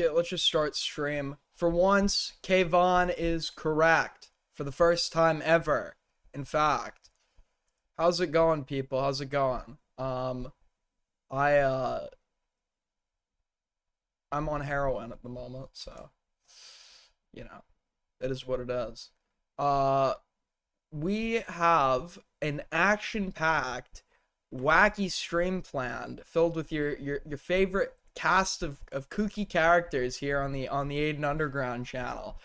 Yeah, let's just start stream. For once, Kayvon is correct. For the first time ever. In fact. How's it going, people? How's it going? I I'm on heroin at the moment, so you know, it is what it is. Uh we have an action-packed, wacky stream planned, filled with your favorite cast of kooky characters here on the Aiden Underground channel.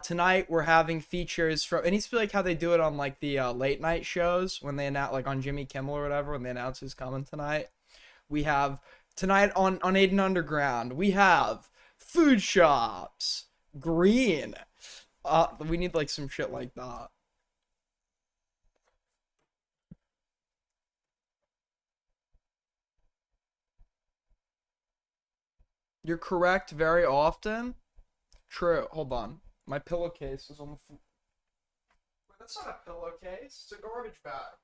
Tonight we're having features from. It needs to be like how they do it on like the late night shows when they announce, like on Jimmy Kimmel or whatever, when they announce who's coming tonight. We have tonight on Aiden Underground. We have food shops, green. We need like some shit like that. You're correct very often. True. Hold on. My pillowcase is on the floor. Wait, that's not a pillowcase. It's a garbage bag.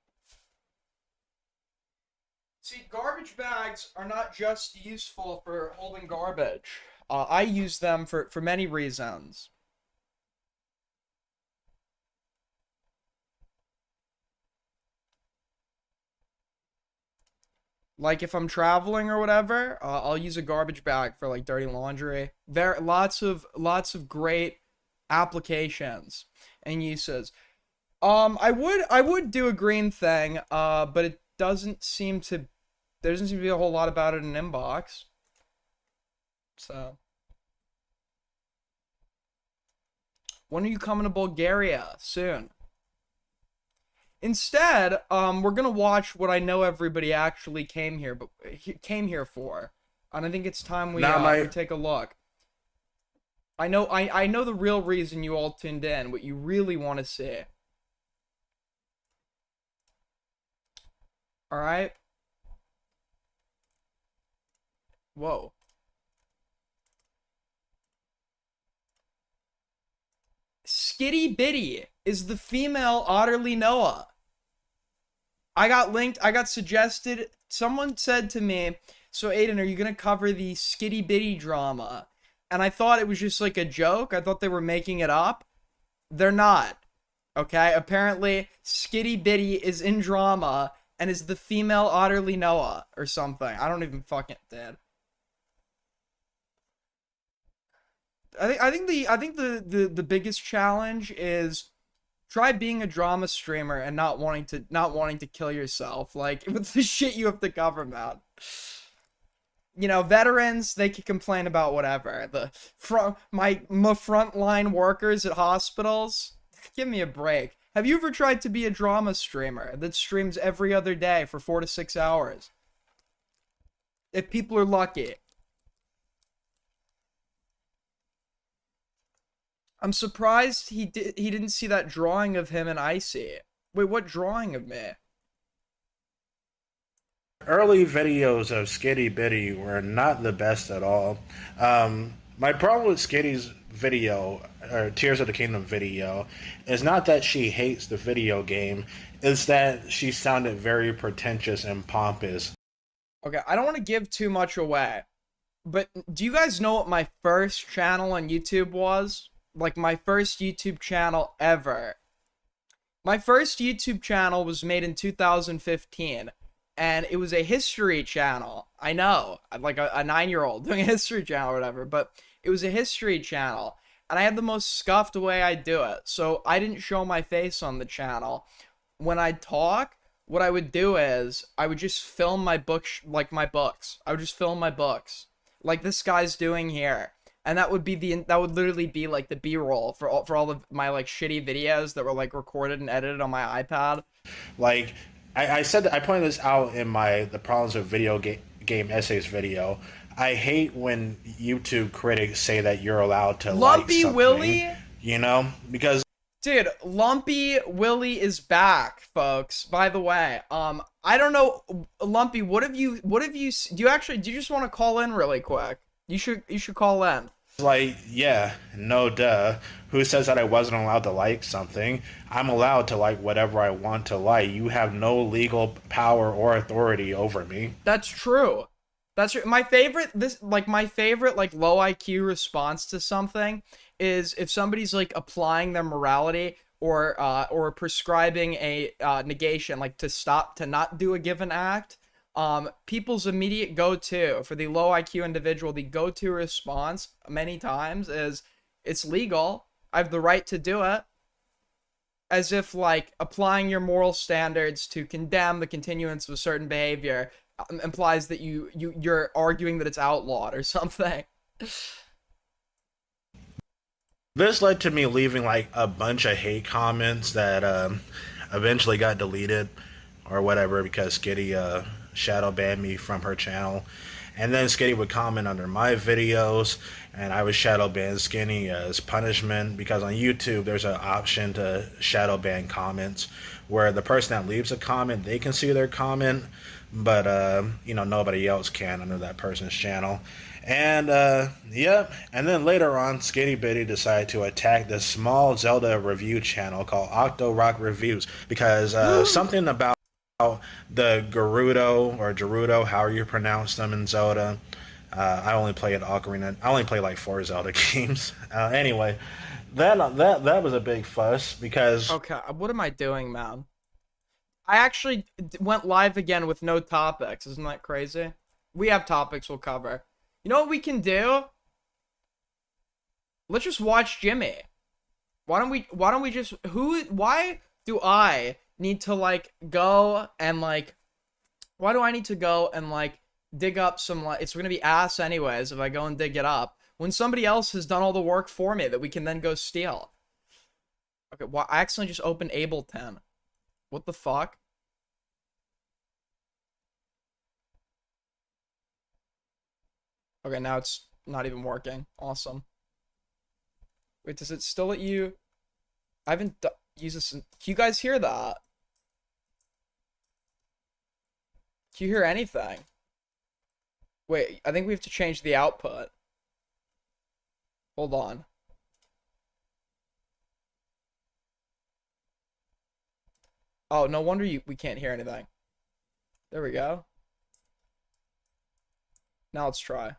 See, garbage bags are not just useful for holding garbage. I use them for many reasons. Like if I'm traveling or whatever, I'll use a garbage bag for like dirty laundry. There, lots of great applications and uses. I would do a green thing, but it doesn't seem to. There doesn't seem to be a whole lot about it in inbox. So, when are you coming to Bulgaria? Soon. Instead, we're gonna watch what I know everybody actually came here for, and I think it's time we take a look. I know the real reason you all tuned in, what you really want to see. All right. Whoa. Skitty Bitty is the female Otterly Noah. I got suggested, someone said to me, so Aiden, are you gonna cover the Skitty Bitty drama? And I thought it was just like a joke. I thought they were making it up. They're not. Okay? Apparently, Skitty Bitty is in drama and is the female Otterly Noah or something. I don't even fucking did. I think the biggest challenge is try being a drama streamer and not wanting to kill yourself. Like with the shit you have to cover, man. You know, veterans, they can complain about whatever. The my frontline workers at hospitals, give me a break. Have you ever tried to be a drama streamer that streams every other day for 4 to 6 hours? If people are lucky. I'm surprised he didn't see that drawing of him and Icy. Wait, what drawing of me? Early videos of Skitty Bitty were not the best at all. My problem with Skitty's video, or Tears of the Kingdom video, is not that she hates the video game, it's that she sounded very pretentious and pompous. Okay, I don't want to give too much away, but do you guys know what my first channel on YouTube was? Like my first YouTube channel ever. My first YouTube channel was made in 2015, and it was a history channel. I know, I'm like a 9-year-old doing a history channel or whatever, but it was a history channel, and I had the most scuffed way I do it, so I didn't show my face on the channel. When I'd talk, what I would do is, I would just film my books, like my books. I would just film my books, like this guy's doing here. And that would literally be like the B-roll for all of my like shitty videos that were like recorded and edited on my iPad. Like I said, I pointed this out in the problems with video game essays video. I hate when YouTube critics say that you're allowed to Lumpy like something, Willy, you know, because dude, Lumpy Willy is back, folks. By the way, I don't know, Lumpy, do you just want to call in really quick? You should call in. Like, yeah, no duh. Who says that I wasn't allowed to like something? I'm allowed to like whatever I want to like. You have no legal power or authority over me. That's true. My favorite my favorite like low IQ response to something is if somebody's like applying their morality or prescribing a negation, like to not do a given act. People's immediate go-to for the low IQ individual, the go-to response many times is it's legal. I have the right to do it. As if like applying your moral standards to condemn the continuance of a certain behavior implies that you're arguing that it's outlawed or something. This led to me leaving like a bunch of hate comments that eventually got deleted or whatever because Skitty shadow banned me from her channel. And then Skitty would comment under my videos, and I would shadow ban Skinny as punishment because on YouTube there's an option to shadow ban comments where the person that leaves a comment, they can see their comment, but nobody else can under that person's channel. And yep, and then later on, Skitty Bitty decided to attack this small Zelda review channel called Octo Rock Reviews because something about the Gerudo, however you pronounce them in Zelda. I only play at Ocarina. I only play like 4 Zelda games. Anyway, that was a big fuss because. Okay, what am I doing, man? I actually went live again with no topics. Isn't that crazy? We have topics we'll cover. You know what we can do? Let's just watch Jimmy. Why don't we just why do I need to like go and like why do I need to go and like dig up some like it's gonna be ass anyways if I go and dig it up when somebody else has done all the work for me that we can then go steal. Okay, well I accidentally just opened Ableton. What the fuck? Okay, now it's not even working. Awesome. Wait, does it still let you? I haven't used this. Can you guys hear that? Can you hear anything? Wait, I think we have to change the output. Hold on. Oh, no wonder we can't hear anything. There we go. Now let's try.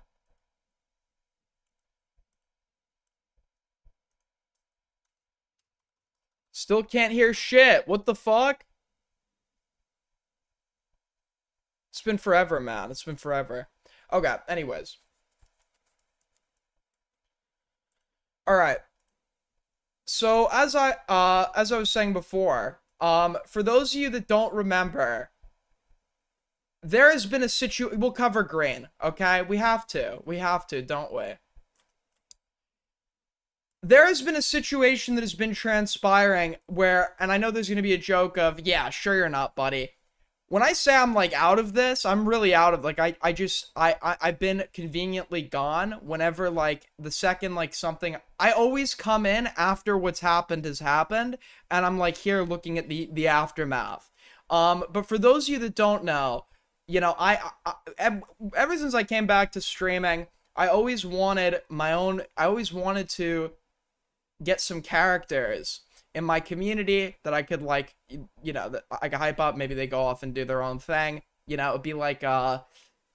Still can't hear shit. What the fuck? It's been forever, man. It's been forever. Okay, anyways. Alright. So as I was saying before, for those of you that don't remember, there has been a we'll cover green, okay? We have to, don't we? There has been a situation that has been transpiring where, and I know there's gonna be a joke of, yeah, sure you're not, buddy. When I say I'm like out of this, I'm really out of like I've been conveniently gone whenever like the second like something I always come in after what's happened has happened and I'm like here looking at the aftermath. But for those of you that don't know, you know, I ever since I came back to streaming, I always wanted to get some characters in my community that I could like, you know, that I could hype up. Maybe they go off and do their own thing. You know, it'd be like I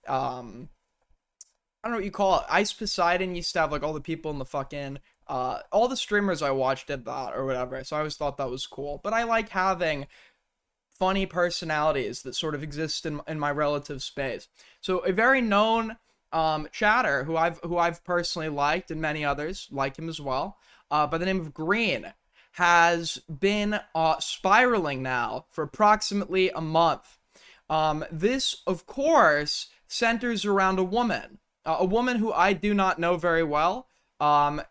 don't know what you call it. Ice Poseidon used to have like all the people in the fucking all the streamers I watched did that or whatever. So I always thought that was cool. But I like having funny personalities that sort of exist in my relative space. So a very known chatter who I've personally liked and many others like him as well, by the name of Green, has been spiraling now for approximately a month. This, of course, centers around a woman who I do not know very well. I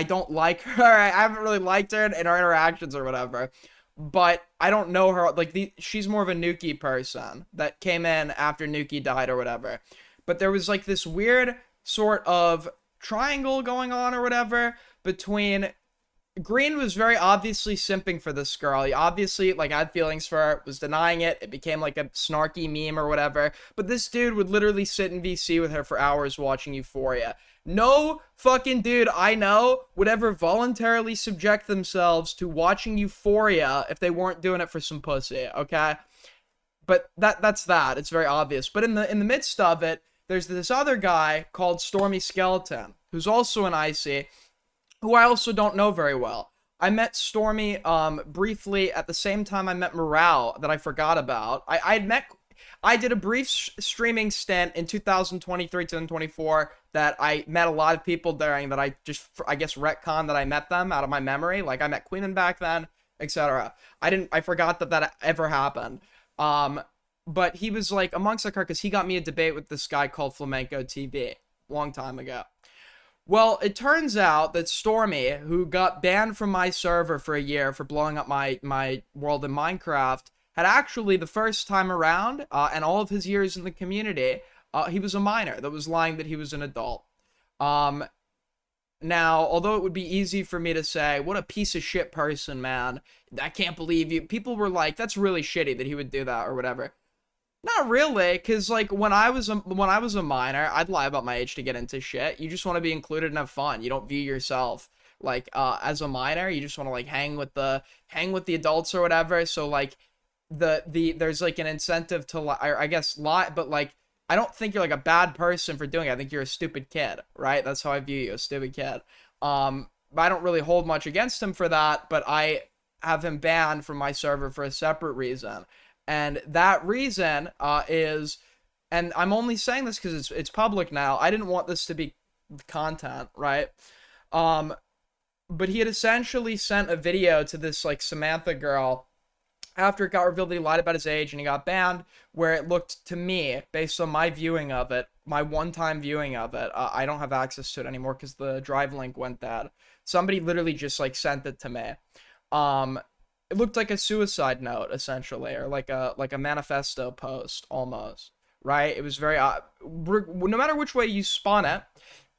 don't like her. I haven't really liked her in our interactions or whatever. But I don't know her. Like she's more of a Nuki person that came in after Nuki died or whatever. But there was like this weird sort of triangle going on or whatever between. Green was very obviously simping for this girl. He obviously like had feelings for her, was denying it. It became like a snarky meme or whatever. But this dude would literally sit in VC with her for hours watching Euphoria. No fucking dude I know would ever voluntarily subject themselves to watching Euphoria if they weren't doing it for some pussy, okay? but that's that. It's very obvious. But in the midst of it, there's this other guy called Stormy Skeleton, who's also an icy, who I also don't know very well. I met Stormy briefly at the same time I met Morale that I forgot about. I did a brief streaming stint in 2023, 2024 that I met a lot of people during that I guess retcon that I met them out of my memory. Like I met Queenan back then, etc. I forgot that ever happened. But he was like amongst the crowd because he got me a debate with this guy called Flamenco TV long time ago. Well, it turns out that Stormy, who got banned from my server for a year for blowing up my world in Minecraft, had actually the first time around, and all of his years in the community, he was a minor that was lying that he was an adult. Now, although it would be easy for me to say, what a piece of shit person, man. I can't believe you. People were like, that's really shitty that he would do that or whatever. Not really, because, like, when I was a minor, I'd lie about my age to get into shit. You just want to be included and have fun. You don't view yourself, like, as a minor. You just want to, like, hang with the adults or whatever. So, like, there's, like, an incentive to lie, or I guess lie, but, like, I don't think you're, like, a bad person for doing it. I think you're a stupid kid, right? That's how I view you, a stupid kid. But I don't really hold much against him for that, but I have him banned from my server for a separate reason. And that reason is, and I'm only saying this because it's public now. I didn't want this to be content, right? But he had essentially sent a video to this like Samantha girl after it got revealed that he lied about his age and he got banned, where it looked to me, based on my viewing of it, my one-time viewing of it, I don't have access to it anymore because the drive link went dead. Somebody literally just like sent it to me. It looked like a suicide note, essentially, or like a manifesto post, almost, right? It was very, no matter which way you spun it,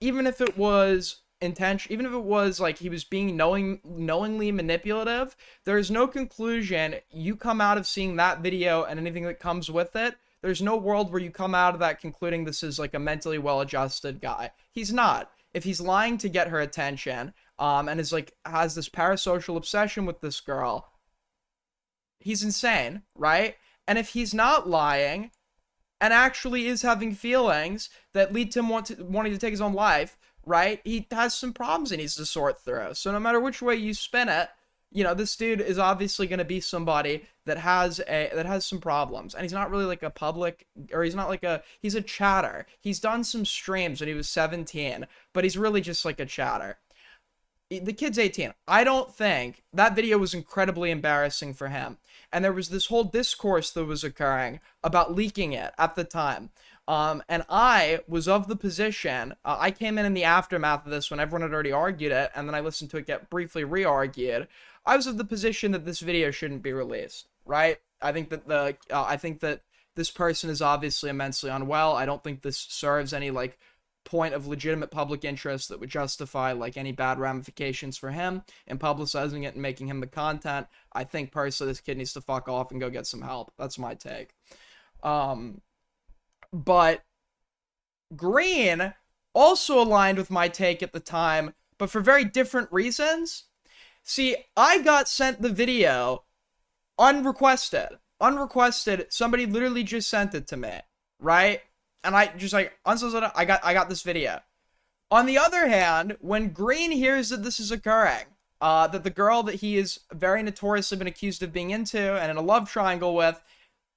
even if it was intention, even if it was like he was being knowingly manipulative, there's no conclusion you come out of seeing that video and anything that comes with it. There's no world where you come out of that concluding this is like a mentally well-adjusted guy. He's not. If he's lying to get her attention, and is like has this parasocial obsession with this girl, he's insane, right? And if he's not lying and actually is having feelings that lead to him wanting to take his own life, right? He has some problems he needs to sort through. So no matter which way you spin it, you know, this dude is obviously going to be somebody that has some problems. And he's not really like a public, or he's not like he's a chatter. He's done some streams when he was 17, but he's really just like a chatter. The kid's 18. I don't think that video was incredibly embarrassing for him. And there was this whole discourse that was occurring about leaking it at the time. And I was of the position, I came in the aftermath of this when everyone had already argued it, and then I listened to it get briefly re-argued. I was of the position that this video shouldn't be released, right? I think that this person is obviously immensely unwell. I don't think this serves any, like, point of legitimate public interest that would justify like any bad ramifications for him and publicizing it and making him the content. I think personally this kid needs to fuck off and go get some help. That's my take. But Green also aligned with my take at the time, but for very different reasons. See, I got sent the video unrequested. Somebody literally just sent it to me, right? And I just like, I got this video. On the other hand, when Green hears that this is occurring, that the girl that he is very notoriously been accused of being into and in a love triangle with,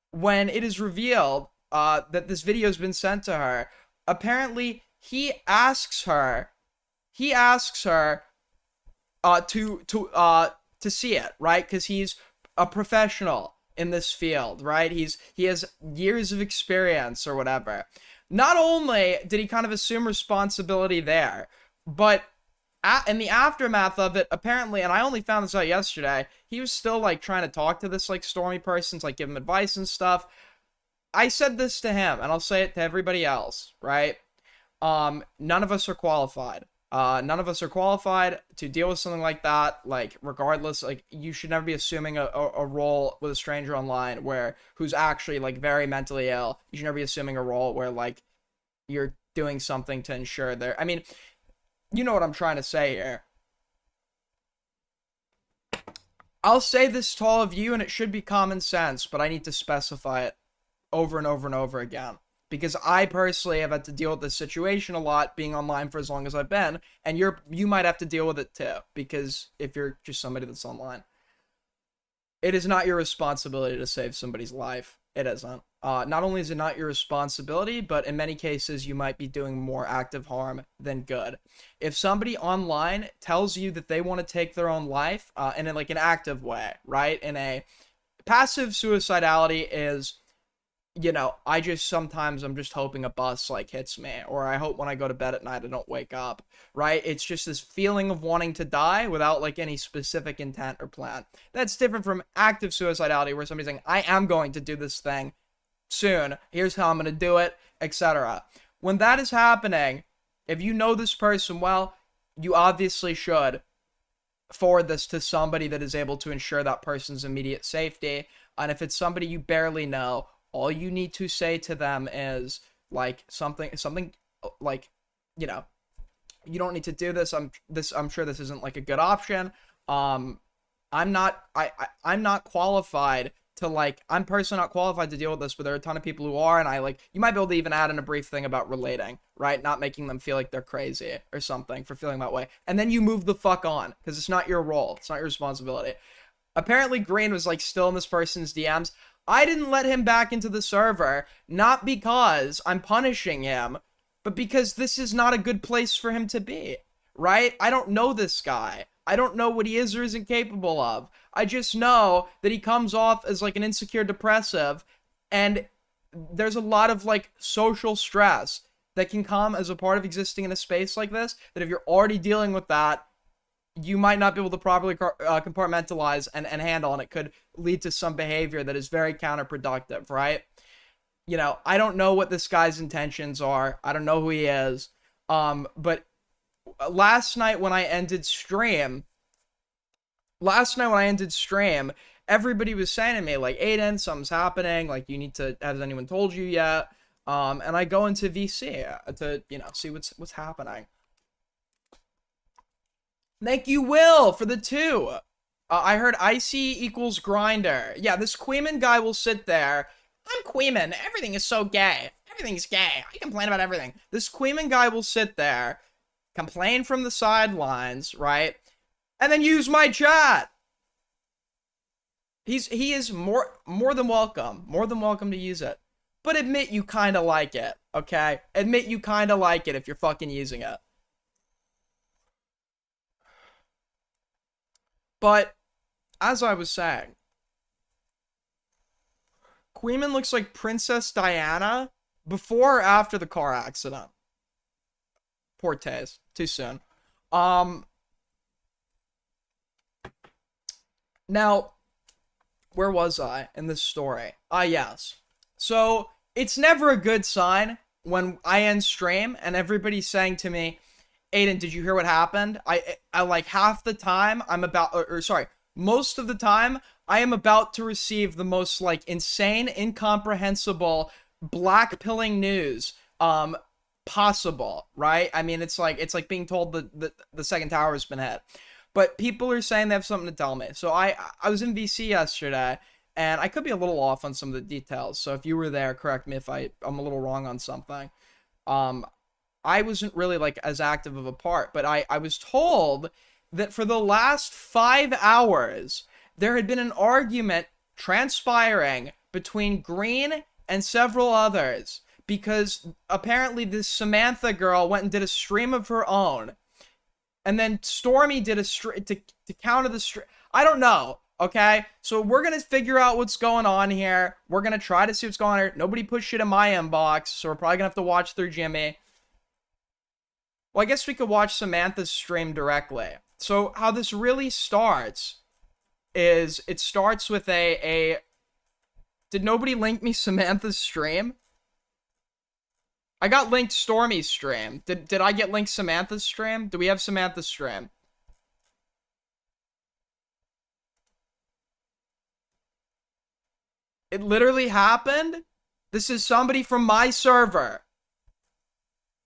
when it is revealed that this video has been sent to her, apparently he asks her to see it, right? Because he's a professional in this field, right? He has years of experience or whatever. Not only did he kind of assume responsibility there, but in the aftermath of it, apparently, and I only found this out yesterday, he was still like trying to talk to this like Stormy person, to, like give him advice and stuff. I said this to him, and I'll say it to everybody else, right? None of us are qualified. None of us are qualified to deal with something like that. Like, regardless, like, you should never be assuming a role with a stranger online who's actually, like, very mentally ill. You should never be assuming a role where, like, you're doing something to ensure I mean, you know what I'm trying to say here. I'll say this to all of you, and it should be common sense, but I need to specify it. over and over and over again. Because I personally have had to deal with this situation a lot, being online for as long as I've been, and you might have to deal with it too, because if you're just somebody that's online, it is not your responsibility to save somebody's life. It isn't. Not only is it not your responsibility, but in many cases, you might be doing more active harm than good. If somebody online tells you that they want to take their own life, in like an active way, right? In a passive suicidality is, I'm just hoping a bus like hits me, or I hope when I go to bed at night I don't wake up, right? It's just this feeling of wanting to die without like any specific intent or plan. That's different from active suicidality, where somebody's saying, I am going to do this thing soon, here's how I'm going to do it, etc. When that is happening, if you know this person well, you obviously should forward this to somebody that is able to ensure that person's immediate safety. And if it's somebody you barely know, all you need to say to them is like something like, you don't need to do this. I'm sure this isn't like a good option. I'm not qualified to I'm personally not qualified to deal with this, but there are a ton of people who are, and you might be able to even add in a brief thing about relating, right? Not making them feel like they're crazy or something for feeling that way. And then you move the fuck on, because it's not your role. It's not your responsibility. Apparently Green was still in this person's DMs. I didn't let him back into the server, not because I'm punishing him, but because this is not a good place for him to be, right? I don't know this guy. I don't know what he is or isn't capable of. I just know that he comes off as an insecure depressive, and there's a lot of social stress that can come as a part of existing in a space like this, that if you're already dealing with that, you might not be able to properly compartmentalize and handle, and it could lead to some behavior that is very counterproductive, right? I don't know what this guy's intentions are. I don't know who he is. But last night when I ended stream, everybody was saying to me, Aiden, something's happening. You need to, has anyone told you yet? And I go into VC to, see what's happening. Thank you, Will, for the 2. I heard Icy equals grinder. Yeah, this Queeman guy will sit there. I'm Queeman. Everything is so gay. Everything's gay. I complain about everything. This Queeman guy will sit there, complain from the sidelines, right? And then use my chat. He is more than welcome. More than welcome to use it. But admit you kind of like it, okay? Admit you kind of like it if you're fucking using it. But, as I was saying, Queeman looks like Princess Diana before or after the car accident. Poor Taze. Too soon. Now, where was I in this story? Yes. So, it's never a good sign when I end stream and everybody's saying to me, Aiden, did you hear what happened? I half the time I'm about, most of the time I am about to receive the most insane, incomprehensible, black-pilling news possible, right? I mean, it's like being told the second tower has been hit. But people are saying they have something to tell me. So I was in VC yesterday, and I could be a little off on some of the details. So if you were there, correct me if I'm a little wrong on something. I wasn't really as active of a part, but I was told that for the last 5 hours, there had been an argument transpiring between Green and several others, because apparently this Samantha girl went and did a stream of her own, and then Stormy did a stream to counter the stream. I don't know, okay? So we're gonna figure out what's going on here. We're gonna try to see what's going on here. Nobody put shit in my inbox, so we're probably gonna have to watch through Jimmy. Well, I guess we could watch Samantha's stream directly. So how this really starts is it starts with did nobody link me Samantha's stream? I got linked Stormy's stream. Did I get linked Samantha's stream? Do we have Samantha's stream? It literally happened? This is somebody from my server.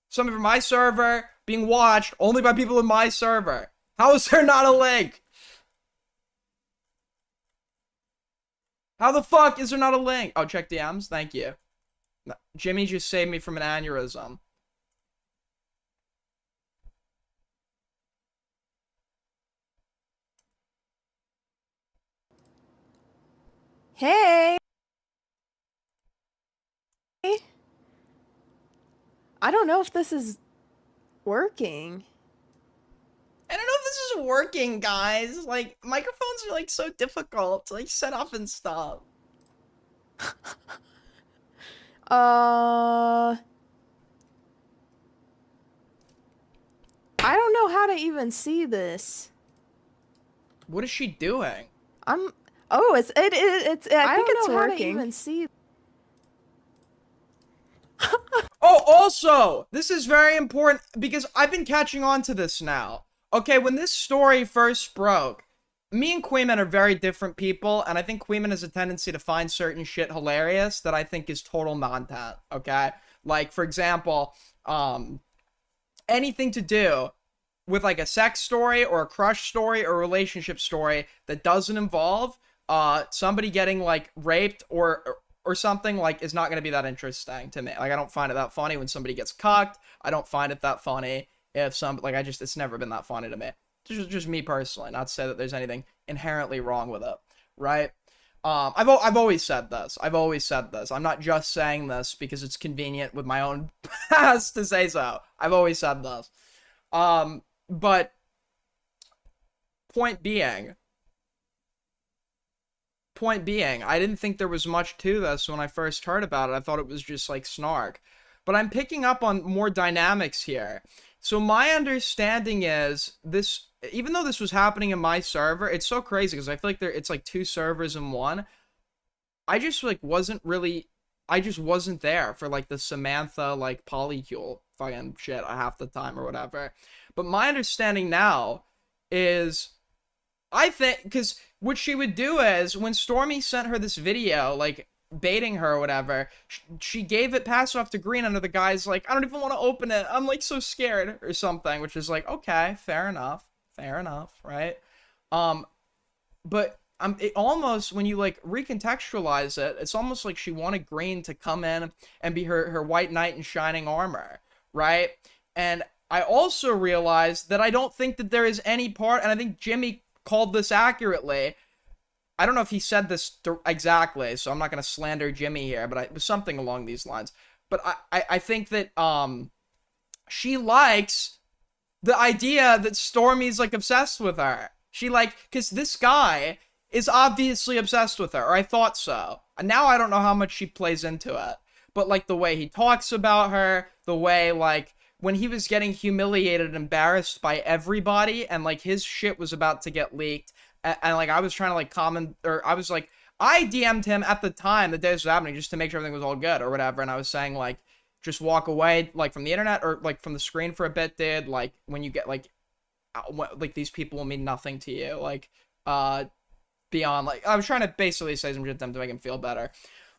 Somebody from my server being watched only by people in my server. How is there not a link? How the fuck is there not a link? Oh, check DMs. Thank you. No, Jimmy just saved me from an aneurysm. Hey! I don't know if this is working. I don't know if this is working, guys. Like, microphones are, like, so difficult to, like, set up and stuff. I don't know how to even see this. What is she doing? Oh, I think it's working. How to even see. Oh, also, this is very important because I've been catching on to this now. Okay, when this story first broke, me and Queeman are very different people, and I think Queeman has a tendency to find certain shit hilarious that I think is total content, okay? Like, for example, anything to do with, like, a sex story or a crush story or a relationship story that doesn't involve somebody getting, like, raped or something, like, is not going to be that interesting to me. Like, I don't find it that funny when somebody gets cucked. I don't find it that funny if it's never been that funny to me. Just me personally, not to say that there's anything inherently wrong with it, right? I've always said this. I'm not just saying this because it's convenient with my own past to say so. I've always said this. But point being, I didn't think there was much to this when I first heard about it. I thought it was just like snark. But I'm picking up on more dynamics here. So my understanding is this, even though this was happening in my server, it's so crazy because I feel like it's like two servers in one. I just like wasn't there for like the Samantha like polycule fucking shit half the time or whatever. But my understanding now is, I think, because what she would do is when Stormy sent her this video, like baiting her or whatever, she gave it pass off to green under the guy's like, I don't even want to open it, I'm like so scared or something, which is like, okay, fair enough, right? But it almost, when you like recontextualize it, it's almost like she wanted green to come in and be her white knight in shining armor, right? And I also realized that I don't think that there is any part, and I think Jimmy called this accurately. I don't know if he said this exactly, so I'm not going to slander Jimmy here, but it was something along these lines. But I think that she likes the idea that Stormy's like obsessed with her. She like, because this guy is obviously obsessed with her, or I thought so. And now I don't know how much she plays into it. But like the way he talks about her, the way like when he was getting humiliated and embarrassed by everybody and like his shit was about to get leaked, and like I was trying to like comment, or I was like, I DM'd him at the time the day this was happening just to make sure everything was all good or whatever, and I was saying like, just walk away like from the internet or like from the screen for a bit, dude. Like when you get like these people will mean nothing to you, like beyond, like I was trying to basically say some shit to him to make him feel better.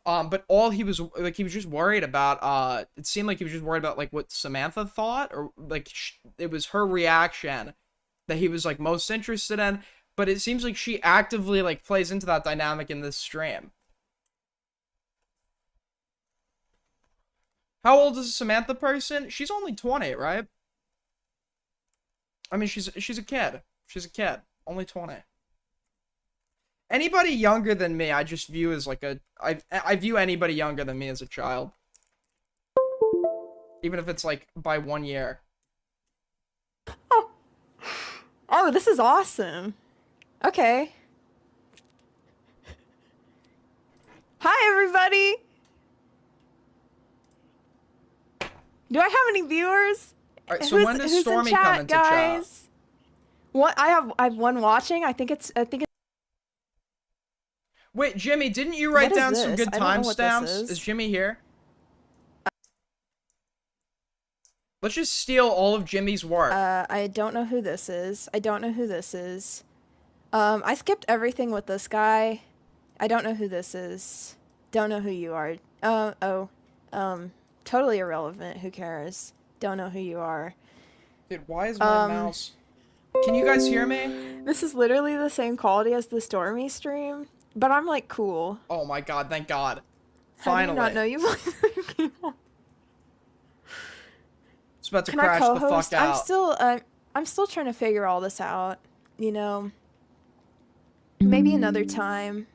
But all he was like, he was just worried about, it seemed like he was just worried about like what Samantha thought, or like it was her reaction that he was like most interested in. But it seems like she actively like plays into that dynamic in this stream. How old is a Samantha person? She's only 20, right? I mean, she's a kid. She's a kid. Only 20. Anybody younger than me, I just view as like I view anybody younger than me as a child. Even if it's like by 1 year. Oh, this is awesome. Okay. Hi, everybody. Do I have any viewers? All right, so when does Stormy come into chat? What I have one watching. I think it's Wait, Jimmy, didn't you write down some good timestamps? Is Jimmy here? Let's just steal all of Jimmy's work. I don't know who this is. I skipped everything with this guy. I don't know who this is. Don't know who you are. Totally irrelevant. Who cares? Don't know who you are. Dude, why is my mouse... Can you guys hear me? This is literally the same quality as the Stormy stream. But I'm like cool. Oh my god, thank God. How do you Finally. not know you play other people? It's about to Can I crash the fuck co-host? out. I'm still trying to figure all this out. You know, maybe another time.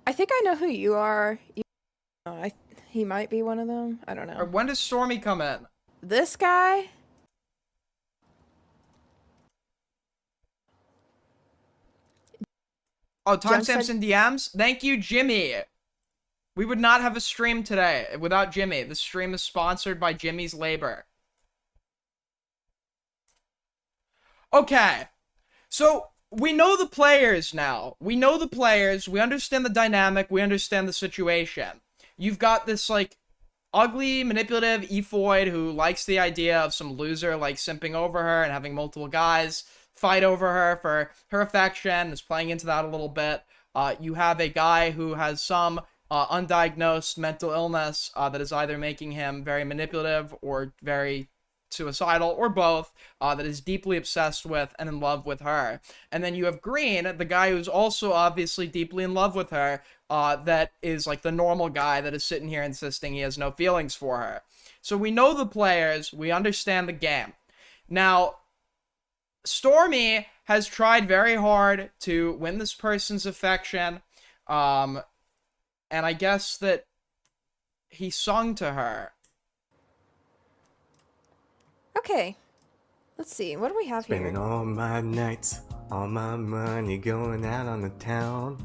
I think I know who you are. He might be one of them. I don't know. Or when does Stormy come in? This guy? Oh, Jem timestamps said- and DMs? Thank you, Jimmy. We would not have a stream today without Jimmy. The stream is sponsored by Jimmy's labor. Okay. So, we know the players now. We know the players. We understand the dynamic. We understand the situation. You've got this, like, ugly, manipulative Ephoid who likes the idea of some loser, like, simping over her and having multiple guys fight over her for her affection, is playing into that a little bit. You have a guy who has some undiagnosed mental illness that is either making him very manipulative or very suicidal, or both, that is deeply obsessed with and in love with her. And then you have Green, the guy who's also obviously deeply in love with her, that is like the normal guy that is sitting here insisting he has no feelings for her. So we know the players, we understand the game. Now, Stormy has tried very hard to win this person's affection, and I guess that he sung to her. Okay. Let's see. What do we have Spending here? all my nights, all my money going out on the town.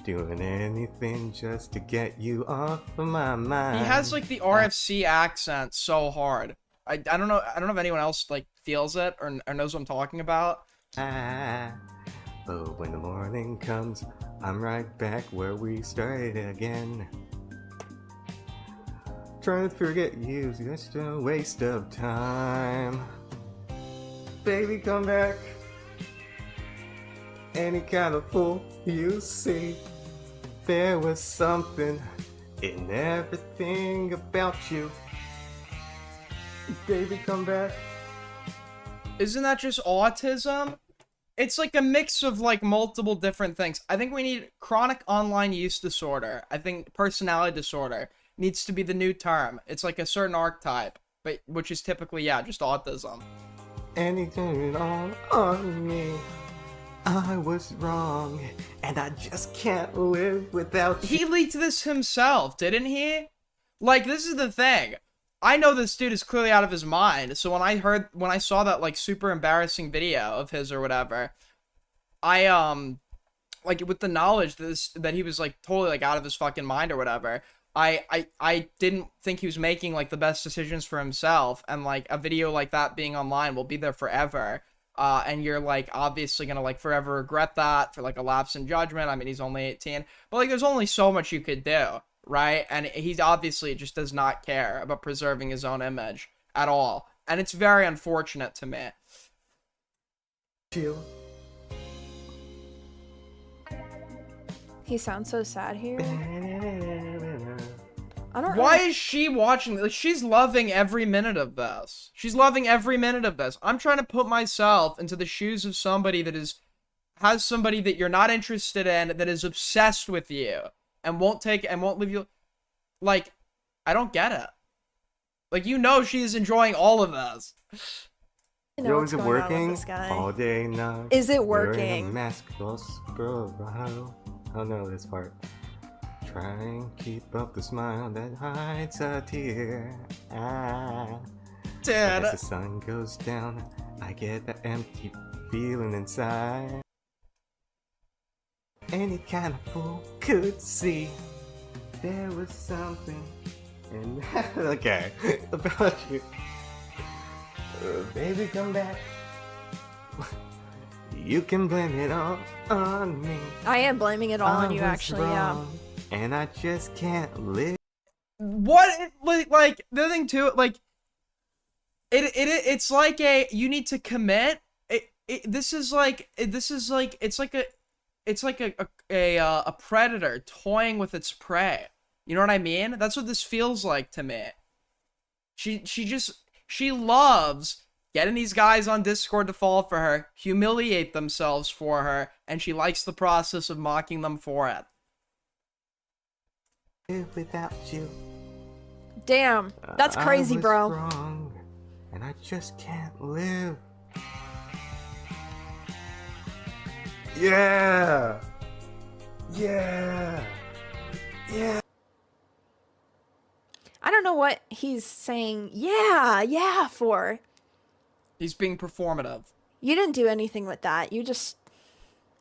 Doing anything just to get you off of my mind. He has like the RFC accent so hard. I don't know if anyone else like feels it or knows what I'm talking about. But when the morning comes, I'm right back where we started again. Trying to forget you's just a waste of time. Baby, come back. Any kind of fool you see. There was something in everything about you. Baby, come back. Isn't that just autism? It's like a mix of like multiple different things. I think we need chronic online use disorder. I think personality disorder needs to be the new term. It's like a certain archetype, but which is typically, yeah, just autism. Anything on me. I was wrong, and I just can't live without you. He leaked this himself, didn't he? Like, this is the thing. I know this dude is clearly out of his mind. So when I saw that like super embarrassing video of his or whatever, I like with the knowledge that he was like totally like out of his fucking mind or whatever, I didn't think he was making like the best decisions for himself, and like a video like that being online will be there forever. And you're like obviously gonna like forever regret that for like a lapse in judgment. I mean, he's only 18, but like there's only so much you could do, right? And he obviously just does not care about preserving his own image at all, and it's very unfortunate to me. You. He sounds so sad here. I don't Why really- is she watching? Like, she's loving every minute of this. She's loving every minute of this. I'm trying to put myself into the shoes of somebody that has somebody that you're not interested in, that is obsessed with you and won't leave you. Like, I don't get it. Like, you know, she is enjoying all of this. I know Yo, what's is it going on with working? this guy. All day, night. Is it Wearing a working? mask, I don't know this part. Try and keep up the smile that hides a tear. But as the Dude, sun goes down, I get that empty feeling inside. Any kind of fool could see there was something in okay about you. Baby, come back. You can blame it all on me. I am blaming it all on you, I was actually, wrong, and I just can't live. what? Like, the thing too, like, it's like you need to commit. This is like it's like a predator toying with its prey. You know what I mean? That's what this feels like to me. She loves getting these guys on Discord to fall for her, humiliate themselves for her, and she likes the process of mocking them for it. Live without you. Damn, that's crazy, I was bro. wrong, and I just can't live. Yeah. Yeah. Yeah. I don't know what he's saying yeah for. He's being performative. You didn't do anything with that.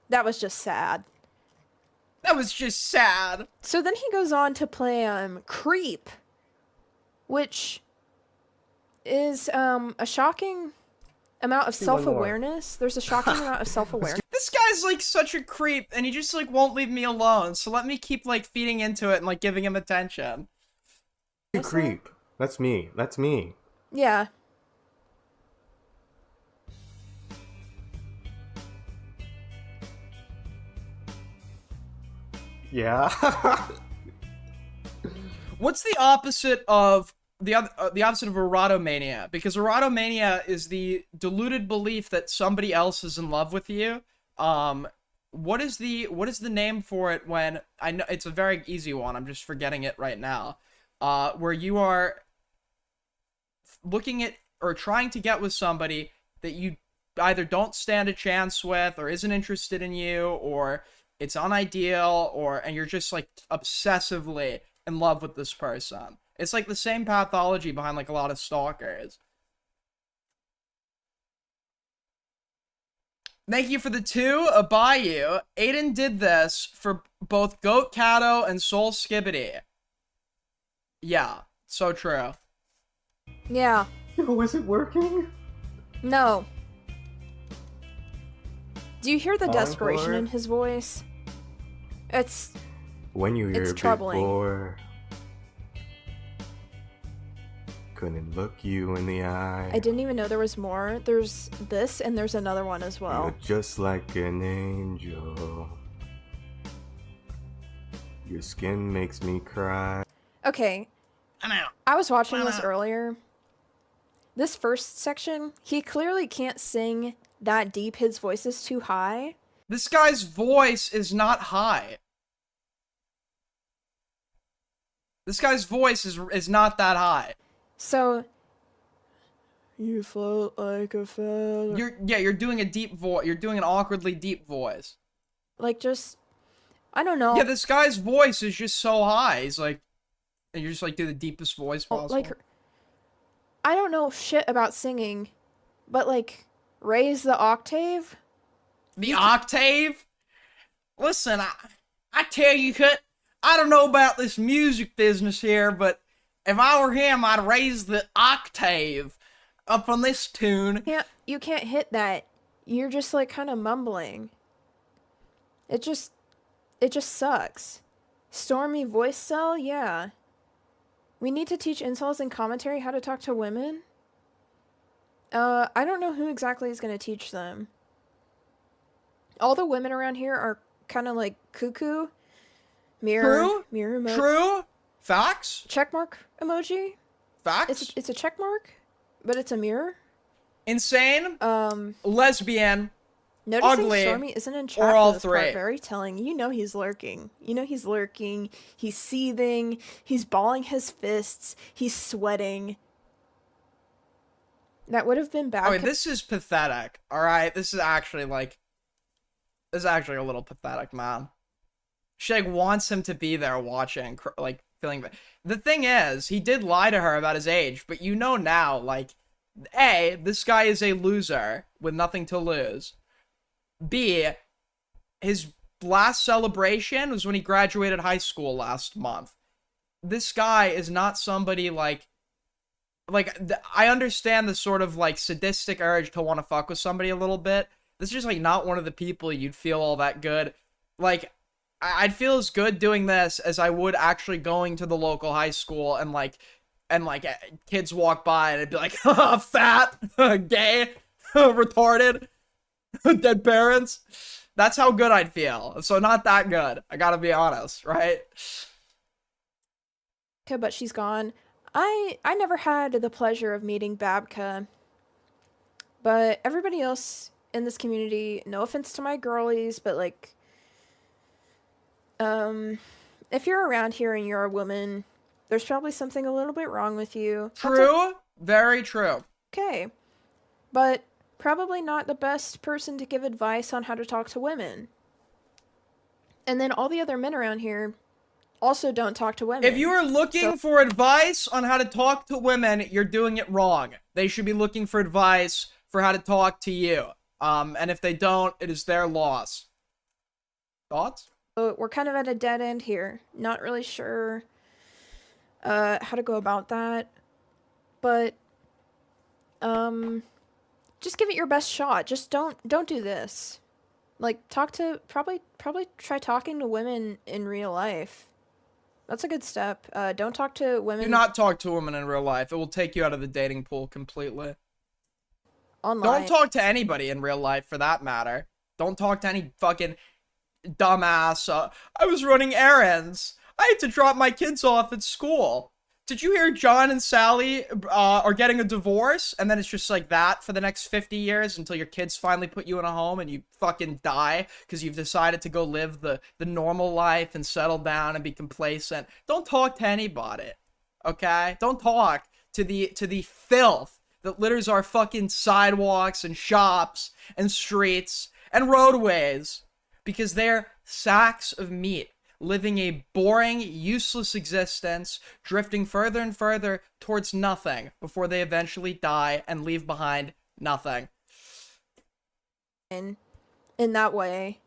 That was just sad. That was just sad. So then he goes on to play Creep, which is a shocking amount of Do one more. self-awareness. There's a shocking amount of self-awareness. This guy's like such a creep, and he just like won't leave me alone. So let me keep like feeding into it and like giving him attention. You creep. That's me. That's me. Yeah. Yeah. What's the opposite of the opposite of erotomania? Because erotomania is the deluded belief that somebody else is in love with you. What is the name for it when I know it's a very easy one. I'm just forgetting it right now. Where you are looking at or trying to get with somebody that you either don't stand a chance with or isn't interested in you or it's unideal and you're just like obsessively in love with this person. It's like the same pathology behind like a lot of stalkers. Thank you for the 2, Bayou. Aiden did this for both Goat Cato and Soul Skibbity. Yeah, so true. Yeah. Was it working? No. Do you hear the Encore? desperation in his voice? It's When you It's were troubling. before, couldn't look you in the eye. I didn't even know there was more. There's this and there's another one as well. You're just like an angel. Your skin makes me cry. Okay, I know. I was watching this earlier. This first section, he clearly can't sing that deep. His voice is too high. This guy's voice is not high. This guy's voice is not that high. So you float like a feather. You're doing a deep voice. You're doing an awkwardly deep voice. Like just I don't know. Yeah, this guy's voice is just so high. He's like, and you're just like do the deepest voice possible. Like I don't know shit about singing, but like raise the octave. The octave? Listen, I tell you, Cut, I don't know about this music business here, but if I were him, I'd raise the octave up on this tune. You can't hit that. You're just like kind of mumbling. It just sucks. Stormy voice cell, yeah. We need to teach incels in commentary how to talk to women. I don't know who exactly is going to teach them. All the women around here are kind of like cuckoo. Mirror emoji. True. Facts. Checkmark emoji. Facts. It's a check mark, but it's a mirror. Insane. Lesbian. Noticing ugly, Stormy isn't in chat or all for this part, three. very telling. You know he's lurking. He's seething. He's balling his fists. He's sweating. That would have been bad. I mean, this is pathetic. All right, this is actually a little pathetic, man. She like wants him to be there watching, like feeling bad. The thing is, he did lie to her about his age, but you know now, like, A, this guy is a loser with nothing to lose. B, his last celebration was when he graduated high school last month. This guy is not somebody like I understand the sort of like sadistic urge to want to fuck with somebody a little bit. This is just like not one of the people you'd feel all that good. Like, I'd feel as good doing this as I would actually going to the local high school and kids walk by and it'd be like, fat, gay, retarded, dead parents. That's how good I'd feel. So not that good. I gotta be honest, right? But she's gone. I never had the pleasure of meeting Babka. But everybody else in this community, no offense to my girlies, but like, if you're around here and you're a woman, there's probably something a little bit wrong with you. True. Very true. Okay. But probably not the best person to give advice on how to talk to women. And then all the other men around here also don't talk to women. If you are looking for advice on how to talk to women, you're doing it wrong. They should be looking for advice for how to talk to you. And if they don't, it is their loss. Thoughts? So we're kind of at a dead end here. Not really sure how to go about that. But just give it your best shot. Just don't do this. Like, probably try talking to women in real life. That's a good step. Don't talk to women Do not talk to women in real life. It will take you out of the dating pool completely. online. Don't talk to anybody in real life, for that matter. Don't talk to any fucking dumbass. I was running errands. I had to drop my kids off at school. Did you hear John and Sally are getting a divorce? And then it's just like that for the next 50 years until your kids finally put you in a home and you fucking die because you've decided to go live the normal life and settle down and be complacent. Don't talk to anybody, okay? Don't talk to the filth that litters our fucking sidewalks and shops and streets and roadways because they're sacks of meat, living a boring, useless existence, drifting further and further towards nothing before they eventually die and leave behind nothing. in that way.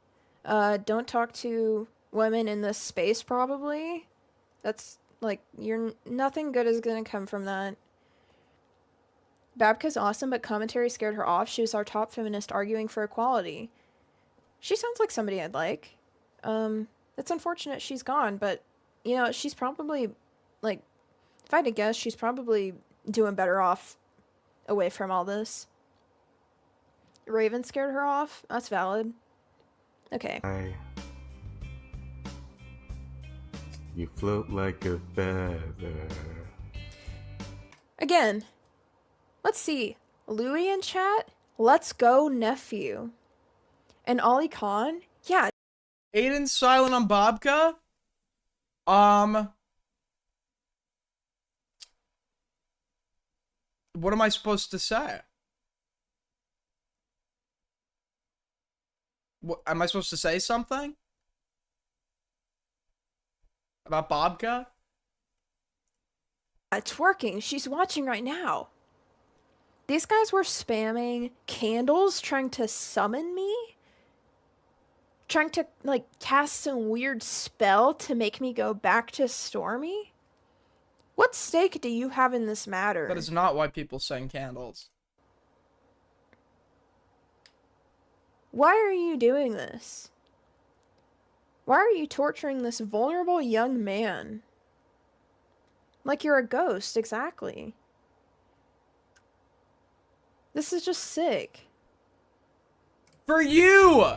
Don't talk to women in this space, probably. That's, like, nothing good is gonna come from that. Babka's awesome, but commentary scared her off. She was our top feminist arguing for equality. She sounds like somebody I'd like. It's unfortunate she's gone, but, you know, she's probably, like, if I had to guess, she's probably doing better off away from all this. Raven scared her off? That's valid. Okay. You float like a feather. Again, let's see. Louis in chat? Let's go, nephew. And Ollie Khan? Yeah. Aiden's silent on Bobka? What am I supposed to say? What, am I supposed to say something? About Bobka? It's working. She's watching right now. These guys were spamming candles, trying to summon me? Trying to, like, cast some weird spell to make me go back to Stormy? What stake do you have in this matter? That is not why people sing candles. Why are you doing this? Why are you torturing this vulnerable young man? Like you're a ghost, exactly. This is just sick. For you!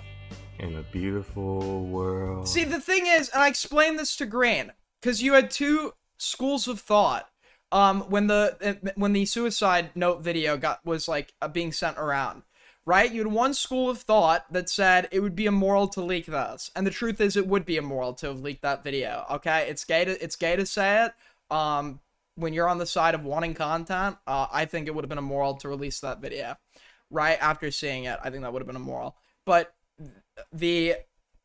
In a beautiful world. See, the thing is, and I explained this to Green, because you had two schools of thought. When the suicide note video was being sent around, right? You had one school of thought that said it would be immoral to leak this, and the truth is, it would be immoral to have leaked that video. Okay, it's gay to say it. When you're on the side of wanting content, I think it would have been immoral to release that video. Right after seeing it, I think that would have been immoral. But the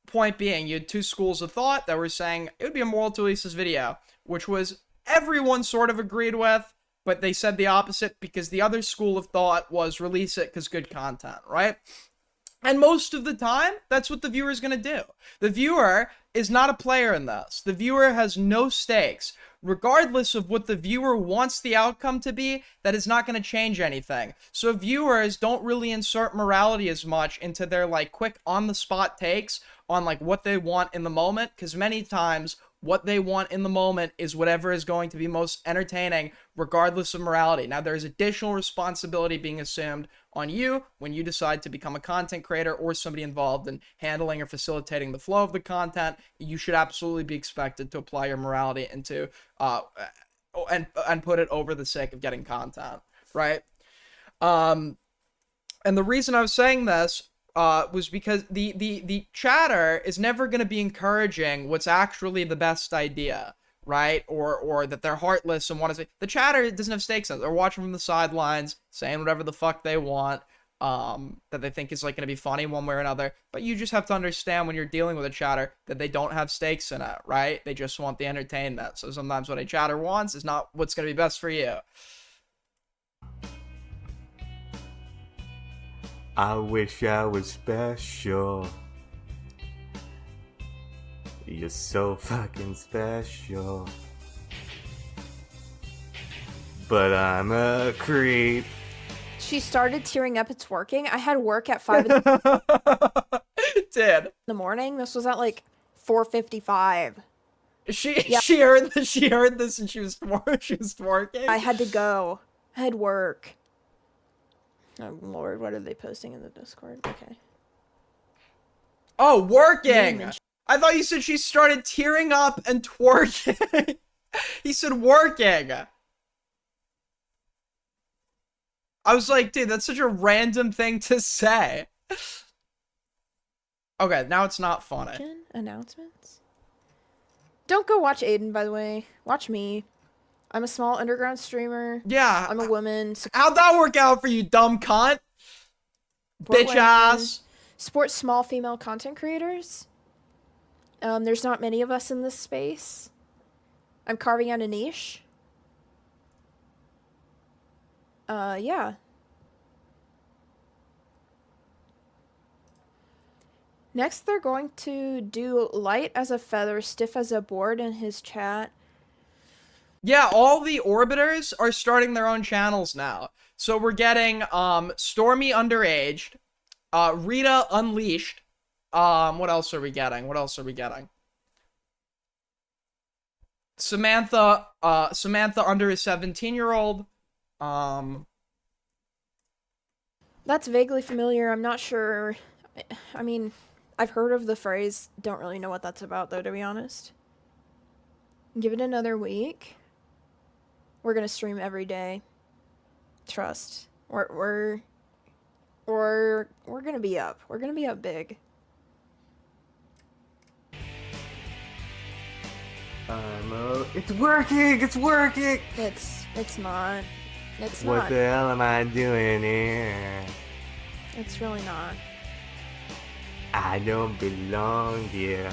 point being, you had two schools of thought that were saying it would be immoral to release this video, which was everyone sort of agreed with, but they said the opposite because the other school of thought was release it because good content, right? And most of the time, that's what the viewer is going to do. The viewer is not a player in this. The viewer has no stakes. Regardless of what the viewer wants the outcome to be, that is not going to change anything. So viewers don't really insert morality as much into their quick on-the-spot takes on what they want in the moment, because many times what they want in the moment is whatever is going to be most entertaining, regardless of morality. Now, there's additional responsibility being assumed on you when you decide to become a content creator or somebody involved in handling or facilitating the flow of the content. You should absolutely be expected to apply your morality into and put it over the sake of getting content, right? And the reason I was saying this was because the chatter is never going to be encouraging what's actually the best idea, right? Or that they're heartless and want to say. The chatter doesn't have stakes in it. They're watching from the sidelines, saying whatever the fuck they want, that they think is like going to be funny one way or another. But you just have to understand when you're dealing with a chatter that they don't have stakes in it, right? They just want the entertainment. So sometimes what a chatter wants is not what's going to be best for you. I wish I was special. You're so fucking special. But I'm a creep. She started tearing up. It's working. I had work at 5 in Did the morning. This was at like 4:55. she heard this? She heard this and she was twerking. I had to go. I had work. Oh Lord, what are they posting in the Discord? Okay. Oh, working. Name and I thought you said she started tearing up and twerking. He said working. I was like, dude, that's such a random thing to say. Okay, now it's not funny. Announcements. Don't go watch Aiden, by the way. Watch me. I'm a small underground streamer. Yeah. I'm a woman. How'd that work out for you, dumb cunt? Bitch ass. Support small female content creators. There's not many of us in this space. I'm carving out a niche. Yeah. Next, they're going to do light as a feather, stiff as a board in his chat. Yeah, all the orbiters are starting their own channels now. So we're getting Stormy Underaged, Rita Unleashed. What else are we getting? Samantha under a 17-year-old. That's vaguely familiar. I'm not sure. I mean, I've heard of the phrase. Don't really know what that's about, though, to be honest. Give it another week. We're gonna stream every day. Trust. We're gonna be up. We're gonna be up big. It's working! It's working! It's not. It's What not. the hell am I doing here? It's really not. I don't belong here.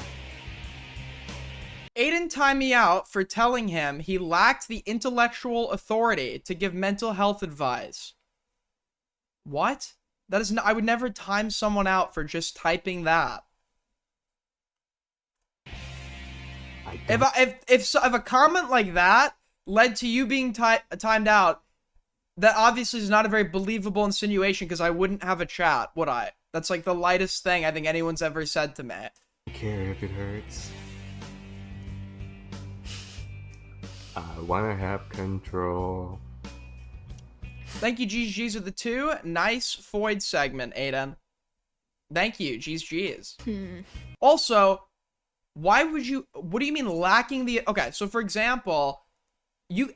Aiden timed me out for telling him he lacked the intellectual authority to give mental health advice. What? That is I would never time someone out for just typing that. If a comment like that led to you being timed out, that obviously is not a very believable insinuation because I wouldn't have a chat, would I? That's like the lightest thing I think anyone's ever said to me. I don't care if it hurts. I wanna have control. Thank you, GG's with the 2. Nice Foyd segment, Aiden. Thank you, GG's. Also, why would you... What do you mean lacking the... Okay, so for example,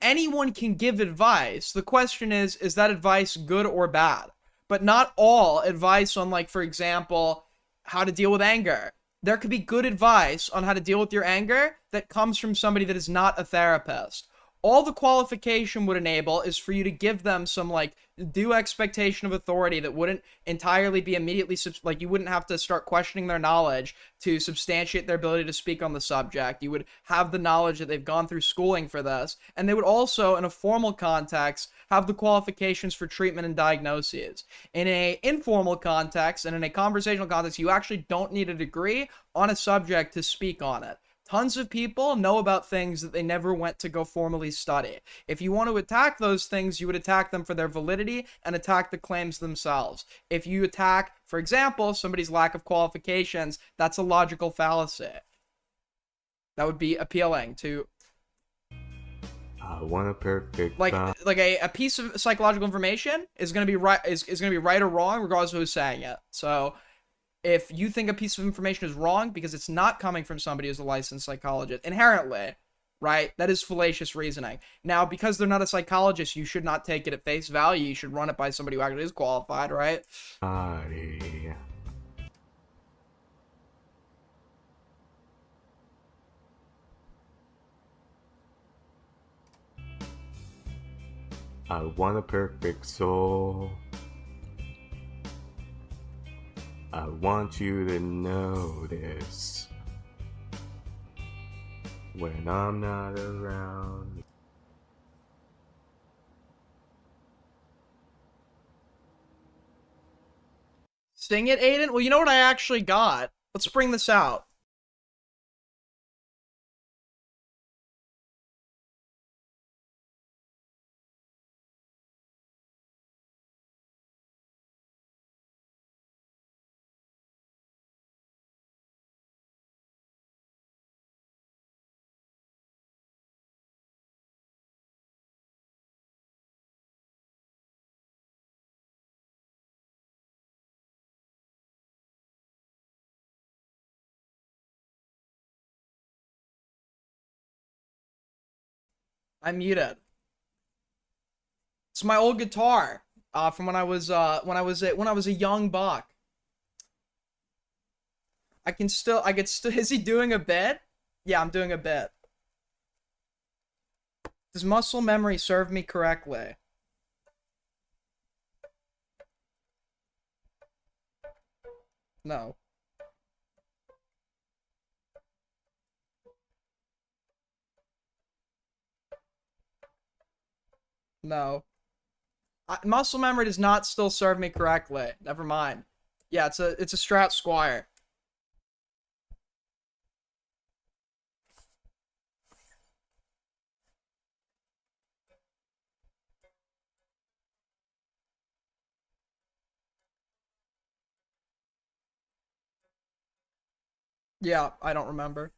anyone can give advice. The question is that advice good or bad? But not all advice on, like, for example, how to deal with anger. There could be good advice on how to deal with your anger that comes from somebody that is not a therapist. All the qualification would enable is for you to give them some, like, due expectation of authority that wouldn't entirely be immediately, like, you wouldn't have to start questioning their knowledge to substantiate their ability to speak on the subject. You would have the knowledge that they've gone through schooling for this. And they would also, in a formal context, have the qualifications for treatment and diagnoses. In a informal context and in a conversational context, you actually don't need a degree on a subject to speak on it. Tons of people know about things that they never went to go formally study. If you want to attack those things, you would attack them for their validity and attack the claims themselves. If you attack, for example, somebody's lack of qualifications, that's a logical fallacy. That would be appealing to... I want a perfect like a piece of psychological information is going to be right is going to be right or wrong regardless of who's saying it. So if you think a piece of information is wrong because it's not coming from somebody who's a licensed psychologist inherently, right? That is fallacious reasoning. Now, because they're not a psychologist, you should not take it at face value. You should run it by somebody who actually is qualified, right? Body. I want a perfect soul. I want you to notice when I'm not around. Sing it, Aiden? Well, you know what I actually got? Let's bring this out. I'm muted. It's my old guitar, from when I was a young buck. I could still. Is he doing a bit? Yeah, I'm doing a bit. Does muscle memory serve me correctly? No. No. Muscle memory does not still serve me correctly. Never mind. Yeah, it's a Strat Squire. Yeah, I don't remember.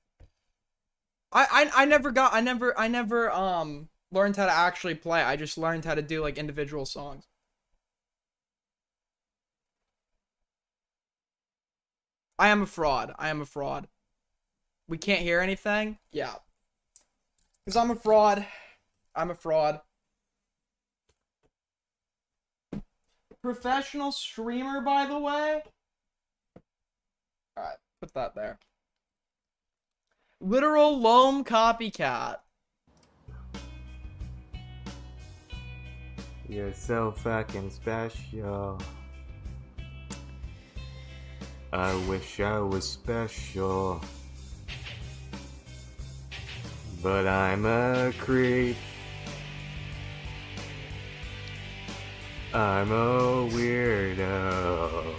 I never learned how to actually play. I just learned how to do like individual songs. I am a fraud. I am a fraud. We can't hear anything? Yeah. Cuz I'm a fraud. I'm a fraud. Professional streamer, by the way. All right, put that there. Literal loam copycat. You're so fucking special. I wish I was special, but I'm a creep. I'm a weirdo.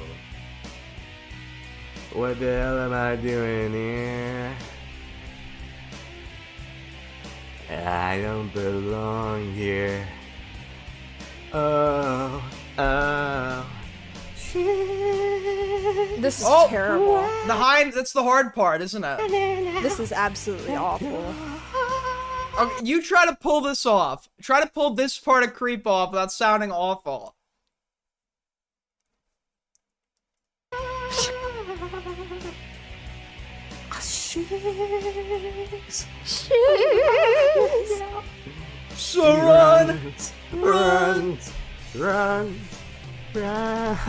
What the hell am I doing here? I don't belong here. Oh, shit. This is Oh, terrible. That's the hard part, isn't it? This is absolutely awful. Okay, you try to pull this off. Try to pull this part of creep off without sounding awful. So run! Run! Run! That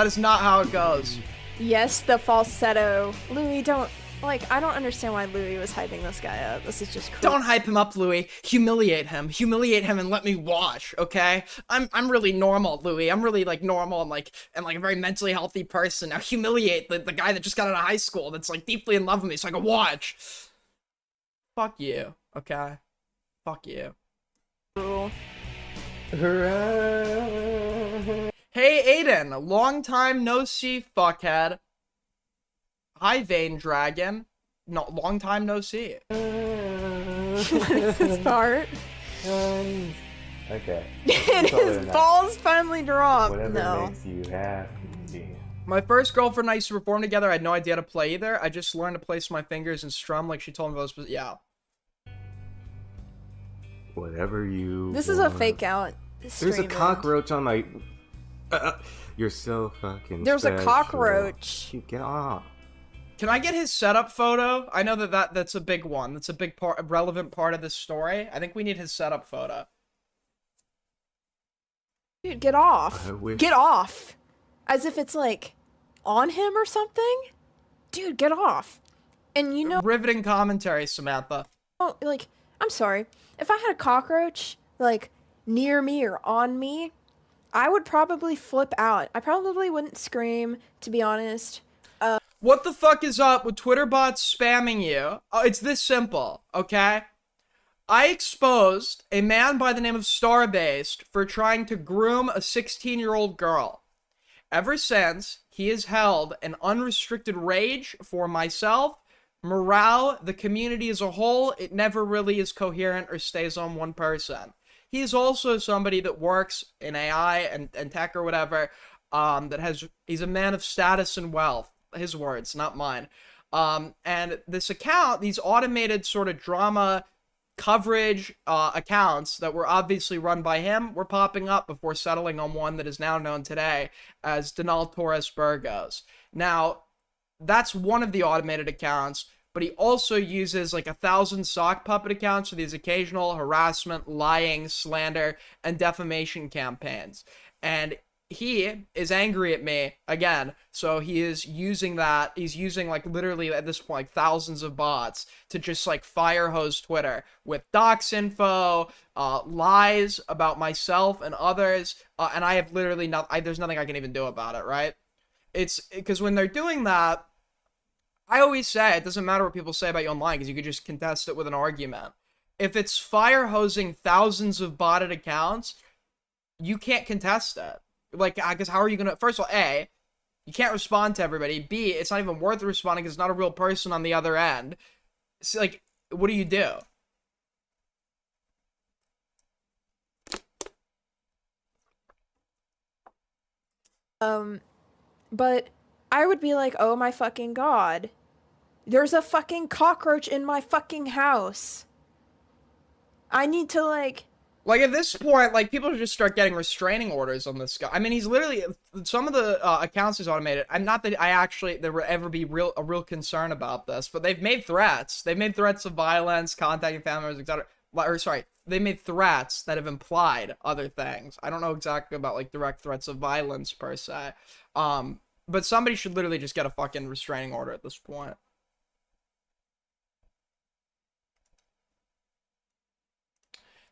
is not how it goes. Yes, the falsetto. Louis, don't... Like, I don't understand why Louis was hyping this guy up. This is just creepy. Don't hype him up, Louis. Humiliate him. Humiliate him and let me watch, okay? I'm really normal, Louis. I'm really, like, normal and, like, a very mentally healthy person. Now humiliate the guy that just got out of high school that's, like, deeply in love with me so I can watch. Fuck you, okay? Fuck you. Cool. Hey, Aiden. Long time no see, fuckhead. Hi, Vane Dragon. No, long time no see. What is this part? Okay. And his balls finally drop. Whatever No. makes you happy. My first girlfriend and I used to perform together. I had no idea how to play either. I just learned to place my fingers and strum like she told me those. Yeah. Whatever you This is a want. fake out. There's a streaming. cockroach on my... You're so fucking There's a special. cockroach. Get off. Can I get his setup photo? I know that's a big one. That's a big part, a relevant part of this story. I think we need his setup photo. Dude, get off. I wish- Get off. As if it's like on him or something. Dude, get off. And you know, Riveting commentary, Samantha. like, I'm sorry. If I had a cockroach, like, near me or on me, I would probably flip out. I probably wouldn't scream, to be honest. What the fuck is up with Twitter bots spamming you? It's this simple, okay? I exposed a man by the name of Starbased for trying to groom a 16-year-old girl. Ever since, he has held an unrestricted rage for myself, morale, the community as a whole. It never really is coherent or stays on one person. He is also somebody that works in AI and tech or whatever, he's a man of status and wealth. His words, not mine. And this account, these automated sort of drama coverage accounts that were obviously run by him were popping up before settling on one that is now known today as Donal Torres Burgos. Now, that's one of the automated accounts, but he also uses like 1,000 sock puppet accounts for these occasional harassment, lying, slander, and defamation campaigns. And he is angry at me again, so he is using that. He's using like literally at this point like thousands of bots to just like fire hose Twitter with dox info, lies about myself and others, and I have literally there's nothing I can even do about it. Right? It's because when they're doing that, I always say it doesn't matter what people say about you online because you could just contest it with an argument. If it's fire hosing thousands of botted accounts, you can't contest it. Like, because how are you gonna? First of all, A, you can't respond to everybody. B, it's not even worth responding because it's not a real person on the other end. So, like, what do you do? But I would be like, oh my fucking god. There's a fucking cockroach in my fucking house. I need to, like, Like, at this point, like, people just start getting restraining orders on this guy. I mean, he's literally, some of the accounts he's automated, I'm not that I actually, there would ever be a real concern about this, but they've made threats. They've made threats of violence, contacting family members, etc. Or, sorry, they made threats that have implied other things. I don't know exactly about, like, direct threats of violence, per se. But somebody should literally just get a fucking restraining order at this point.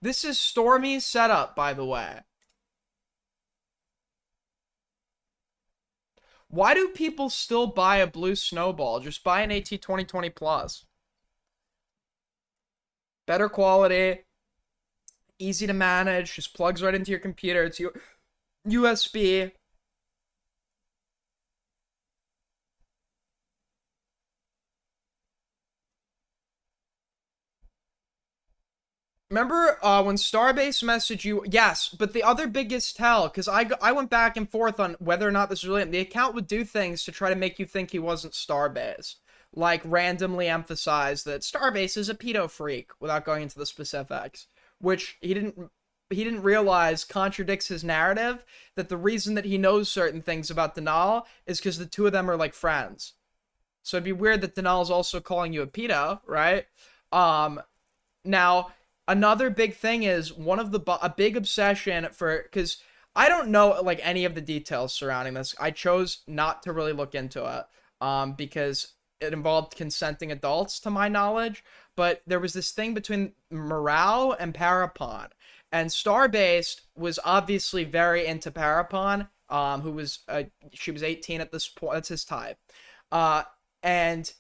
This is Stormy's setup, by the way. Why do people still buy a blue snowball? Just buy an AT 2020 Plus. Better quality, easy to manage, just plugs right into your computer. It's USB. Remember when Starbase messaged you? Yes, but the other biggest tell, because I went back and forth on whether or not this was really him. The account would do things to try to make you think he wasn't Starbase. Like randomly emphasize that Starbase is a pedo freak without going into the specifics, which he didn't realize contradicts his narrative that the reason that he knows certain things about Donal is because the two of them are like friends. So it'd be weird that Donal's also calling you a pedo, right? Now another big thing is a big obsession for, because I don't know like any of the details surrounding this. I chose not to really look into it because it involved consenting adults to my knowledge, but there was this thing between Morale and Parapon, and Starbased was obviously very into Parapon, who was she was 18 at this point. That's his type. And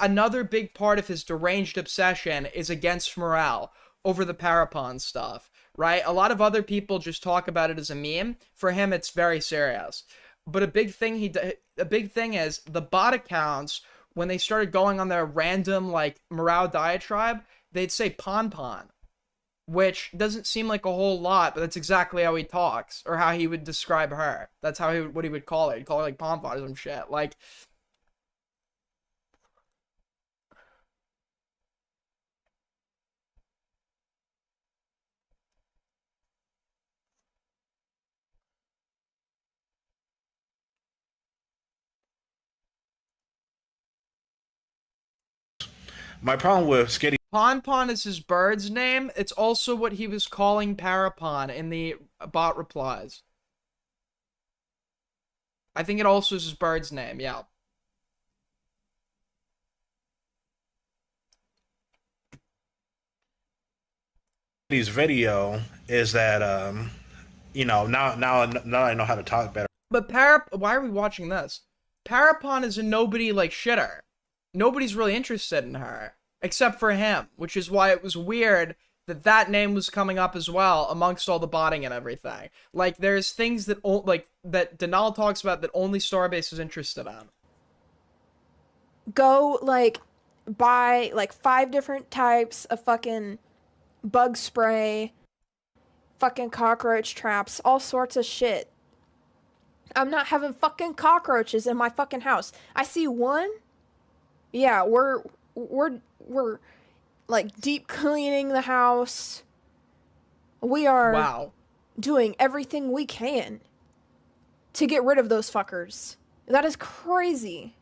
another big part of his deranged obsession is against Morale over the Parapon stuff, right? A lot of other people just talk about it as a meme. For him, it's very serious. But a big thing is the bot accounts, when they started going on their random like Morale diatribe, they'd say Pon Pon, which doesn't seem like a whole lot, but that's exactly how he talks, or how he would describe her. That's what he would call her. He'd call her like Pon Pon or some shit. Like, My problem with Skitty Pon Pon is his bird's name. It's also what he was calling Parapon in the bot replies. I think it also is his bird's name, yeah. Skitty's video is that you know, now I know how to talk better. But why are we watching this? Parapon is a nobody like shitter. Nobody's really interested in her except for him, which is why it was weird that that name was coming up as well amongst all the botting and everything. Like, there's things that that Denal talks about that only Starbase is interested in. Go, like, buy, like, 5 different types of fucking bug spray, fucking cockroach traps, all sorts of shit. I'm not having fucking cockroaches in my fucking house. I see one. Yeah, we're like deep cleaning the house. We are doing everything we can to get rid of those fuckers. That is crazy.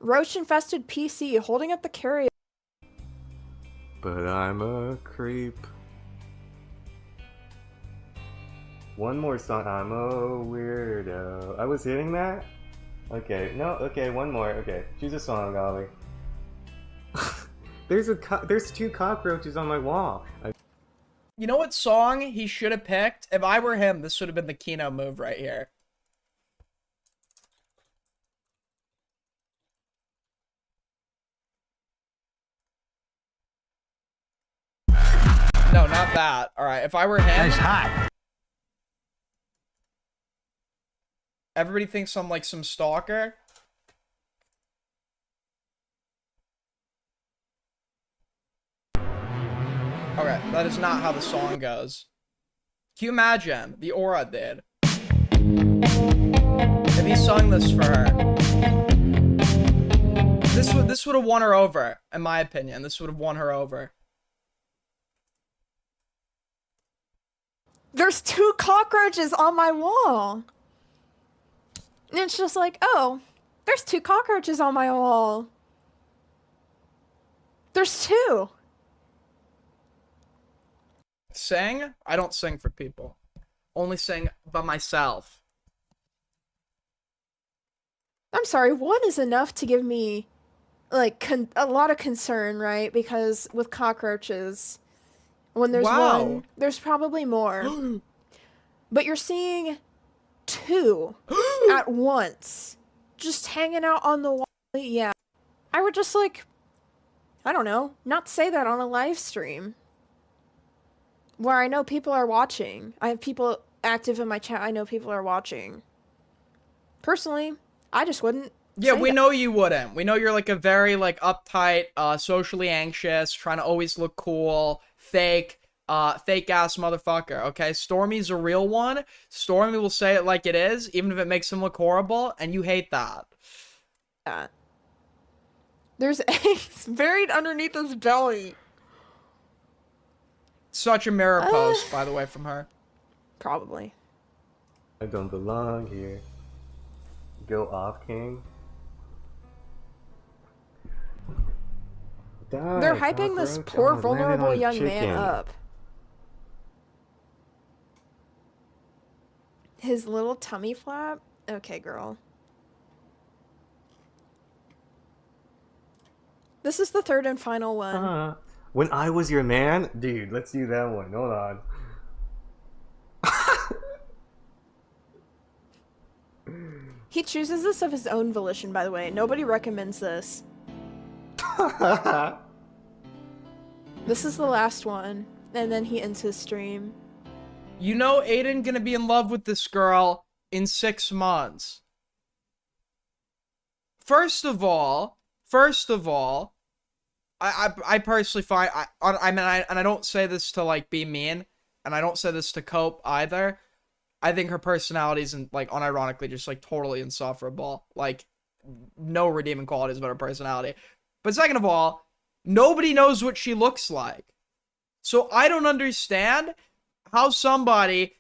Roach infested PC holding up the carrier. But I'm a creep. One more song. I'm a weirdo. I was hitting that? Okay, no, okay, one more. Okay, choose a song, Ollie. There's 2 cockroaches on my wall. You know what song he should have picked? If I were him, this would have been the Kino move right here. No, not that. Alright, if I were him... That's hot. Everybody thinks I'm like some stalker. Okay, that is not how the song goes. Can you imagine? The Aura did. If he sung this for her. This would have won her over, in my opinion. This would have won her over. There's 2 cockroaches on my wall. And it's just like, oh, there's 2 cockroaches on my wall. There's 2. Sing? I don't sing for people. Only sing by myself. I'm sorry, 1 is enough to give me, like, a lot of concern, right? Because with cockroaches, when there's 1, there's probably more. But you're seeing 2 at once, just hanging out on the wall. Yeah, I would just, like, I don't know, not say that on a live stream where I know people are watching. I have people active in my chat. I know people are watching. Personally, I just wouldn't. Yeah, we know you wouldn't. We know you're like a very like uptight, socially anxious, trying to always look cool, fake ass motherfucker, okay? Stormy's a real one. Stormy will say it like it is, even if it makes him look horrible, and you hate that. There's eggs buried underneath his belly. Such a mirror post, by the way, from her. Probably. I don't belong here. Go off, King. Die, They're hyping this cockroach. poor, Oh, landed vulnerable on a young man chicken. up. His little tummy flap? Okay, girl. This is the 3rd and final one. When I was your man? Dude, let's do that one. Hold on. He chooses this of his own volition, by the way. Nobody recommends this. This is the last one. And then he ends his stream. You know Aiden gonna be in love with this girl in 6 months. First of all, I personally find I don't say this to like be mean, and I don't say this to cope either. I think her personality isn't like unironically just like totally insufferable. Like no redeeming qualities about her personality. But second of all, nobody knows what she looks like. So I don't understand how somebody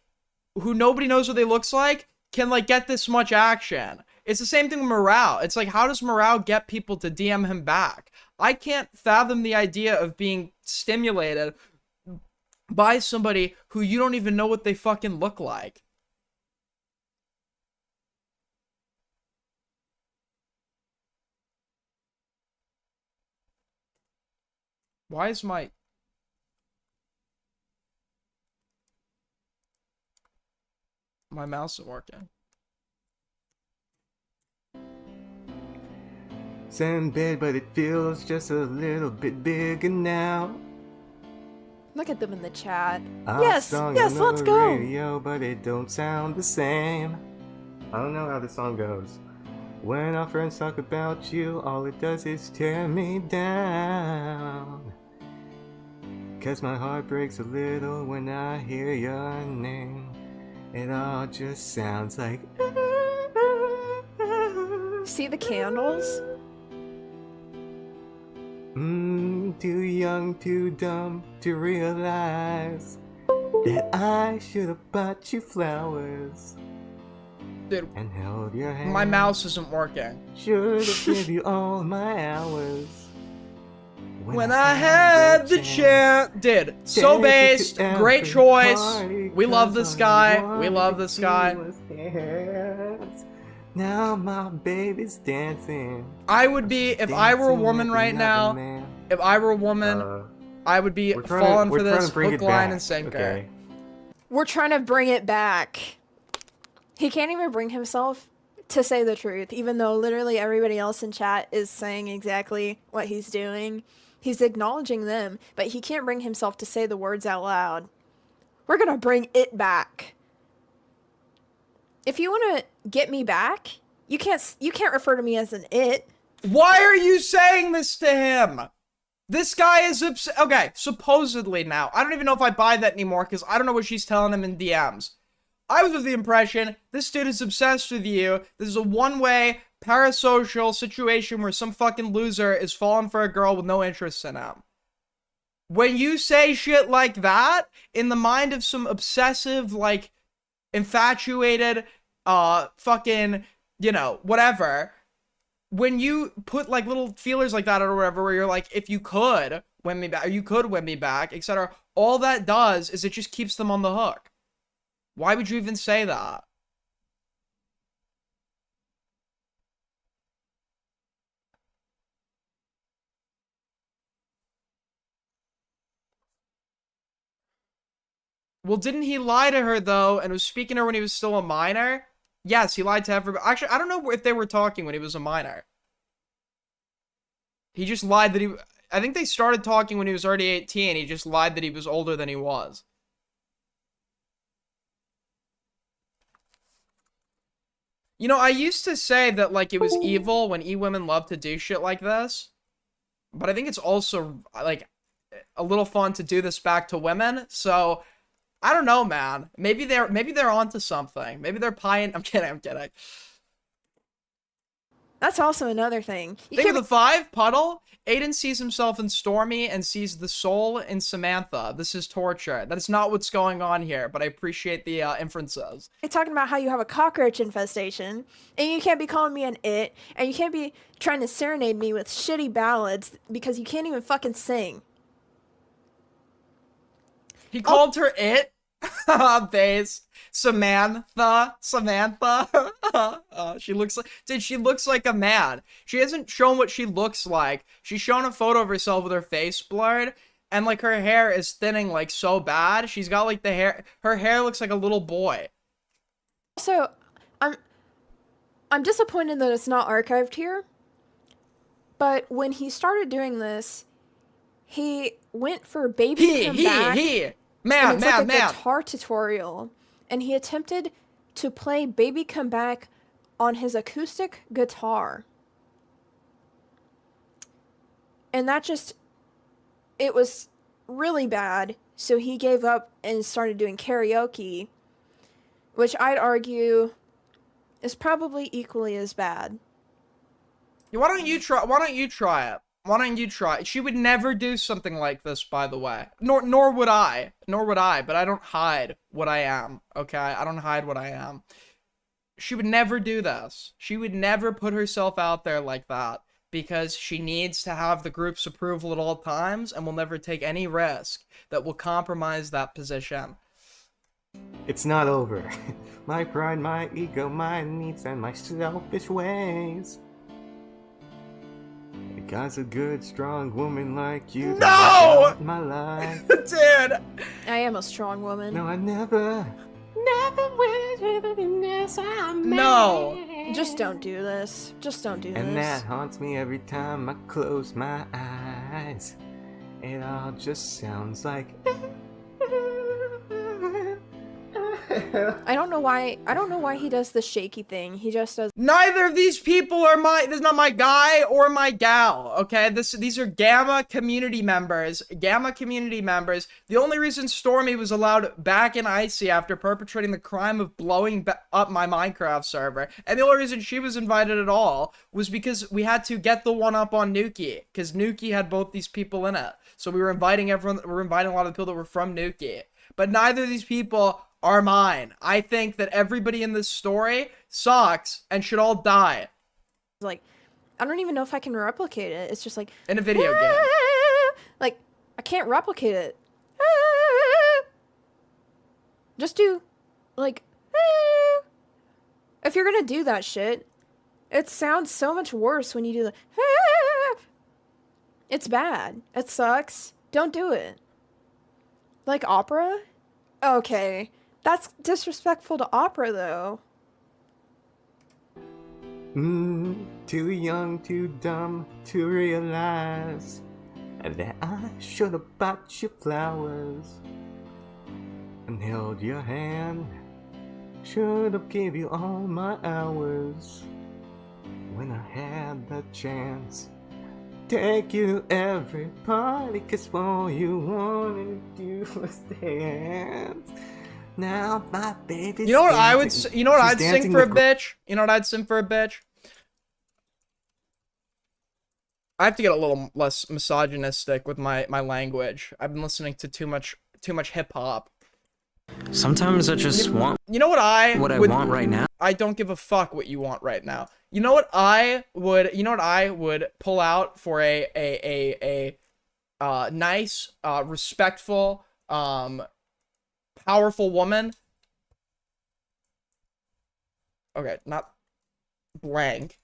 who nobody knows what they looks like can like get this much action. It's the same thing with morale. It's like, how does morale get people to DM him back? I can't fathom the idea of being stimulated by somebody who you don't even know what they fucking look like. Why is my mouse isn't working? Same bed, but it feels just a little bit bigger now. Look at them in the chat. Our Yes, song yes, on let's the go. radio, but it don't sound the same. I don't know how the song goes. When our friends talk about you, all it does is tear me down. 'Cause my heart breaks a little when I hear your name. It all just sounds like. See the candles? Too young, too dumb to realize that I should have bought you flowers Dude, and held your hand. my mouse isn't working. Should have given you all my hours When I had the chance. Dude, so based. Great choice. We love this guy. We love this guy. Now my baby's dancing. I would be, if I were a woman right now, if I were a woman, I would be falling for this hook, line, and sinker. Okay. We're trying to bring it back. He can't even bring himself to say the truth, even though literally everybody else in chat is saying exactly what he's doing. He's acknowledging them, but he can't bring himself to say the words out loud. We're gonna bring it back. If you want to get me back, you can't refer to me as an it. Why are you saying this to him? This guy is okay, supposedly now. I don't even know if I buy that anymore because I don't know what she's telling him in DMs. I was of the impression this dude is obsessed with you. This is a one-way parasocial situation where some fucking loser is falling for a girl with no interest in him. When you say shit like that, in the mind of some obsessive, like, infatuated, fucking, you know, whatever, when you put, like, little feelers like that or whatever, where you're like, if you could win me back, or you could win me back, etc., all that does is it just keeps them on the hook. Why would you even say that? Well, didn't he lie to her, though, and was speaking to her when he was still a minor? Yes, he lied to everybody. Actually, I don't know if they were talking when he was a minor. He just lied that he... I think they started talking when he was already 18. He just lied that he was older than he was. You know, I used to say that, like, it was evil when e-women love to do shit like this. But I think it's also, like, a little fun to do this back to women. So... I don't know, man. Maybe they're onto something. Maybe they're I'm kidding. That's also another thing. Think of the 5, Puddle. Aiden sees himself in Stormy and sees the soul in Samantha. This is torture. That is not what's going on here, but I appreciate the inferences. You're talking about how you have a cockroach infestation, and you can't be calling me an it, and you can't be trying to serenade me with shitty ballads because you can't even fucking sing. He called her it. Base. Samantha. She looks like, dude, she looks like a man. She hasn't shown what she looks like. She's shown a photo of herself with her face blurred, and like her hair is thinning like so bad. She's got like the hair, her hair looks like a little boy. Also, I'm disappointed that it's not archived here. But when he started doing this, he went for baby come back. Man. Guitar tutorial, and he attempted to play Baby Come Back on his acoustic guitar. And that just, it was really bad, so he gave up and started doing karaoke, which I'd argue is probably equally as bad. Why don't you try it? Why don't you try? She would never do something like this, by the way. Nor would I. But I don't hide what I am, okay? I don't hide what I am. she would never do this. She would never put herself out there like that because she needs to have the group's approval at all times and will never take any risk that will compromise that position. It's not over. My pride, my ego, my needs, and my selfish ways. Because a good, strong woman like you. No! My life. Dude! I am a strong woman. No, I never wish happiness on me. No! Just don't do this. Just don't do And this. that haunts me every time I close my eyes. It all just sounds like. I don't know why he does the shaky thing. He just does. Neither of these people are this is not my guy or my gal, okay? These are Gamma community members. Gamma community members. The only reason Stormy was allowed back in Icy after perpetrating the crime of blowing up my Minecraft server, and the only reason she was invited at all was because we had to get the one up on Nuki, because Nuki had both these people in it. So we were inviting everyone, we were inviting a lot of people that were from Nuki. But neither of these people are mine. I think that everybody in this story sucks and should all die. Like, I don't even know if I can replicate it. It's just like In a video game. Like, I can't replicate it. Just do like if you're gonna do that shit, it sounds so much worse when you do the it's bad. It sucks. Don't do it. Like opera? Okay. That's disrespectful to opera, though. Too young, too dumb to realize that I should have bought you flowers and held your hand. Should have gave you all my hours when I had the chance. Take you to every party, 'cause all you wanted to do was dance. Now my baby's You know what I would? dancing. You know what She's I'd sing dancing for a with bitch? You know what I'd sing for a bitch? I have to get a little less misogynistic with my language. I've been listening to too much hip hop. Sometimes I just want You know what I want right now. I don't give a fuck what you want right now. You know what I would? You know what I would pull out for a nice, respectful, powerful woman? Okay, not blank.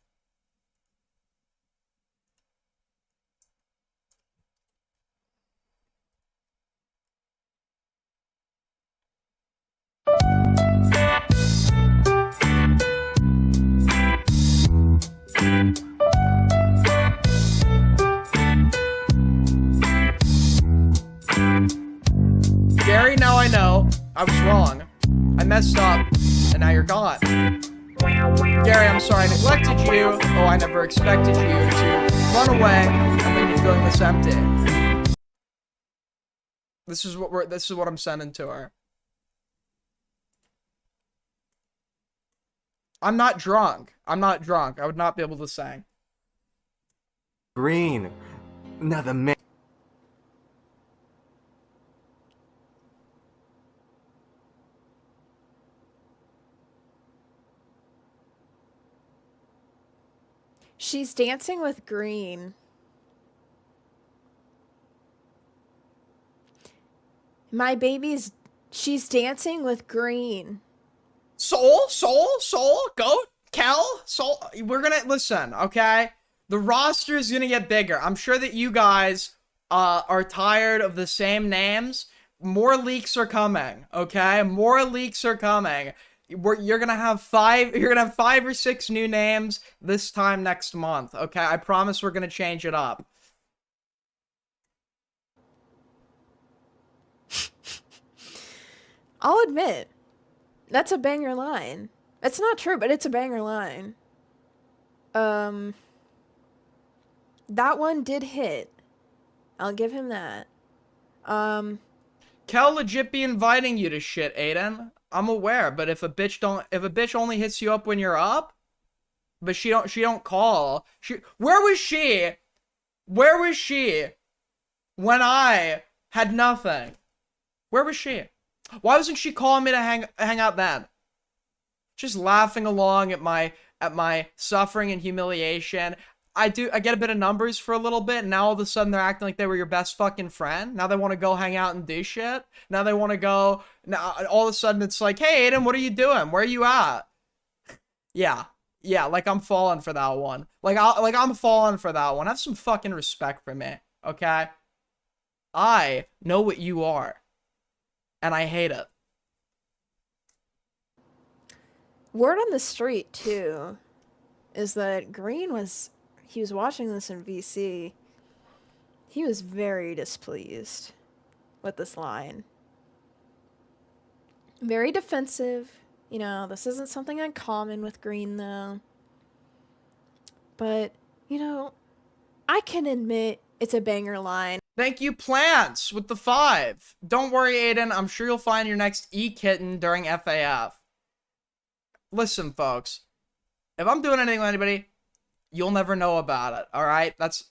Gary, now I know. I was wrong. I messed up, and now you're gone. Gary, I'm sorry I neglected you. Oh, I never expected you to run away and leave me feeling this empty. This is what I'm sending to her. I'm not drunk. I'm not drunk. I would not be able to sing. green. Another man. She's dancing with green. My baby's... She's dancing with green. Soul, goat, Kel, soul. We're gonna listen, okay? The roster is gonna get bigger. I'm sure that you guys are tired of the same names. More leaks are coming, okay? More leaks are coming. You're gonna have 5 or 6 new names this time next month, okay? I promise we're gonna change it up. I'll admit, that's a banger line. It's not true, but it's a banger line. That one did hit. I'll give him that. Kel legit be inviting you to shit, Aiden. I'm aware, but if a bitch only hits you up when you're up, but she don't call. Where was she? Where was she when I had nothing? Where was she? Why wasn't she calling me to hang out then? just laughing along at my suffering and humiliation. I get a bit of numbers for a little bit, and now all of a sudden they're acting like they were your best fucking friend. Now they want to go hang out and do shit. Now they want to go. Now all of a sudden it's like, hey Aiden, what are you doing? Where are you at? Yeah, like I'm falling for that one. I'm falling for that one. Have some fucking respect for me, okay? I know what you are, and I hate it. Word on the street, too, is that Green was... He was watching this in VC. He was very displeased with this line. Very defensive. You know, this isn't something uncommon with Green, though. But, you know, I can admit it's a banger line. Thank you, Plants, with the 5. Don't worry, Aiden. I'm sure you'll find your next E-kitten during FAF. Listen, folks. If I'm doing anything with anybody, you'll never know about it, alright? That's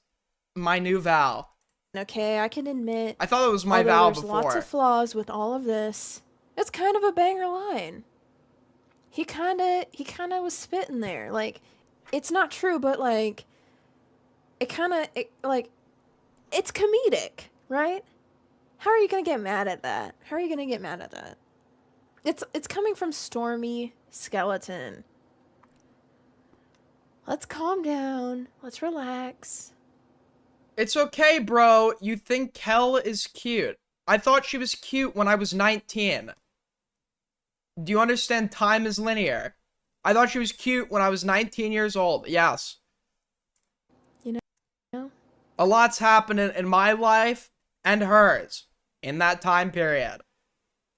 my new vow. Okay, I can admit... I thought it was my vow there's before. lots of flaws with all of this. It's kind of a banger line. He kind of was spitting there. Like, it's not true, but, like, it's comedic, right? How are you gonna get mad at that? How are you gonna get mad at that? It's coming from Stormy Skeleton. Let's calm down. Let's relax. It's okay, bro. You think Kel is cute. I thought she was cute when I was 19. Do you understand time is linear? I thought she was cute when I was 19 years old. Yes. You know? A lot's happened in my life and hers in that time period.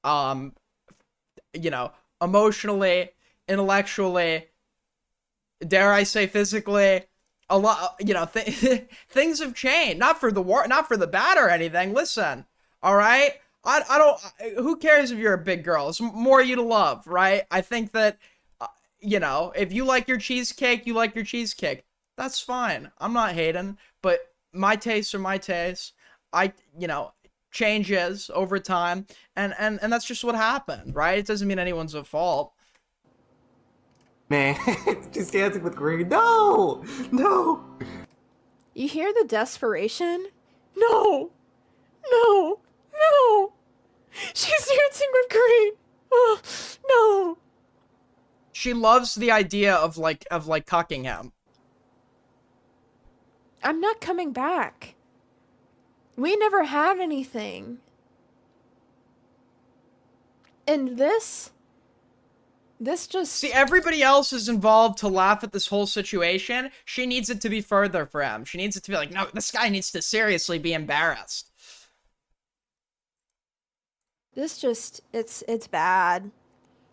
You know, emotionally, intellectually, dare I say physically, a lot, you know, things have changed. Not for the bad or anything. Listen, all right? I don't, who cares if you're a big girl? It's more you to love, right? I think that, you know, if you like your cheesecake, you like your cheesecake. That's fine. I'm not hating, but my tastes are my tastes. You know, changes over time, and that's just what happened, right? It doesn't mean anyone's at fault. Man, she's dancing with Green. No! No! You hear the desperation? No! No! No! She's dancing with Green! Oh, no! She loves the idea of cucking him. I'm not coming back. We never had anything. And this just... See, everybody else is involved to laugh at this whole situation. She needs it to be further for him. She needs it to be like, no, this guy needs to seriously be embarrassed. This just, it's bad.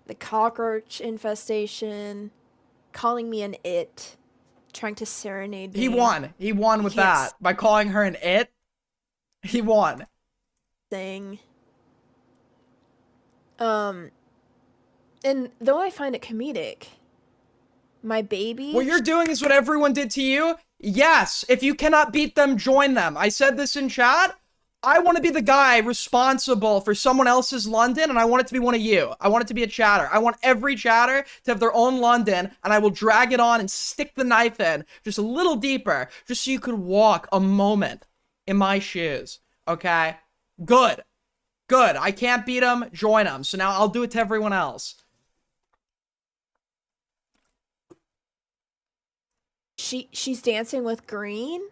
The cockroach infestation, calling me an it, trying to serenade me. He won. He won with Yes. that. By calling her an it, he won. Thing. And though I find it comedic, my baby... What you're doing is what everyone did to you? Yes. If you cannot beat them, join them. I said this in chat. I want to be the guy responsible for someone else's London, and I want it to be one of you. I want it to be a chatter. I want every chatter to have their own London, and I will drag it on and stick the knife in just a little deeper, just so you could walk a moment in my shoes. Okay? Good. Good. I can't beat them. Join them. So now I'll do it to everyone else. She's dancing with Green?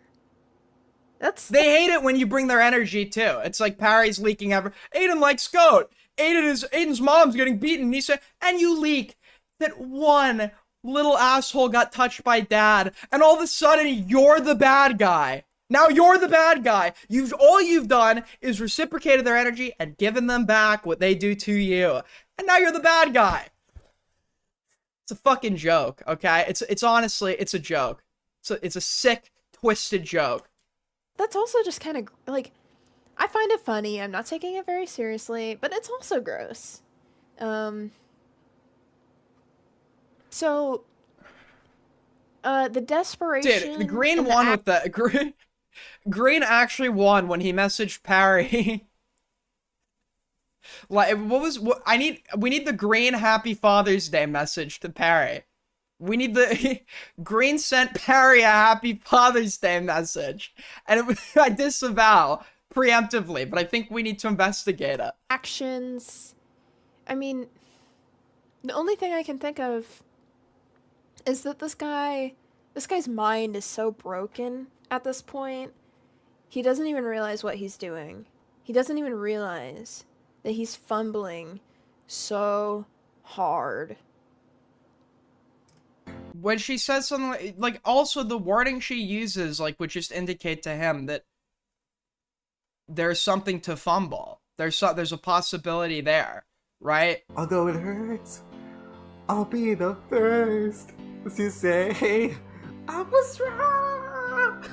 They hate it when you bring their energy too. It's like Parry's leaking ever. Aiden likes goat. Aiden's mom's getting beaten. And he said, and you leak that one little asshole got touched by dad, and all of a sudden you're the bad guy. Now you're the bad guy. All you've done is reciprocated their energy and given them back what they do to you, and now you're the bad guy. It's a fucking joke, okay? It's honestly, it's a joke. It's a sick, twisted joke. That's also just kind of, like, I find it funny. I'm not taking it very seriously, but it's also gross. So, the desperation... Dude, the Green won with the... Green actually won when he messaged Parry. Like, we need the green Happy Father's Day message to Perry. We need the Green sent Perry a Happy Father's Day message. And I disavow preemptively, but I think we need to investigate it. Actions. I mean, the only thing I can think of is that this guy's mind is so broken at this point. He doesn't even realize what he's doing. He doesn't even realize that he's fumbling so hard. When she says something like also the wording she uses like would just indicate to him that there's something to fumble. There's a possibility there, right? Although it hurts, I'll be the first to say I was wrong.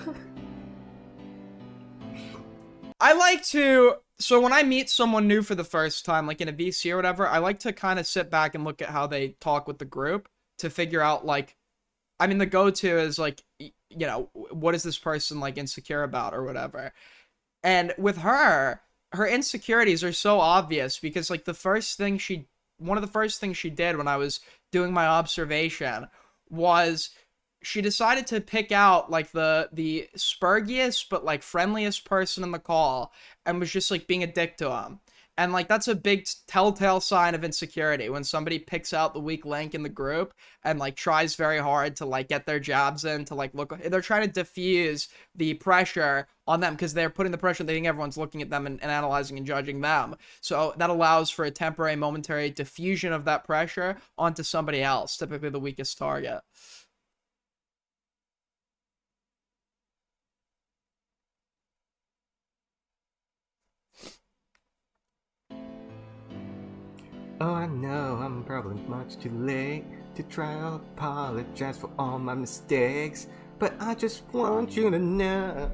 I like to, so when I meet someone new for the first time, like in a VC or whatever, I like to kind of sit back and look at how they talk with the group to figure out, like, I mean, the go-to is like, you know, what is this person like insecure about or whatever. And with her insecurities are so obvious because like one of the first things she did when I was doing my observation was she decided to pick out like the spurgiest but like friendliest person in the call and was just like being a dick to him. And like that's a big telltale sign of insecurity when somebody picks out the weak link in the group and like tries very hard to like get their jabs in to like look, they're trying to diffuse the pressure on them because they're putting the pressure, they think everyone's looking at them and analyzing and judging them. So that allows for a temporary momentary diffusion of that pressure onto somebody else, typically the weakest target. Oh, I know I'm probably much too late to try to apologize for all my mistakes, but I just want you to know.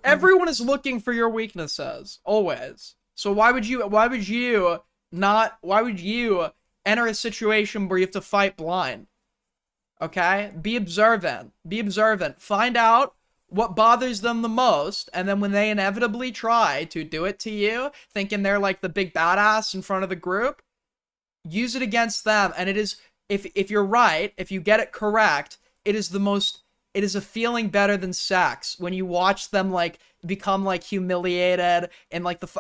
Everyone is looking for your weaknesses, always. So why would you enter a situation where you have to fight blind? Okay? Be observant. Find out what bothers them the most, and then when they inevitably try to do it to you, thinking they're like the big badass in front of the group, use it against them. And it is, if you're right, if you get it correct, it is a feeling better than sex when you watch them like become like humiliated and like it's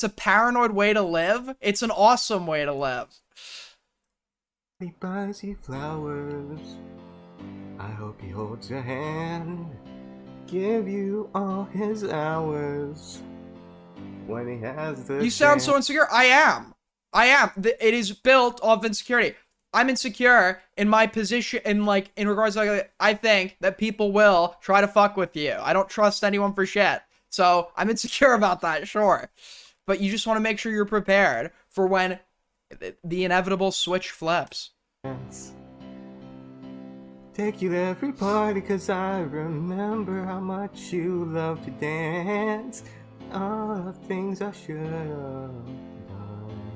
a paranoid way to live. It's an awesome way to live. He buys you flowers. I hope he holds your hand, give you all his hours when he has the You sound chance. so insecure. I am. It is built off insecurity. I'm insecure in my position, in regards to, like, I think that people will try to fuck with you. I don't trust anyone for shit. So I'm insecure about that, sure. But you just want to make sure you're prepared for when the inevitable switch flips. Take you to every party, cause I remember how much you love to dance. All the things I should have done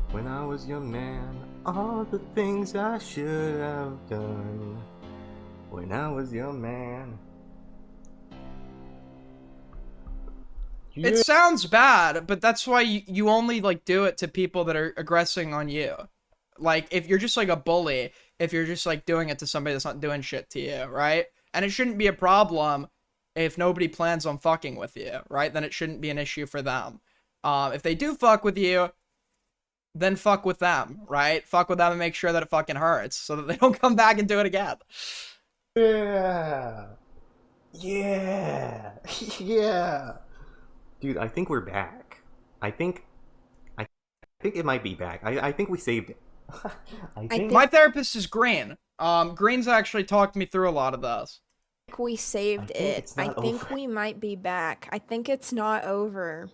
when I was your man. All the things I should have done when I was your man. It sounds bad, but that's why you only like do it to people that are aggressing on you. Like if you're just like a bully, if you're just like doing it to somebody that's not doing shit to you, right? And it shouldn't be a problem if nobody plans on fucking with you, right? Then it shouldn't be an issue for them. If they do fuck with you, then fuck with them, right? Fuck with them and make sure that it fucking hurts so that they don't come back and do it again. Yeah. Yeah. Dude, I think we're back. I think it might be back. I think we saved it. I think My therapist is Green. Green's actually talked me through a lot of this. We saved think it. it's I not think over. we might be back. I think it's not over.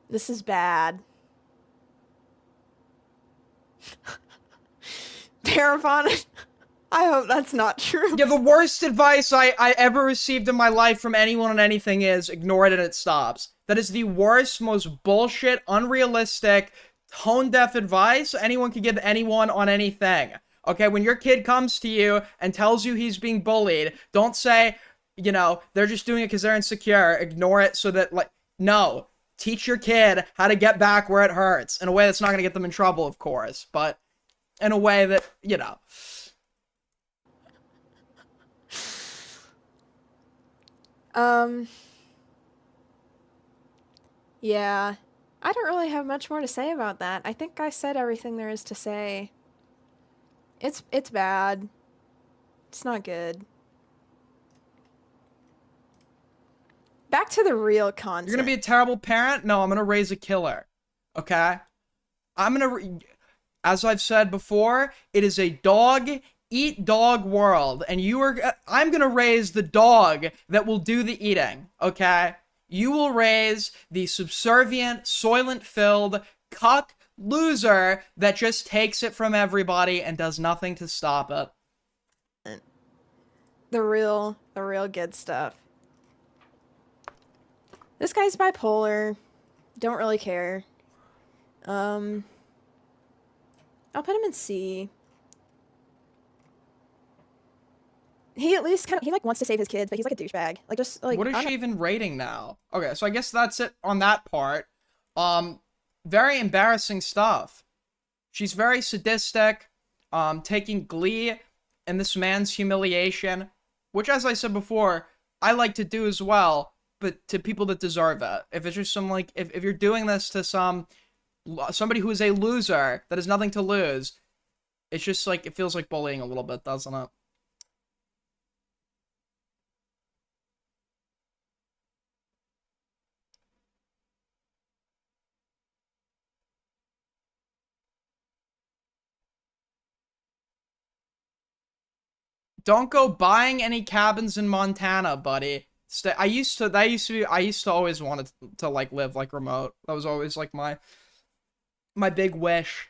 This is bad. Parafon, I hope that's not true. Yeah, the worst advice I ever received in my life from anyone on anything is ignore it and it stops. That is the worst, most bullshit, unrealistic, tone-deaf advice anyone could give anyone on anything. Okay, when your kid comes to you and tells you he's being bullied, don't say, they're just doing it because they're insecure. Ignore it so that, no. Teach your kid how to get back where it hurts in a way that's not going to get them in trouble, of course, but in a way that, Yeah. I don't really have much more to say about that. I think I said everything there is to say. It's bad. It's not good. Back to the real content. You're going to be a terrible parent? No, I'm going to raise a killer. Okay? As I've said before, it is a dog eat dog world, and I'm going to raise the dog that will do the eating. Okay? You will raise the subservient, soylent-filled, cuck loser that just takes it from everybody and does nothing to stop it. The real good stuff. This guy's bipolar. Don't really care. I'll put him in C. He at least he wants to save his kids, but he's like a douchebag. What is she even rating now? Okay, so I guess that's it on that part. Very embarrassing stuff. She's very sadistic, taking glee in this man's humiliation, which, as I said before, I like to do as well, but to people that deserve it. If it's just if you're doing this to somebody who is a loser that has nothing to lose, it's just it feels like bullying a little bit, doesn't it? Don't go buying any cabins in Montana, buddy. I used to always want to live remote. That was always my big wish.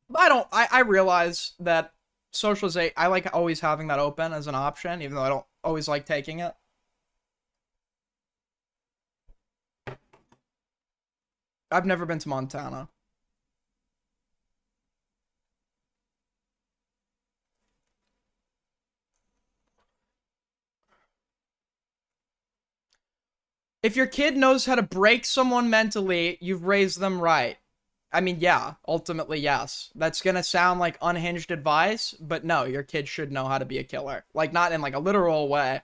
But I realize that socialization, I like always having that open as an option, even though I don't always like taking it. I've never been to Montana. If your kid knows how to break someone mentally, you've raised them right. I mean, yeah, ultimately, yes. That's gonna sound like unhinged advice, but no, your kid should know how to be a killer. Not in a literal way,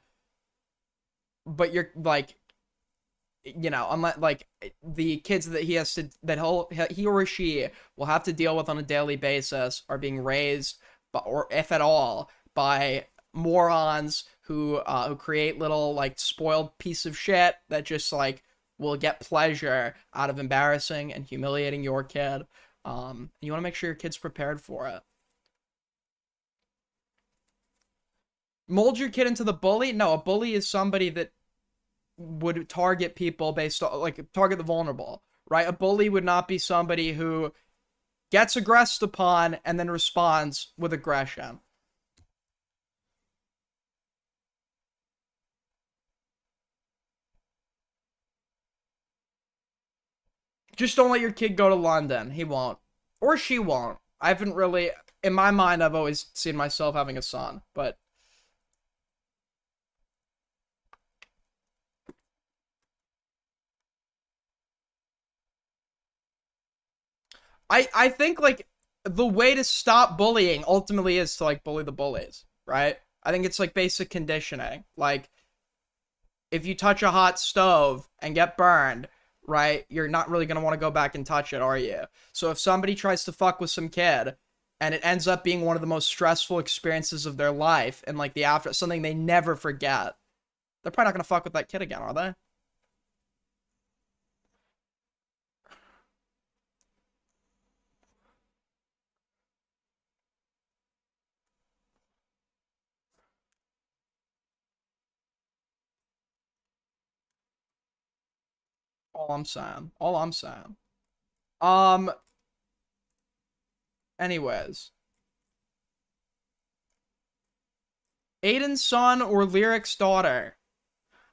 but you're unless the kids that he or she will have to deal with on a daily basis are being raised, or if at all, by morons who create little spoiled piece of shit that just will get pleasure out of embarrassing and humiliating your kid. You want to make sure your kid's prepared for it. Mold your kid into the bully? No, a bully is somebody that would target people based on target the vulnerable, right? A bully would not be somebody who gets aggressed upon and then responds with aggression. Just don't let your kid go to London. He won't. Or she won't. I haven't really, in my mind, I've always seen myself having a son, but I think the way to stop bullying ultimately is to bully the bullies, right? I think it's basic conditioning. If you touch a hot stove and get burned, right, you're not really going to want to go back and touch it, are you? So if somebody tries to fuck with some kid and it ends up being one of the most stressful experiences of their life and the after, something they never forget, they're probably not going to fuck with that kid again, are they? All I'm saying. All I'm saying. Anyways. Aiden's son or Lyric's daughter?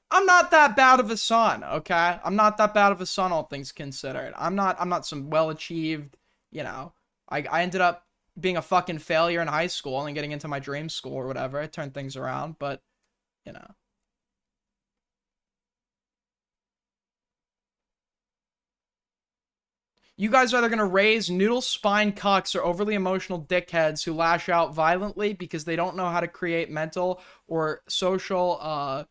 I'm not that bad of a son, okay? I'm not that bad of a son, all things considered. I'm not some well-achieved, I ended up being a fucking failure in high school and getting into my dream school or whatever. I turned things around, but, you know. You guys are either going to raise noodle spine cucks or overly emotional dickheads who lash out violently because they don't know how to create mental or social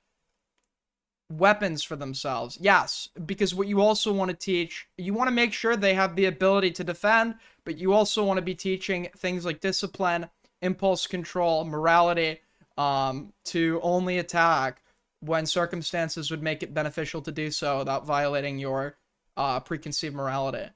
weapons for themselves. Yes, because what you also want to teach, you want to make sure they have the ability to defend, but you also want to be teaching things like discipline, impulse control, morality, to only attack when circumstances would make it beneficial to do so without violating your preconceived morality.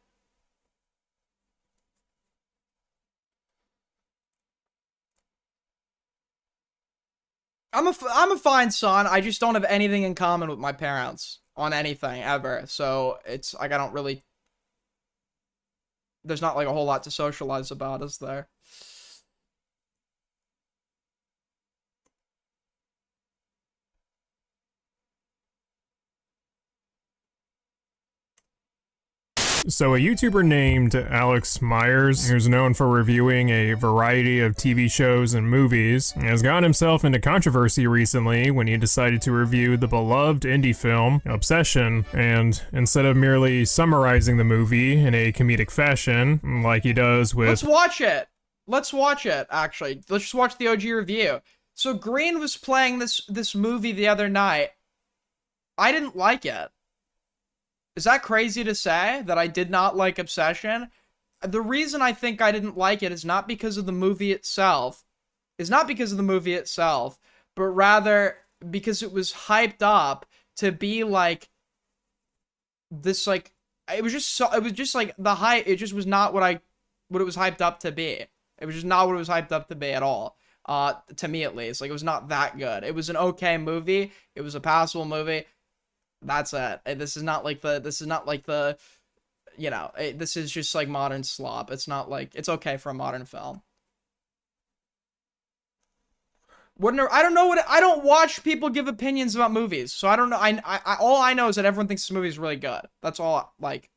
I'm a fine son. I just don't have anything in common with my parents on anything ever. So it's like I don't really. There's not like a whole lot to socialize about, is there? So a YouTuber named Alex Myers, who's known for reviewing a variety of TV shows and movies, has gotten himself into controversy recently when he decided to review the beloved indie film, Obsession, and instead of merely summarizing the movie in a comedic fashion, like he does with... Let's watch it! Let's watch it, actually. Let's just watch the OG review. So Green was playing this movie the other night. I didn't like it. Is that crazy to say, that I did not like Obsession? The reason I think I didn't like it is not because of the movie itself. But rather because it was hyped up to be like this, like, it was just like the hype. It just was not what it was hyped up to be. It was just not what it was hyped up to be at all. To me at least. Like, it was not that good. It was an okay movie. It was a passable movie. That's it. This is not like the, you know, this is just like modern slop. It's not like, it's okay for a modern film. I don't know I don't watch people give opinions about movies, so I don't know. All I know is that everyone thinks this movie is really good. That's all, like.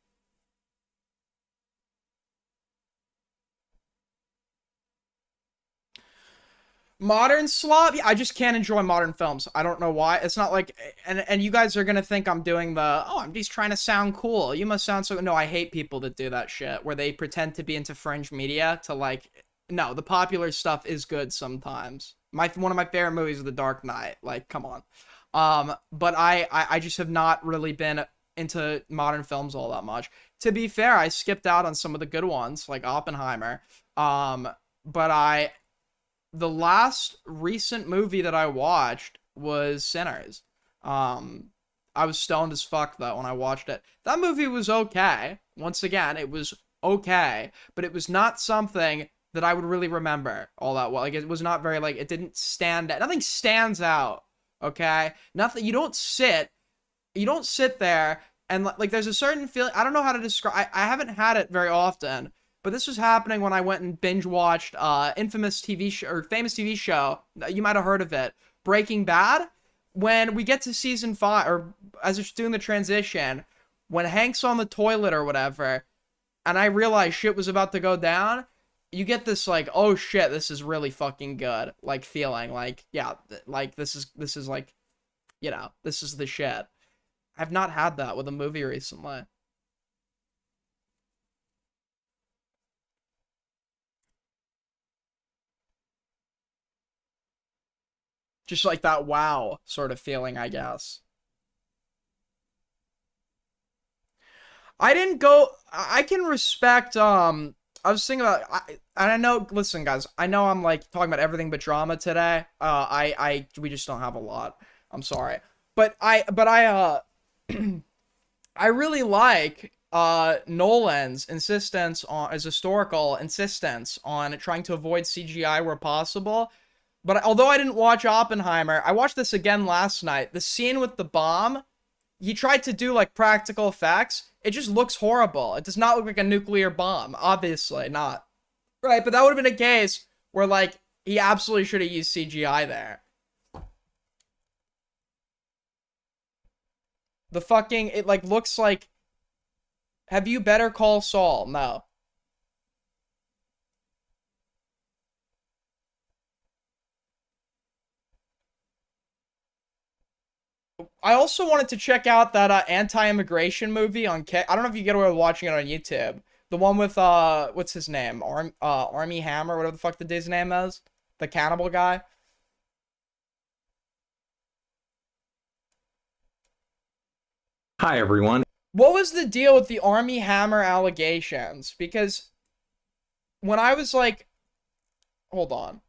Modern slop? Yeah, I just can't enjoy modern films. I don't know why. It's not like, and you guys are gonna think I'm doing I'm just trying to sound cool. You must sound so. No, I hate people that do that shit where they pretend to be into fringe media to like. No, the popular stuff is good sometimes. One of my favorite movies is The Dark Knight. Like, come on. But I just have not really been into modern films all that much. To be fair, I skipped out on some of the good ones like Oppenheimer. But the last recent movie that I watched was Sinners. I was stoned as fuck though when I watched it. That movie was okay. Once again, it was okay, but it was not something that I would really remember all that well. Like, it was not very, like, it didn't stand out. Nothing stands out, okay? Nothing. You don't sit there and, like, there's a certain feeling. I don't know how to describe. I haven't had it very often. But this was happening when I went and binge watched famous TV show. You might have heard of it, Breaking Bad. When we get to season 5, or as it's doing the transition, when Hank's on the toilet or whatever, and I realized shit was about to go down, you get this like, oh shit, this is really fucking good, like feeling like, yeah, like this is like, you know, this is the shit. I've not had that with a movie recently. Just like that wow sort of feeling, I guess. I didn't go. I can respect. I was thinking about. And I know. Listen, guys. I know I'm like talking about everything but drama today. We just don't have a lot. I'm sorry, but I I really like Nolan's insistence on his historical insistence on trying to avoid CGI where possible. But although I didn't watch Oppenheimer, I watched this again last night. The scene with the bomb, he tried to do like practical effects. It just looks horrible. It does not look like a nuclear bomb. Obviously not. Right, but that would have been a case where like he absolutely should have used CGI there. The fucking, it like looks like, have you Better Call Saul? No. I also wanted to check out that anti-immigration movie on I don't know if you get away with watching it on YouTube. The one with what's his name? Army Hammer, whatever the fuck the dude's name is. The cannibal guy. Hi, everyone. What was the deal with the Army Hammer allegations? Because when I was like, hold on.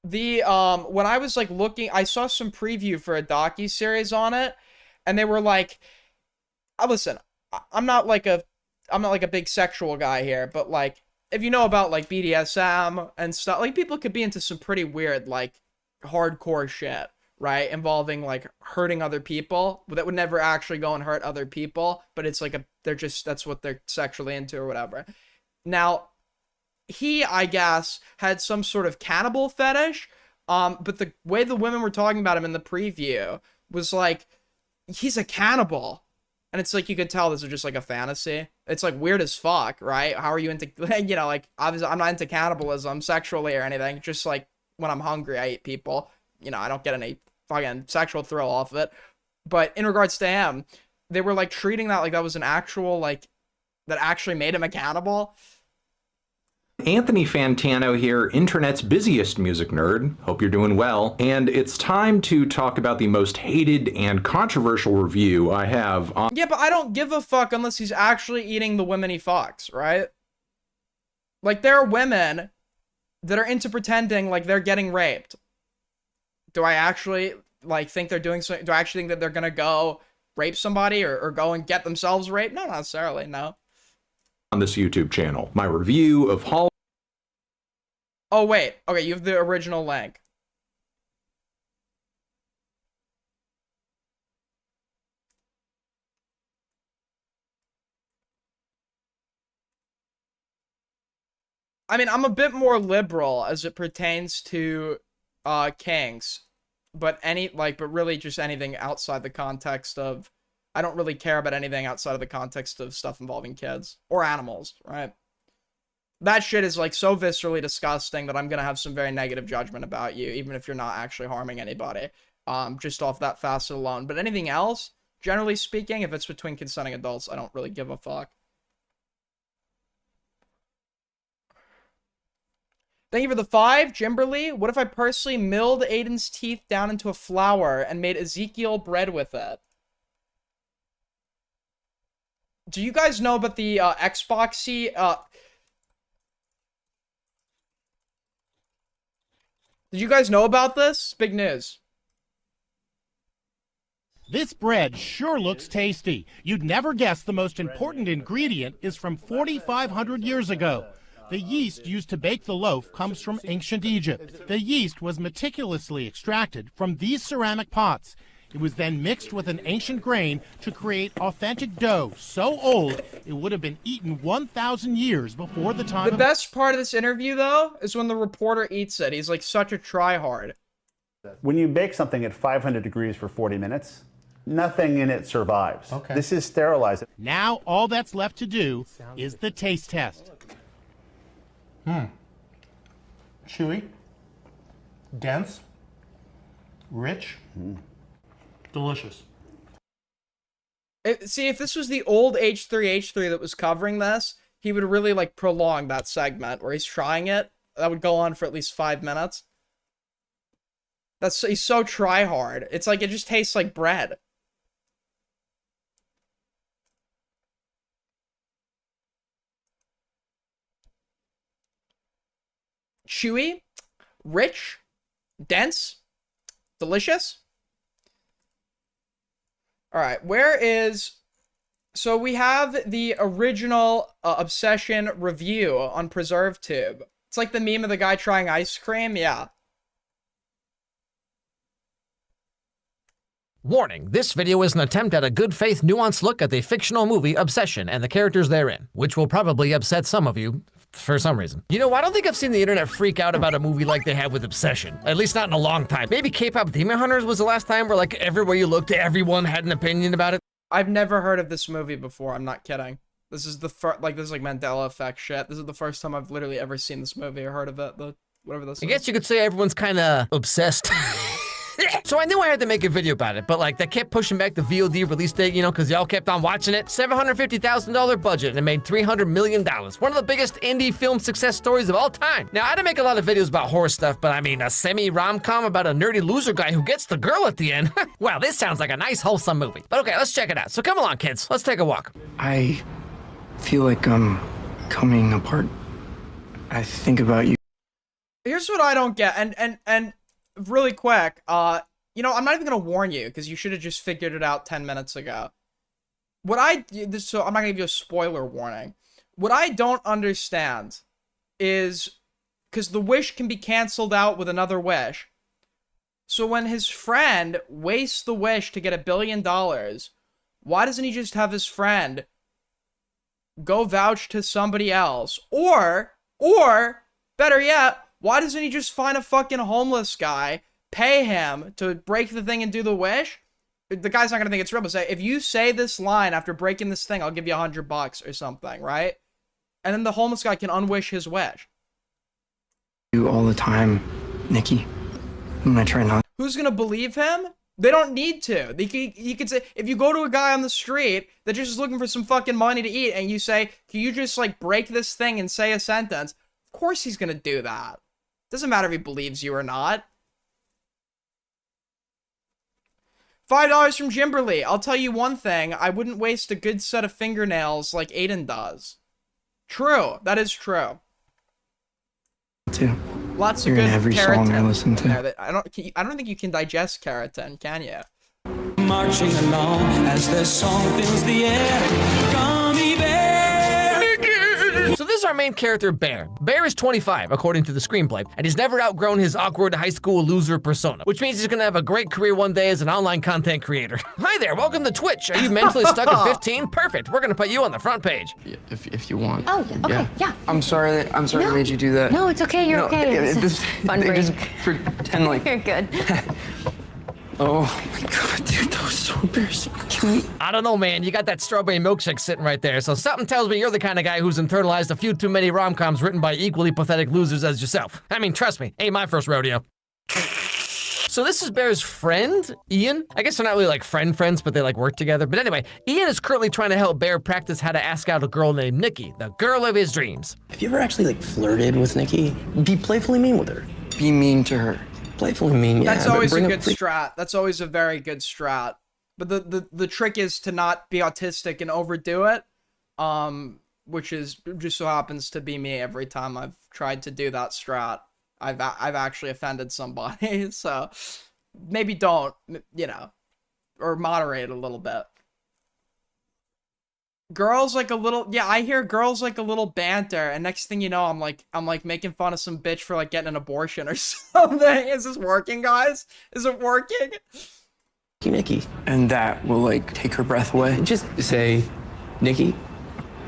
When I was like looking, I saw some preview for a docu-series on it, and they were like, listen, I'm not like a big sexual guy here, but like, if you know about like BDSM and stuff, like people could be into some pretty weird, like hardcore shit, right? Involving like hurting other people that would never actually go and hurt other people, but it's like that's what they're sexually into or whatever. Now, he, I guess, had some sort of cannibal fetish, but the way the women were talking about him in the preview was like, he's a cannibal. And it's like, you could tell this is just like a fantasy. It's like weird as fuck, right? How are you into, you know, like, obviously I'm not into cannibalism sexually or anything. Just like when I'm hungry, I eat people. You know, I don't get any fucking sexual thrill off of it. But in regards to him, they were like treating that like that was an actual, like, that actually made him a cannibal. Anthony Fantano here, internet's busiest music nerd. Hope you're doing well. And it's time to talk about the most hated and controversial review I have on... Yeah, but I don't give a fuck unless he's actually eating the women he fucks, right? Like, there are women that are into pretending like they're getting raped. Do I actually, like, think they're doing something? Do I actually think that they're gonna go rape somebody or go and get themselves raped? No, not necessarily, no. On this YouTube channel. My review of Hall... Oh, wait. Okay, you have the original link. I mean, I'm a bit more liberal as it pertains to kinks, but really just anything outside the context of, I don't really care about anything outside of the context of stuff involving kids or animals, right? That shit is like so viscerally disgusting that I'm gonna have some very negative judgment about you, even if you're not actually harming anybody, just off that facet alone. But anything else, generally speaking, if it's between consenting adults, I don't really give a fuck. Thank you for the 5, Jimberly. What if I personally milled Aiden's teeth down into a flour and made Ezekiel bread with it? Do you guys know about the Xboxy? Did you guys know about this? Big news. This bread sure looks tasty. You'd never guess the most important ingredient is from 4,500 years ago. The yeast used to bake the loaf comes from ancient Egypt. The yeast was meticulously extracted from these ceramic pots. It was then mixed with an ancient grain to create authentic dough so old it would have been eaten 1,000 years before the time. The best part of this interview, though, is when the reporter eats it. He's like such a tryhard. When you bake something at 500 degrees for 40 minutes, nothing in it survives. Okay. This is sterilized. Now all that's left to do is the taste test. Chewy, dense, rich, delicious. See, if this was the old H3H3 that was covering this, he would really like prolong that segment where he's trying it. That would go on for at least 5 minutes. He's so try hard. It's like it just tastes like bread. Chewy, rich, dense, delicious. All right, so we have the original Obsession review on PreserveTube. It's like the meme of the guy trying ice cream, yeah. Warning, this video is an attempt at a good faith nuanced look at the fictional movie Obsession and the characters therein, which will probably upset some of you for some reason. You know, I don't think I've seen the internet freak out about a movie like they have with Obsession. At least not in a long time. Maybe K-pop Demon Hunters was the last time where like everywhere you looked, everyone had an opinion about it. I've never heard of this movie before, I'm not kidding. This is the first, like, this is like Mandela effect shit. This is the first time I've literally ever seen this movie or heard of it. The whatever this I is. guess you could say everyone's kind of obsessed. So I knew I had to make a video about it, but like they kept pushing back the VOD release date, you know, because y'all kept on watching it. $750,000 budget and it made $300 million. One of the biggest indie film success stories of all time. Now, I didn't make a lot of videos about horror stuff, but I mean, a semi-rom-com about a nerdy loser guy who gets the girl at the end. Wow, this sounds like a nice, wholesome movie. But okay, let's check it out. So come along, kids. Let's take a walk. I feel like I'm coming apart. I think about you. Here's what I don't get, and really quick, you know, I'm not even gonna warn you because you should have just figured it out 10 minutes ago. So I'm not gonna give you a spoiler warning. What I don't understand is because the wish can be canceled out with another wish. So when his friend wastes the wish to get $1 billion, why doesn't he just have his friend go vouch to somebody else? Or better yet, why doesn't he just find a fucking homeless guy, pay him to break the thing and do the wish? The guy's not gonna think it's real, but say, if you say this line after breaking this thing, I'll give you $100 or something, right? And then the homeless guy can unwish his wish. You all the time, Nikki. And I try not. Who's gonna believe him? They don't need to. You could say, if you go to a guy on the street that just is looking for some fucking money to eat, and you say, can you just like break this thing and say a sentence? Of course he's gonna do that. Doesn't matter if he believes you or not. $5 from Jimberly. I'll tell you one thing. I wouldn't waste a good set of fingernails like Aiden does. True. That is true. Too. Lots You're of in good every keratin song I listen to. in there that I don't think you can digest keratin, can you? Marching along as the song fills the air. Gummy bear. So this is our main character, Bear. Bear is 25, according to the screenplay, and he's never outgrown his awkward high school loser persona, which means he's gonna have a great career one day as an online content creator. Hi there, welcome to Twitch. Are you mentally stuck at 15? Perfect, we're gonna put you on the front page. If you want. Oh, okay, yeah. I'm sorry I No. made you do that. No, it's okay. You're okay. It's fun break. Just pretend like. You're good. Oh my god, dude, that was so embarrassing. Can we? I don't know, man. You got that strawberry milkshake sitting right there, so something tells me you're the kind of guy who's internalized a few too many rom-coms written by equally pathetic losers as yourself. I mean, trust me, ain't my first rodeo. So this is Bear's friend, Ian. I guess they're not really like friends, but they like work together. But anyway, Ian is currently trying to help Bear practice how to ask out a girl named Nikki, the girl of his dreams. Have you ever actually like flirted with Nikki? Be playfully mean with her. Be mean to her. Playfully mean, yeah. That's always a good strat. That's always a very good strat. But the trick is to not be autistic and overdo it. Which is just so happens to be me every time I've tried to do that strat. I've actually offended somebody, so maybe don't, you know, or moderate a little bit. Girls like a little, yeah, I hear girls like a little banter, and next thing you know, I'm like making fun of some bitch for like getting an abortion or something. Is this working, guys? Is it working? Nikki. And that will like take her breath away. Just say, Nikki,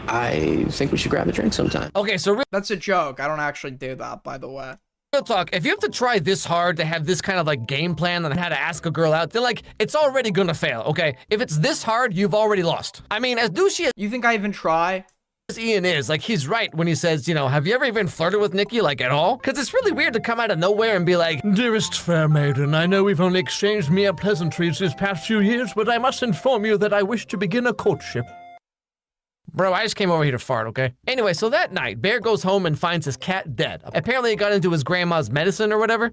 I think we should grab a drink sometime. Okay, so that's a joke. I don't actually do that, by the way. Real talk, if you have to try this hard to have this kind of like game plan on how to ask a girl out, then like, it's already gonna fail, okay? If it's this hard, you've already lost. I mean, as douchey as you think I even try? Ian is, like, he's right when he says, you know, have you ever even flirted with Nikki, like, at all? Because it's really weird to come out of nowhere and be like, dearest fair maiden, I know we've only exchanged mere pleasantries these past few years, but I must inform you that I wish to begin a courtship. Bro, I just came over here to fart, okay? Anyway, so that night, Bear goes home and finds his cat dead. Apparently, it got into his grandma's medicine or whatever.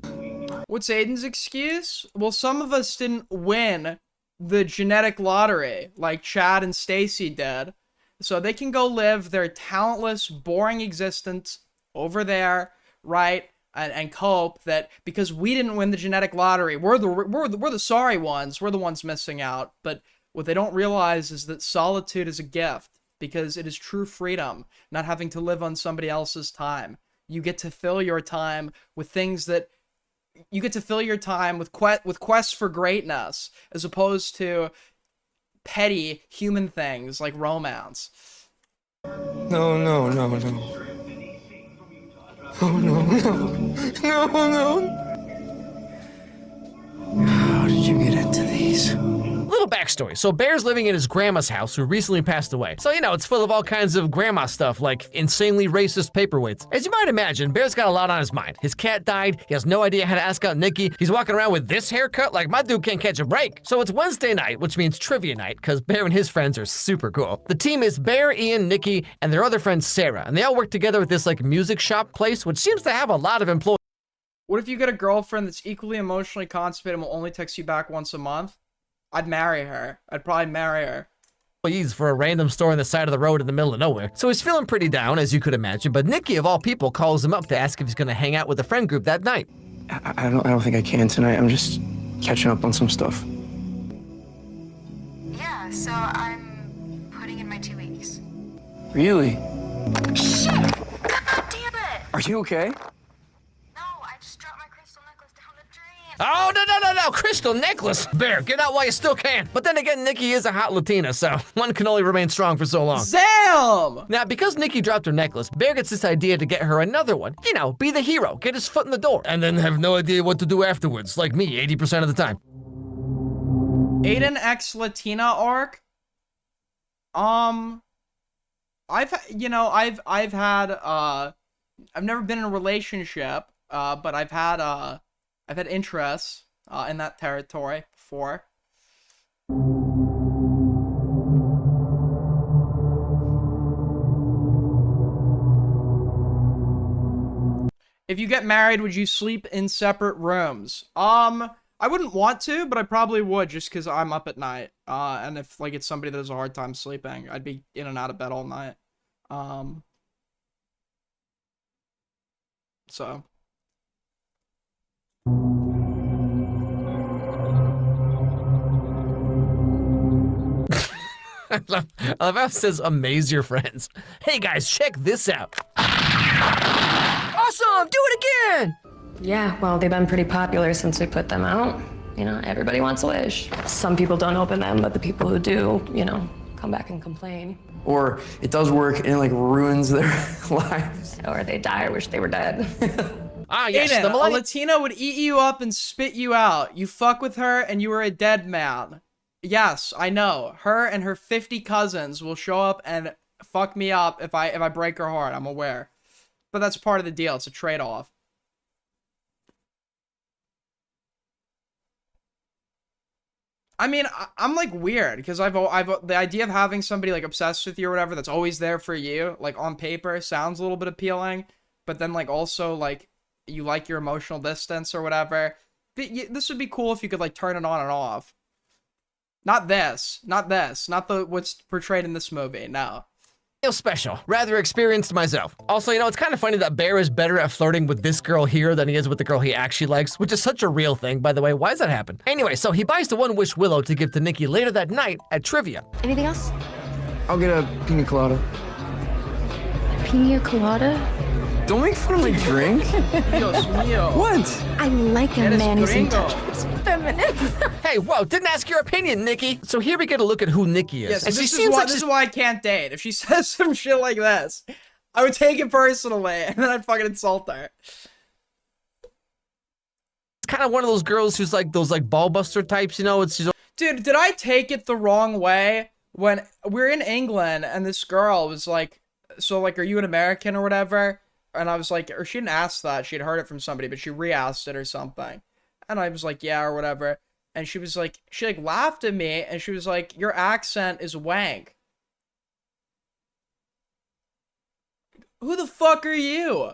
What's Aiden's excuse? Well, some of us didn't win the genetic lottery like Chad and Stacy did. So they can go live their talentless, boring existence over there, right? And cope that because we didn't win the genetic lottery, we're the sorry ones. We're the ones missing out. But what they don't realize is that solitude is a gift. Because it is true freedom, not having to live on somebody else's time. You get to fill your time with things that... You get to fill your time with quests for greatness, as opposed to petty human things like romance. No. Oh, no. How did you get into these? Little backstory. So Bear's living in his grandma's house, who recently passed away. So, you know, it's full of all kinds of grandma stuff, like insanely racist paperweights. As you might imagine, Bear's got a lot on his mind. His cat died, he has no idea how to ask out Nikki, he's walking around with this haircut, like my dude can't catch a break. So it's Wednesday night, which means trivia night, because Bear and his friends are super cool. The team is Bear, Ian, Nikki, and their other friend Sarah, and they all work together at this like music shop place, which seems to have a lot of employees. What if you get a girlfriend that's equally emotionally constipated and will only text you back once a month? I'd marry her. I'd probably marry her. For a random store on the side of the road in the middle of nowhere. So he's feeling pretty down, as you could imagine, but Nikki, of all people, calls him up to ask if he's gonna hang out with the friend group that night. I don't think I can tonight. I'm just catching up on some stuff. Yeah, so I'm putting in my 2 weeks. Really? Shit! God damn it! Are you okay? No, I just dropped my crystal necklace down the drain. Oh, no, crystal necklace. Bear, get out while you still can. But then again, Nikki is a hot Latina, so one can only remain strong for so long. Damn! Now, because Nikki dropped her necklace, Bear gets this idea to get her another one. You know, be the hero, get his foot in the door, and then have no idea what to do afterwards, like me 80% of the time. Aiden X Latina arc? I've never been in a relationship, but I've had interests, in that territory before. If you get married, would you sleep in separate rooms? I wouldn't want to, but I probably would just because I'm up at night. And if like it's somebody that has a hard time sleeping, I'd be in and out of bed all night. So. I love how it says amaze your friends. Hey guys, check this out. Awesome, do it again! Yeah, well, they've been pretty popular since we put them out. You know, everybody wants a wish. Some people don't open them, but the people who do, you know, come back and complain. Or it does work and it like ruins their lives. Or they die or wish they were dead. Ah, yes, Aiden, a Latina would eat you up and spit you out. You fuck with her and you were a dead man. Yes, I know. Her and her 50 cousins will show up and fuck me up if I break her heart. I'm aware. But that's part of the deal. It's a trade-off. I mean, I'm like weird because I've the idea of having somebody like obsessed with you or whatever that's always there for you, like on paper, sounds a little bit appealing, but then like also like you like your emotional distance or whatever. This would be cool if you could like turn it on and off. Not this, not the what's portrayed in this movie. No. Special, rather experienced myself. Also, you know, it's kind of funny that Bear is better at flirting with this girl here than he is with the girl he actually likes, which is such a real thing, by the way. Why does that happen? Anyway, so he buys the One Wish Willow to give to Nikki later that night at trivia. Anything else? I'll get a pina colada. Pina colada? Don't make fun of my drink. Dios mío. What? I like a man who's in gringo. touch with his feminine. Hey, whoa, didn't ask your opinion, Nikki. So here we get a look at who Nikki is. Yes, and this she seems like is why I can't date. If she says some shit like this, I would take it personally, and then I'd fucking insult her. It's kind of one of those girls who's like those like ball buster types, you know? It's just... Dude, did I take it the wrong way when we're in England and this girl was like, so like, are you an American or whatever? And I was like, or she didn't ask that. She had heard it from somebody, but she re-asked it or something. And I was like, yeah, or whatever. And she was like, she like laughed at me and she was like, your accent is wank. Who the fuck are you?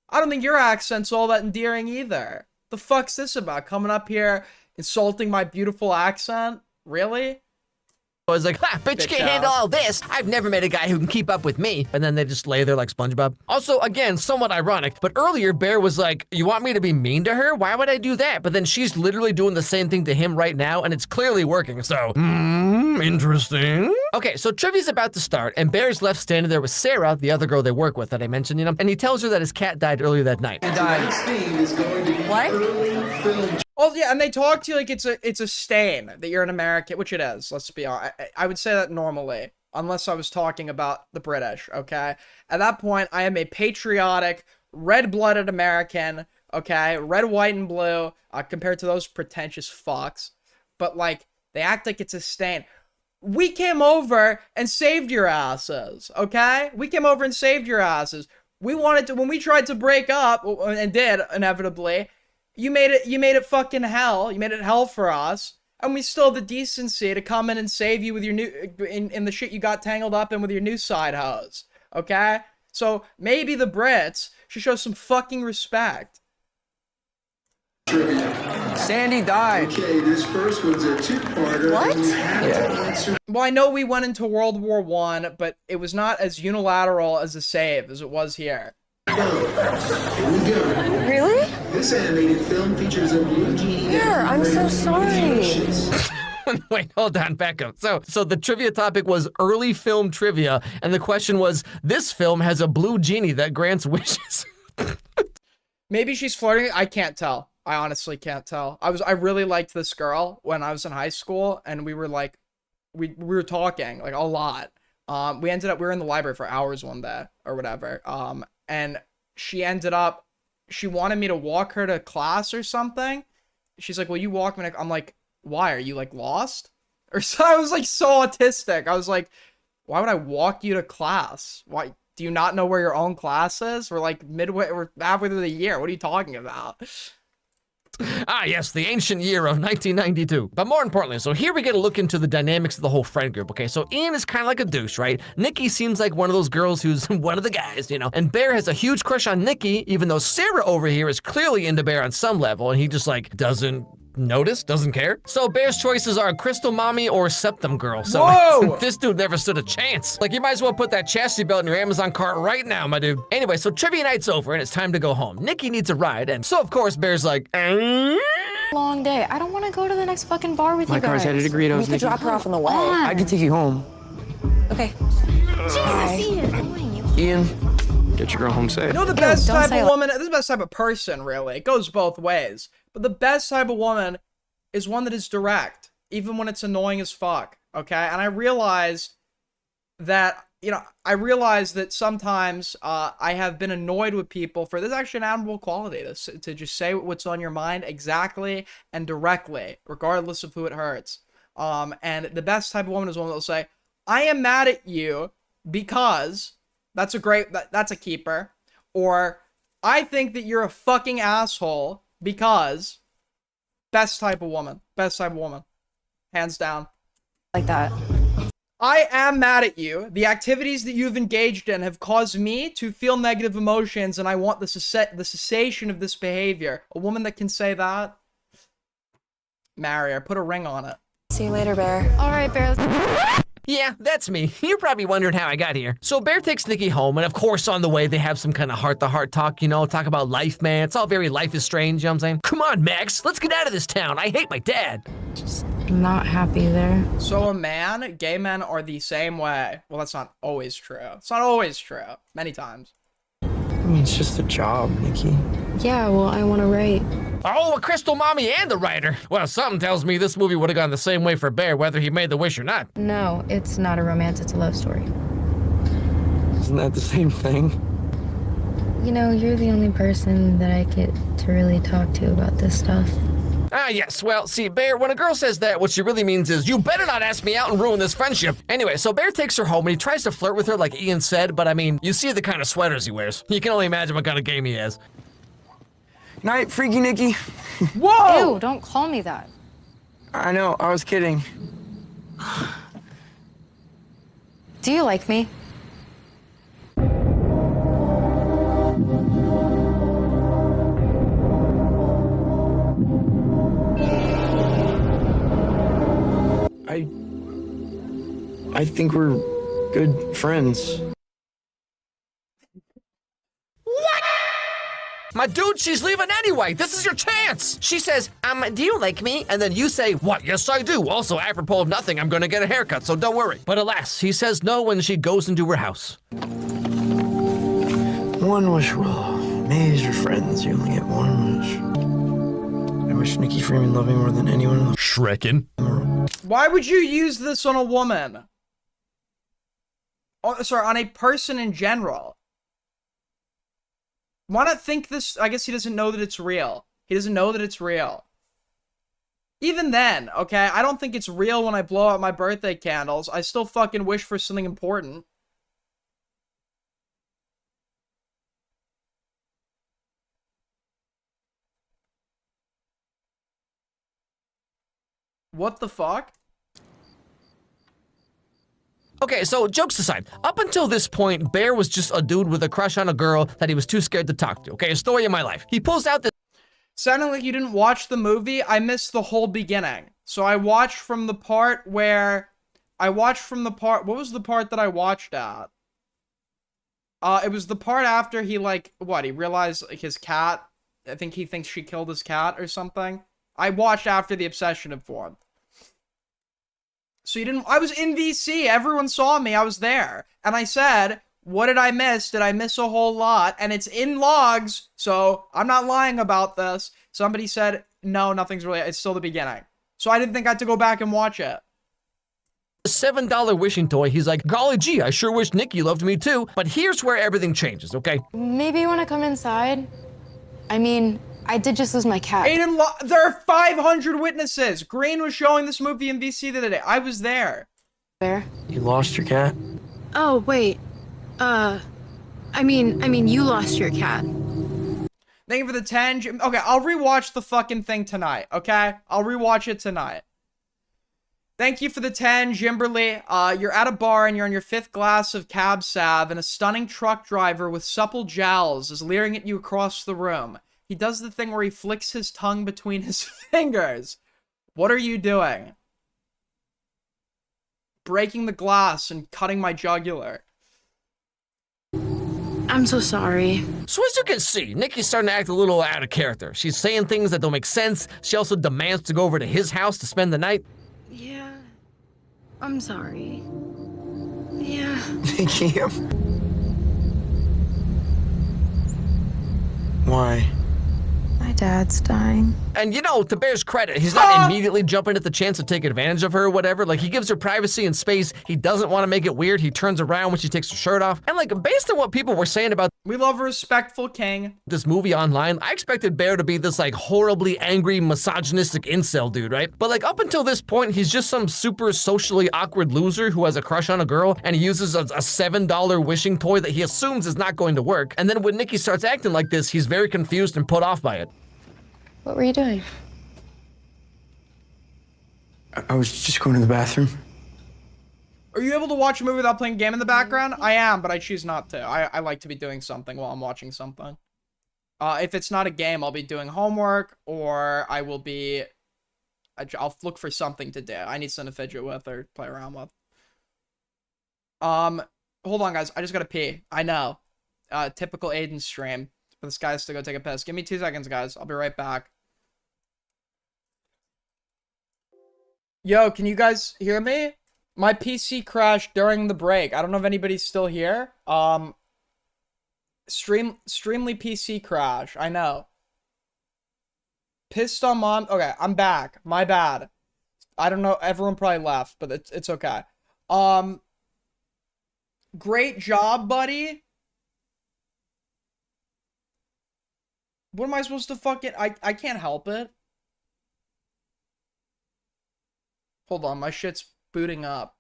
I don't think your accent's all that endearing either. The fuck's this about? Coming up here, insulting my beautiful accent? Really? I was like, ha, bitch can't handle all this. I've never met a guy who can keep up with me. And then they just lay there like SpongeBob. Also, again, somewhat ironic, but earlier Bear was like, you want me to be mean to her? Why would I do that? But then she's literally doing the same thing to him right now, and it's clearly working, so, interesting. Okay, so trivia's about to start, and Bear's left standing there with Sarah, the other girl they work with that I mentioned, you know, and he tells her that his cat died earlier that night. What? Oh yeah, and they talk to you like it's a stain that you're an American, which it is. Let's be honest. I would say that normally, unless I was talking about the British. Okay, at that point, I am a patriotic, red-blooded American. Okay, red, white, and blue. Compared to those pretentious fucks, but like They act like it's a stain. We came over and saved your asses, okay? We came over and saved your asses. We wanted to, when we tried to break up, and did, inevitably, you made it fucking hell. You made it hell for us. And we still have the decency to come in and save you with your new, in the shit you got tangled up in with your new side hoes, okay? So maybe the Brits should show some fucking respect. Sandy died. Okay, this first one's a two-parter. What? And you have to answer. Well, I know we went into World War I, but it was not as unilateral as a save as it was here. Here we go. Really? This animated film features a blue genie. Here, I'm so sorry. Wait, hold on, back up. So the trivia topic was early film trivia, and the question was, this film has a blue genie that grants wishes. Maybe she's flirting. I can't tell. I honestly can't tell. I really liked this girl when I was in high school, and we were like, we were talking like a lot. We were in the library for hours one day or whatever. And she wanted me to walk her to class or something. She's like, will you walk me? I'm like, why? Are you like lost? Or so I was like so autistic. I was like, why would I walk you to class? Why? Do you not know where your own class is? We're halfway through the year. What are you talking about? Ah, yes, the ancient year of 1992. But more importantly, so here we get a look into the dynamics of the whole friend group, okay? So Ian is kind of like a douche, right? Nikki seems like one of those girls who's one of the guys, you know? And Bear has a huge crush on Nikki, even though Sarah over here is clearly into Bear on some level, and he just, like, doesn't notice, doesn't care. So Bear's choices are Crystal Mommy or Septum Girl. So this dude never stood a chance. Like, you might as well put that chastity belt in your Amazon cart right now, my dude. Anyway, so trivia night's over and it's time to go home. Nikki needs a ride, and so of course Bear's like, Long day. I don't want to go to the next fucking bar with My you guys. car's headed to Doritos. We could drop her off on the way. I can take you home. Okay. Ian, get your girl home safe. You know the best type of woman, this is the best type of person, really. It goes both ways. But the best type of woman is one that is direct, even when it's annoying as fuck, okay? And I realize that, sometimes I have been annoyed with people for, this is actually an admirable quality, to just say what's on your mind exactly and directly, regardless of who it hurts. And the best type of woman is one that will say, I am mad at you because, that's a keeper, or I think that you're a fucking asshole because, best type of woman, hands down. Like that. I am mad at you. The activities that you've engaged in have caused me to feel negative emotions, and I want the cessation of this behavior. A woman that can say that, marry her, put a ring on it. See you later, Bear. All right, Bear. yeah, that's me. You're probably wondering how I got here. So Bear takes Nikki home, and of course on the way they have some kind of heart-to-heart talk, talk about life, man. It's all very Life is Strange, you know what I'm saying? Come on, Max, let's get out of this town. I hate my dad. Just not happy there. So gay men are the same way. Well, that's not always true. It's not always true. Many times. I mean, it's just a job, Nikki. Yeah, well, I want to write. Oh, a Crystal Mommy and a writer. Well, something tells me this movie would have gone the same way for Bear, whether he made the wish or not. No, it's not a romance, it's a love story. Isn't that the same thing? You're the only person that I get to really talk to about this stuff. Ah, yes. Well, see, Bear, when a girl says that, what she really means is, you better not ask me out and ruin this friendship. Anyway, so Bear takes her home and he tries to flirt with her like Ian said, but I mean, you see the kind of sweaters he wears. You can only imagine what kind of game he has. Night, Freaky Nikki. Whoa! Ew, don't call me that. I know, I was kidding. Do you like me? I think we're good friends. What? My dude, she's leaving anyway. This is your chance. She says, do you like me? And then you say, what? Yes, I do. Also, apropos of nothing, I'm gonna get a haircut, so don't worry. But alas, he says no when she goes into her house. One wish well. Made your friends, you only get one wish. I wish Nikki Freeman loved me more than anyone in the Shrekin. Why would you use this on a woman? Oh, sorry, on a person in general. Why not think this? I guess he doesn't know that it's real. He doesn't know that it's real. Even then, okay, I don't think it's real when I blow out my birthday candles. I still fucking wish for something important. What the fuck? Okay, so jokes aside, up until this point, Bear was just a dude with a crush on a girl that he was too scared to talk to. Okay, a story of my life. He pulls out this. Sounding like you didn't watch the movie, I missed the whole beginning. So I watched from the part where... what was the part that I watched at? It was the part after he, like, he realized, like, his cat, I think he thinks she killed his cat or something. I watched after the obsession had formed. So you didn't... I was in VC, everyone saw me, I was there. And I said, what did I miss? Did I miss a whole lot? And it's in logs, so I'm not lying about this. Somebody said, no, nothing's really... It's still the beginning. So I didn't think I had to go back and watch it. $7 wishing toy. He's like, golly gee, I sure wish Nikki loved me too. But here's where everything changes, okay? Maybe you want to come inside? I mean, I did just lose my cat. Aiden, there are 500 witnesses. Green was showing this movie in VC the other day. I was there. Where? You lost your cat? Oh, wait. I mean, you lost your cat. Thank you for the 10. Okay, I'll rewatch the fucking thing tonight, okay? I'll rewatch it tonight. Thank you for the 10, Jimberly. You're at a bar and you're on your 5th glass of cab sav, and a stunning truck driver with supple jowls is leering at you across the room. He does the thing where he flicks his tongue between his fingers. What are you doing? Breaking the glass and cutting my jugular. I'm so sorry. So as you can see, Nikki's starting to act a little out of character. She's saying things that don't make sense. She also demands to go over to his house to spend the night. Yeah, I'm sorry. Yeah. Nikki, why? My dad's dying. And you know, to Bear's credit, he's not immediately jumping at the chance to take advantage of her or whatever. Like, he gives her privacy and space. He doesn't want to make it weird. He turns around when she takes her shirt off. And like, based on what people were saying about we love a respectful king. This movie online, I expected Bear to be this like horribly angry, misogynistic incel dude, right? But like up until this point, he's just some super socially awkward loser who has a crush on a girl, and he uses a $7 wishing toy that he assumes is not going to work. And then when Nikki starts acting like this, he's very confused and put off by it. What were you doing? I was just going to the bathroom. Are you able to watch a movie without playing a game in the background? I am, but I choose not to. I like to be doing something while I'm watching something. If it's not a game, I'll be doing homework, or I will be... I'll look for something to do. I need something to fidget with or play around with. Hold on, guys. I just gotta pee. I know. Typical Aiden stream. But this guy has to go take a piss. Give me 2 seconds, guys. I'll be right back. Yo, can you guys hear me? My PC crashed during the break. I don't know if anybody's still here. Streamly PC crash. I know. Pissed on mom. Okay, I'm back. My bad. I don't know. Everyone probably left, but it's okay. Great job, buddy. What am I supposed to fucking... I can't help it. Hold on, my shit's booting up.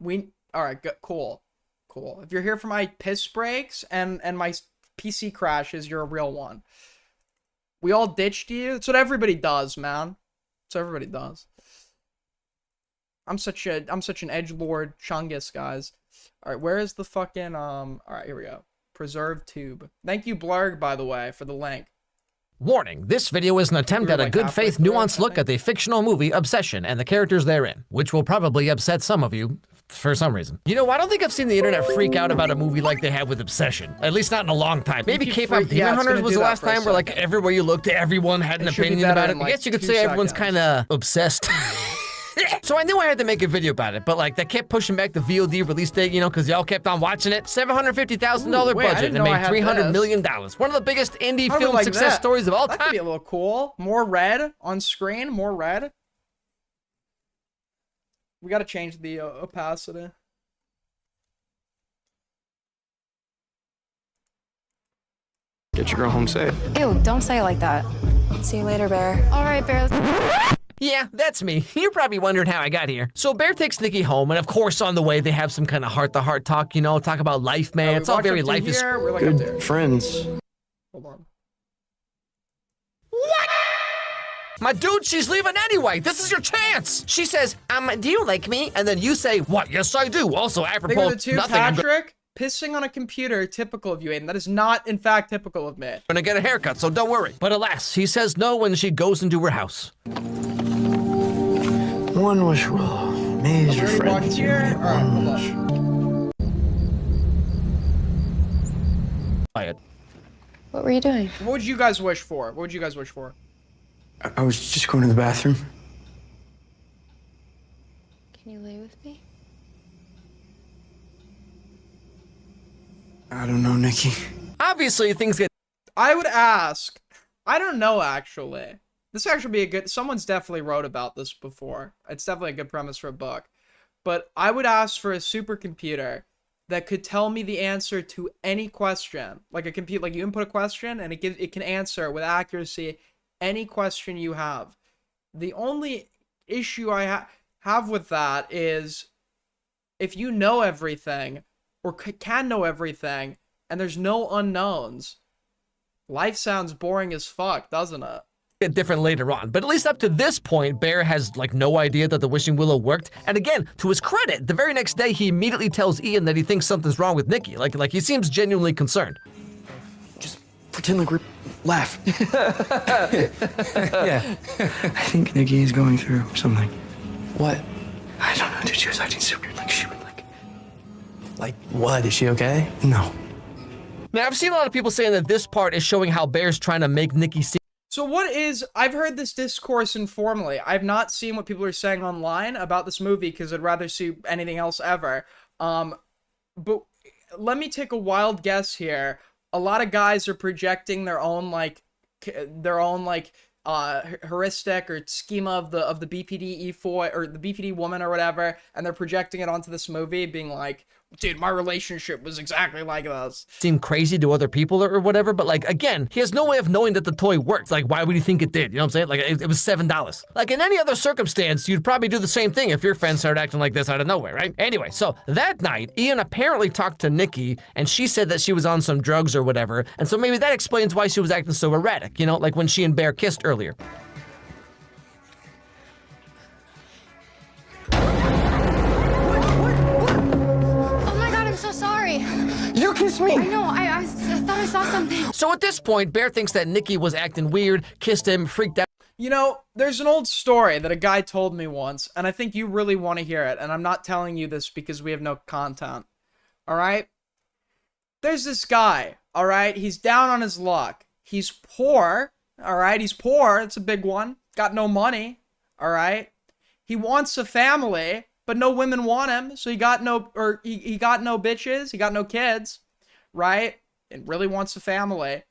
Alright, good, cool. Cool. If you're here for my piss breaks and my PC crashes, you're a real one. We all ditched you. That's what everybody does, man. That's what everybody does. I'm such an edgelord chungus, guys. Alright, where is the fucking, alright, here we go. Preserved tube. Thank you, Blurg, by the way, for the link. Warning, this video is an attempt at a good faith, nuanced look at the fictional movie Obsession and the characters therein, which will probably upset some of you for some reason. You know, I don't think I've seen the internet freak out about a movie like they have with Obsession. At least not in a long time. Maybe K-pop Demon Hunters was the last time where like everywhere you looked, everyone had an opinion about it. I guess you could say everyone's kind of obsessed. So I knew I had to make a video about it, but like they kept pushing back the VOD release date, you know, because y'all kept on watching it. $750,000 budget and made $300 million. One of the biggest indie film success stories of all time. That could be a little cool. More red on screen, more red. We gotta change the opacity. Get your girl home safe. Ew, don't say it like that. See you later, Bear. All right, Bear. Yeah, that's me. You're probably wondering how I got here. So Bear takes Nikki home, and of course on the way they have some kind of heart-to-heart talk, you know, talk about life, man. It's all very life is... We're like up there. Good friends. Hold on. My dude, she's leaving anyway. This is your chance. She says, do you like me? And then you say, what? Yes, I do. Also, Think apropos of the two, nothing. Patrick, pissing on a computer, typical of you, Aiden. That is not, in fact, typical of me. I'm gonna get a haircut, so don't worry. But alas, he says no when she goes into her house. One wish will amaze your Already watched friends. You here? only get Alright, one hold wish. Quiet. What were you doing? What would you guys wish for? What would you guys wish for? I was just going to the bathroom. Can you lay with me? I don't know, Nikki. Obviously, things get... I would ask, I don't know, actually. This would actually be a good, someone's definitely wrote about this before. It's definitely a good premise for a book. But I would ask for a supercomputer that could tell me the answer to any question. Like a computer, like you input a question and it can answer with accuracy any question you have. The only issue I have with that is if you know everything or can know everything and there's no unknowns, life sounds boring as fuck, doesn't it? Get different later on, but at least up to this point, Bear has like no idea that the wishing willow worked. And again, to his credit, the very next day he immediately tells Ian that he thinks something's wrong with Nikki. Like he seems genuinely concerned. Just pretend like we're laugh. Yeah. I think Nikki is going through something. What? I don't know, dude. She was acting super like she would like. Like what? Is she okay? No. Now I've seen a lot of people saying that this part is showing how Bear's trying to make Nikki see. So what is, I've heard this discourse informally. I've not seen what people are saying online about this movie because I'd rather see anything else ever. But let me take a wild guess here. A lot of guys are projecting their own heuristic or schema of the BPD E4 or the BPD woman or whatever, and they're projecting it onto this movie, being like, dude, my relationship was exactly like this. Seem crazy to other people or whatever, but like, again, he has no way of knowing that the toy worked. Like, why would you think it did? You know what I'm saying? Like, it was $7. Like, in any other circumstance, you'd probably do the same thing if your friends started acting like this out of nowhere, right? Anyway, so that night, Ian apparently talked to Nikki, and she said that she was on some drugs or whatever, and so maybe that explains why she was acting so erratic, you know, like when she and Bear kissed earlier. So sorry. You kissed me. I know. I thought I saw something. So at this point, Bear thinks that Nikki was acting weird, kissed him, freaked out. You know, there's an old story that a guy told me once, and I think you really want to hear it, and I'm not telling you this because we have no content. All right? There's this guy, all right? He's down on his luck. He's poor, all right? He's poor. It's a big one. Got no money, all right? He wants a family, but no women want him, so he got no bitches, he got no kids, right? And really wants a family.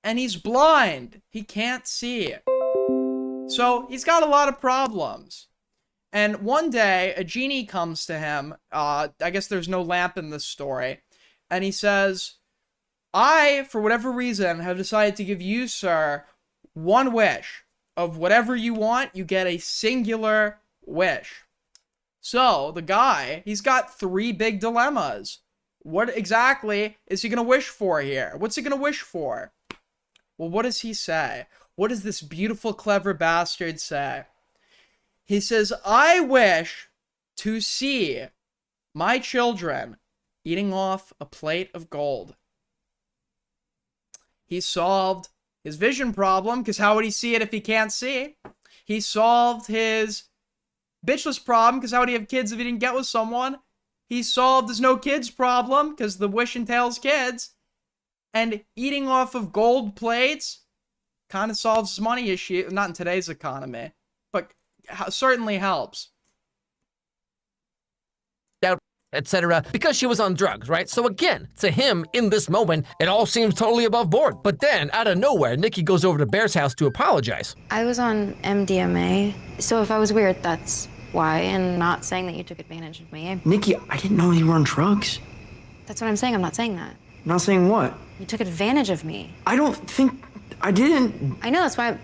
And he's blind. He can't see. So he's got a lot of problems. And one day, a genie comes to him. I guess there's no lamp in this story. And he says, I, for whatever reason, have decided to give you, sir, one wish. Of whatever you want, you get a singular wish. So, the guy, he's got 3 big dilemmas. What exactly is he going to wish for here? What's he going to wish for? Well, what does he say? What does this beautiful, clever bastard say? He says, I wish to see my children eating off a plate of gold. He solved his vision problem, because how would he see it if he can't see? He solved his bitchless problem, because how would he have kids if he didn't get with someone? He solved his no kids problem, because the wish entails kids. And eating off of gold plates kind of solves his money issue. Not in today's economy, but certainly helps. Etc. because she was on drugs, right? So again, to him, in this moment, it all seems totally above board. But then, out of nowhere, Nikki goes over to Bear's house to apologize. I was on MDMA, so if I was weird, that's why, and not saying that you took advantage of me. Nikki, I didn't know you were on drugs. That's what I'm saying. I'm not saying that. Not saying what? You took advantage of me. I don't think I didn't. I know, that's why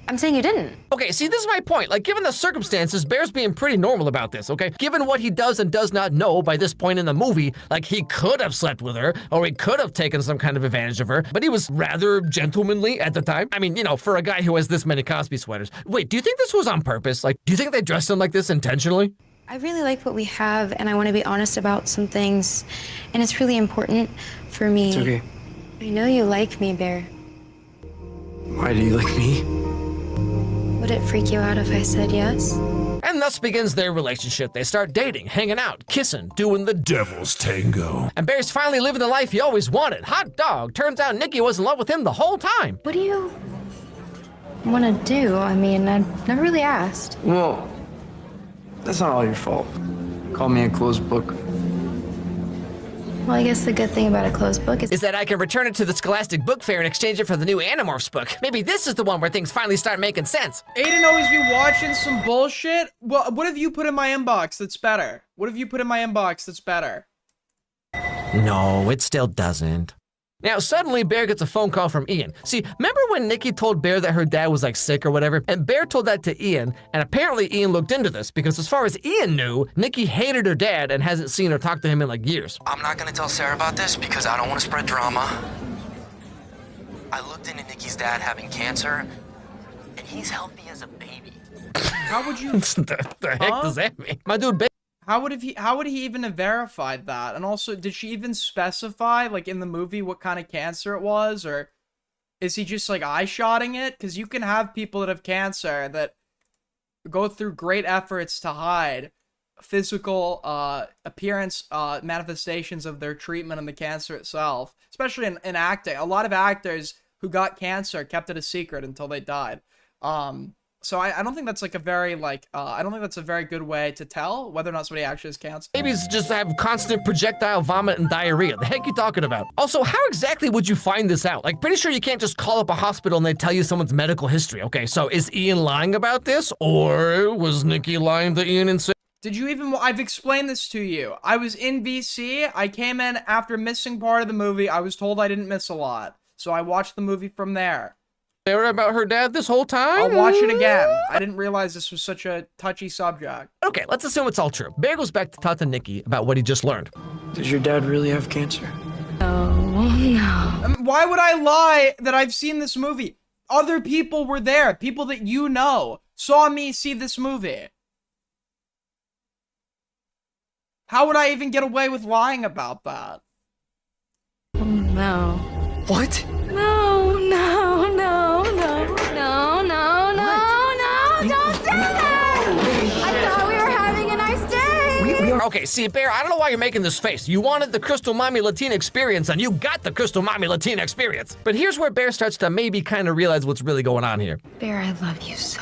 I'm saying you didn't. Okay, see, this is my point. Like, given the circumstances, Bear's being pretty normal about this, okay? Given what he does and does not know by this point in the movie, like, he could have slept with her, or he could have taken some kind of advantage of her, but he was rather gentlemanly at the time. I mean, you know, for a guy who has this many Cosby sweaters. Wait, do you think this was on purpose? Like, do you think they dressed him like this intentionally? I really like what we have, and I want to be honest about some things, and it's really important for me. It's okay. I know you like me, Bear. Why do you like me? Would it freak you out if I said yes? And thus begins their relationship. They start dating, hanging out, kissing, doing the devil's tango. And Bear's finally living the life he always wanted. Hot dog. Turns out Nikki was in love with him the whole time. What do you want to do? I mean, I've never really asked. Well, that's not all your fault. Call me a closed book. Well, I guess the good thing about a closed book is that I can return it to the Scholastic Book Fair and exchange it for the new Animorphs book. Maybe this is the one where things finally start making sense. Aiden always be watching some bullshit. Well, what have you put in my inbox that's better? What have you put in my inbox that's better? No, it still doesn't. Now, suddenly, Bear gets a phone call from Ian. See, remember when Nikki told Bear that her dad was, like, sick or whatever? And Bear told that to Ian, and apparently Ian looked into this, because as far as Ian knew, Nikki hated her dad and hasn't seen or talked to him in, like, years. I'm not gonna tell Sarah about this because I don't want to spread drama. I looked into Nikki's dad having cancer, and he's healthy as a baby. How would you... the heck does that mean? My dude, How would he even have verified that? And also, did she even specify, like, in the movie what kind of cancer it was? Or is he just, like, eye-shotting it? Because you can have people that have cancer that go through great efforts to hide physical appearance manifestations of their treatment and the cancer itself. Especially in acting. A lot of actors who got cancer kept it a secret until they died. So I don't think that's like a very I don't think that's a very good way to tell whether or not somebody actually has cancer. Babies just have constant projectile vomit and diarrhea. The heck you talking about? Also, how exactly would you find this out? Like, pretty sure you can't just call up a hospital and they tell you someone's medical history. Okay, so is Ian lying about this? Or was Nikki lying to Ian and say... Did you even... I've explained this to you. I was in VC. I came in after missing part of the movie. I was told I didn't miss a lot. So I watched the movie from there. About her dad this whole time? I'll watch it again. I didn't realize this was such a touchy subject. Okay, let's assume it's all true. Bear goes back to talk to Nikki about what he just learned. Does your dad really have cancer? Oh, no. Why would I lie that I've seen this movie? Other people were there. People that you know saw me see this movie. How would I even get away with lying about that? Oh, no. What? No, no, no, no, no, no, no, don't do that! I thought we were having a nice day! Okay, see, Bear, I don't know why you're making this face. You wanted the Crystal Mommy Latina experience, and you got the Crystal Mommy Latina experience. But here's where Bear starts to maybe kind of realize what's really going on here. Bear, I love you so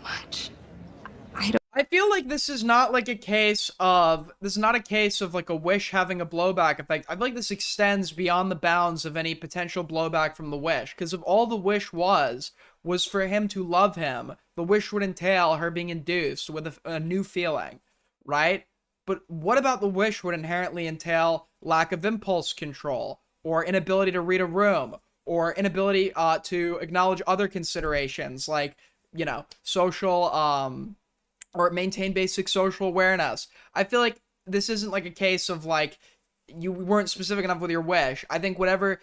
much. I feel like this is not like a case of like a wish having a blowback effect. I feel like this extends beyond the bounds of any potential blowback from the wish. Because if all the wish was for him to love him, the wish would entail her being induced with a new feeling, right? But what about the wish would inherently entail lack of impulse control, or inability to read a room, or inability to acknowledge other considerations like, you know, social, or maintain basic social awareness. I feel like this isn't like a case of like, you weren't specific enough with your wish. I think whatever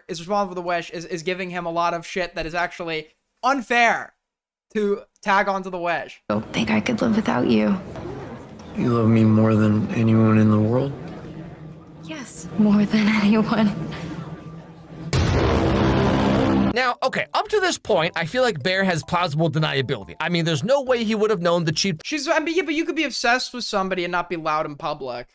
is responsible for the wish is giving him a lot of shit that is actually unfair to tag onto the wish. I don't think I could live without you. You love me more than anyone in the world? Yes, more than anyone. Now, okay, up to this point, I feel like Bear has plausible deniability. I mean, there's no way he would have known the cheap... I mean, yeah, but you could be obsessed with somebody and not be loud in public.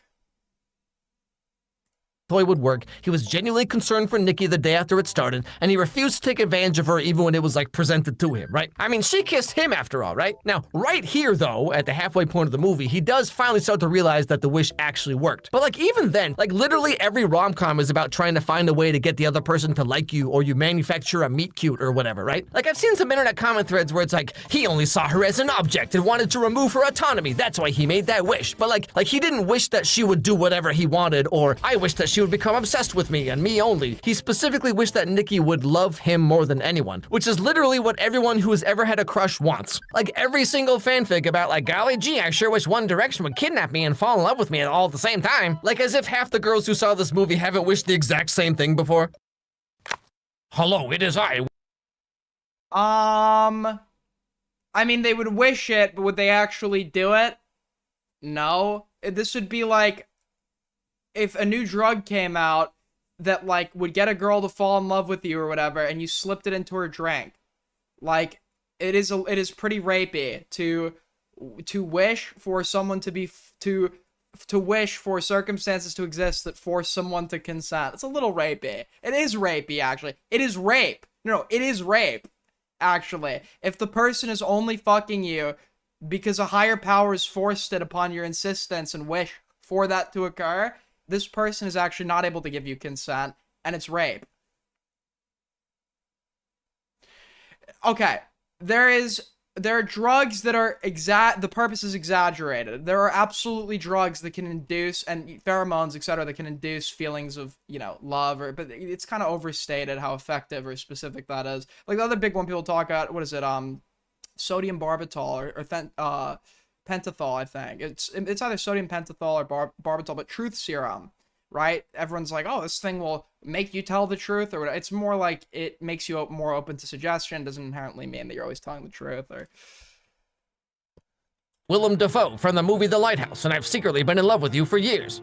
toy would work. He was genuinely concerned for Nikki the day after it started, and he refused to take advantage of her even when it was like presented to him, right? I mean, she kissed him after all, right? Now, right here though, at the halfway point of the movie, he does finally start to realize that the wish actually worked. But like even then, like literally every rom-com is about trying to find a way to get the other person to like you, or you manufacture a meet cute or whatever, right? Like I've seen some internet comment threads where it's like, he only saw her as an object and wanted to remove her autonomy. That's why he made that wish. But like he didn't wish that she would do whatever he wanted, or I wish that she she would become obsessed with me and me only. He specifically wished that Nikki would love him more than anyone, which is literally what everyone who has ever had a crush wants. Like every single fanfic about like, golly gee, I sure wish One Direction would kidnap me and fall in love with me all at the same time. Like as if half the girls who saw this movie haven't wished the exact same thing before. Hello, it is I. I mean, they would wish it, but would they actually do it? No. This would be like if a new drug came out that, like, would get a girl to fall in love with you or whatever, and you slipped it into her drink. Like, it is pretty rapey to wish for someone to be, to wish for circumstances to exist that force someone to consent. It's a little rapey. It is rapey, actually. It is rape. No, it is rape. Actually, if the person is only fucking you because a higher power has forced it upon your insistence and wish for that to occur, this person is actually not able to give you consent, and it's rape. Okay, there are drugs that are the purpose is exaggerated. There are absolutely drugs that can induce, and pheromones, etc., that can induce feelings of, love, but it's kind of overstated how effective or specific that is. Like the other big one people talk about, what is it, sodium barbitol or pentothal, I think. It's either sodium pentothal or barbitol, but truth serum, right? Everyone's like, oh, this thing will make you tell the truth, or whatever. It's more like it makes you more open to suggestion. Doesn't inherently mean that you're always telling the truth. Or Willem Dafoe from the movie The Lighthouse, and I've secretly been in love with you for years.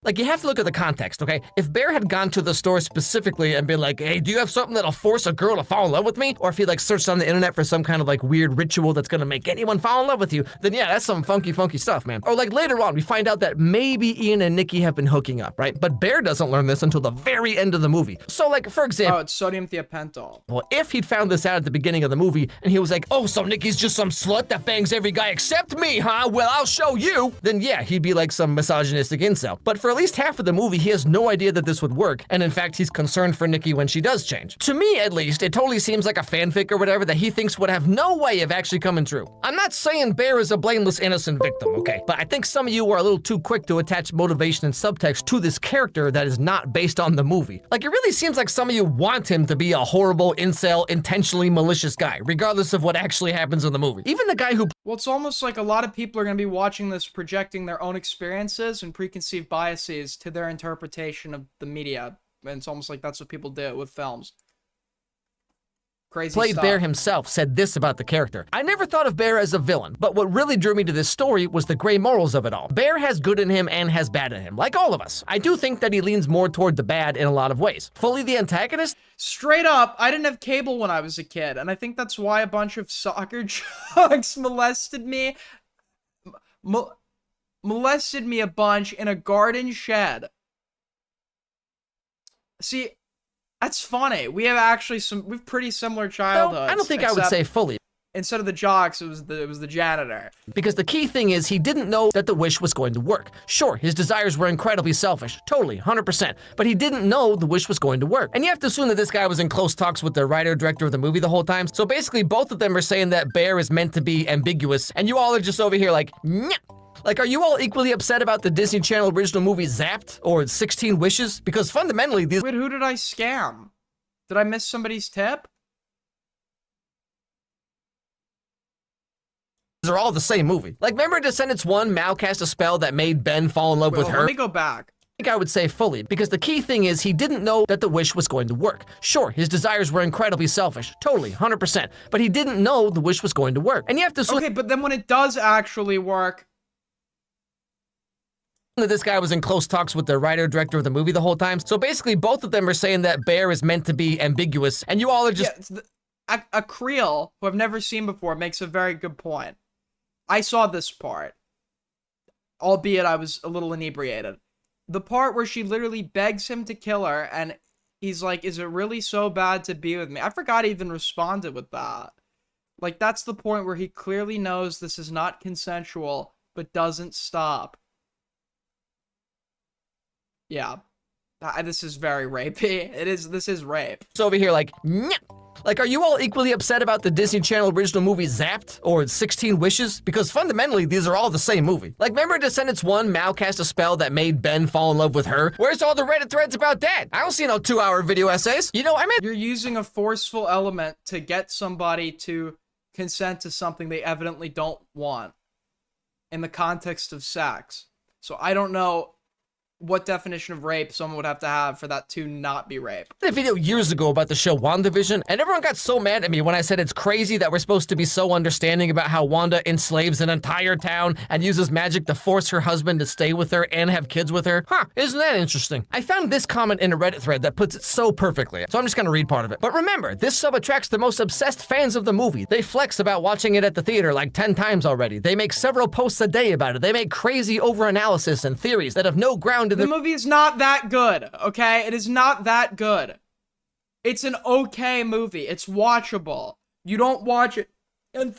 Like, you have to look at the context, okay? If Bear had gone to the store specifically and been like, hey, do you have something that'll force a girl to fall in love with me? Or if he, like, searched on the internet for some kind of, like, weird ritual that's gonna make anyone fall in love with you, then yeah, that's some funky, funky stuff, man. Or, like, later on, we find out that maybe Ian and Nikki have been hooking up, right? But Bear doesn't learn this until the very end of the movie. So, like, for example... Oh, it's sodium thiopental. Well, if he'd found this out at the beginning of the movie, and he was like, oh, so Nikki's just some slut that bangs every guy except me, huh? Well, I'll show you! Then yeah, he'd be like some misogynistic incel. But for at least half of the movie, he has no idea that this would work, and in fact, he's concerned for Nikki when she does change. To me, at least, it totally seems like a fanfic or whatever that he thinks would have no way of actually coming true. I'm not saying Bear is a blameless, innocent victim, okay? But I think some of you are a little too quick to attach motivation and subtext to this character that is not based on the movie. Like, it really seems like some of you want him to be a horrible, incel, intentionally malicious guy, regardless of what actually happens in the movie. Even the guy who... Well, it's almost like a lot of people are going to be watching this projecting their own experiences and preconceived biases to their interpretation of the media, and it's almost like that's what people do with films. Crazy played stuff. Bear himself said this about the character. I never thought of Bear as a villain, but what really drew me to this story was the gray morals of it all. Bear has good in him and has bad in him, like all of us. I do think that he leans more toward the bad in a lot of ways. Fully the antagonist? Straight up, I didn't have cable when I was a kid, and I think that's why a bunch of soccer jocks molested me. Molested me a bunch in a garden shed. See, that's funny. We have pretty similar childhoods. No, I don't think I would say fully. Instead of the jocks, it was the janitor. Because the key thing is he didn't know that the wish was going to work. Sure, his desires were incredibly selfish, totally, 100%, but he didn't know the wish was going to work. And you have to assume that this guy was in close talks with the writer-director of the movie the whole time, so basically both of them are saying that Bear is meant to be ambiguous, and you all are just over here like, nyeh. Like, are you all equally upset about the Disney Channel original movie Zapped or 16 Wishes? Because fundamentally these— Wait, who did I scam? Did I miss somebody's tip? are all the same movie. Like, remember Descendants 1, Mal cast a spell that made Ben fall in love with her? Let me go back. I think I would say fully, because the key thing is he didn't know that the wish was going to work. Sure, his desires were incredibly selfish, totally, 100%, but he didn't know the wish was going to work. And you have to assume— Okay, but then when it does actually work— that this guy was in close talks with the writer-director of the movie the whole time, so basically both of them are saying that Bear is meant to be ambiguous, and you all are just— Yeah, a Creel, who I've never seen before, makes a very good point. I saw this part, albeit I was a little inebriated. The part where she literally begs him to kill her, and he's like, is it really so bad to be with me? I forgot he even responded with that. Like, that's the point where he clearly knows this is not consensual, but doesn't stop. Yeah. This is very rapey. This is rape. So over here like, nyeh. Like, are you all equally upset about the Disney Channel original movie Zapped or 16 Wishes? Because fundamentally, these are all the same movie. Like, remember Descendants 1, Mal cast a spell that made Ben fall in love with her? Where's all the Reddit threads about that? I don't see no 2-hour video essays. You know, I mean, You're using a forceful element to get somebody to consent to something they evidently don't want in the context of sex. So I don't know what definition of rape someone would have to have for that to not be rape. I did a video years ago about the show WandaVision, and everyone got so mad at me when I said it's crazy that we're supposed to be so understanding about how Wanda enslaves an entire town and uses magic to force her husband to stay with her and have kids with her. Huh, isn't that interesting? I found this comment in a Reddit thread that puts it so perfectly, so I'm just gonna read part of it. But remember, this sub attracts the most obsessed fans of the movie. They flex about watching it at the theater like 10 times already. They make several posts a day about it. They make crazy over-analysis and theories that have no ground in The movie is not that good, okay? It is not that good. It's an okay movie. It's watchable. You don't watch it and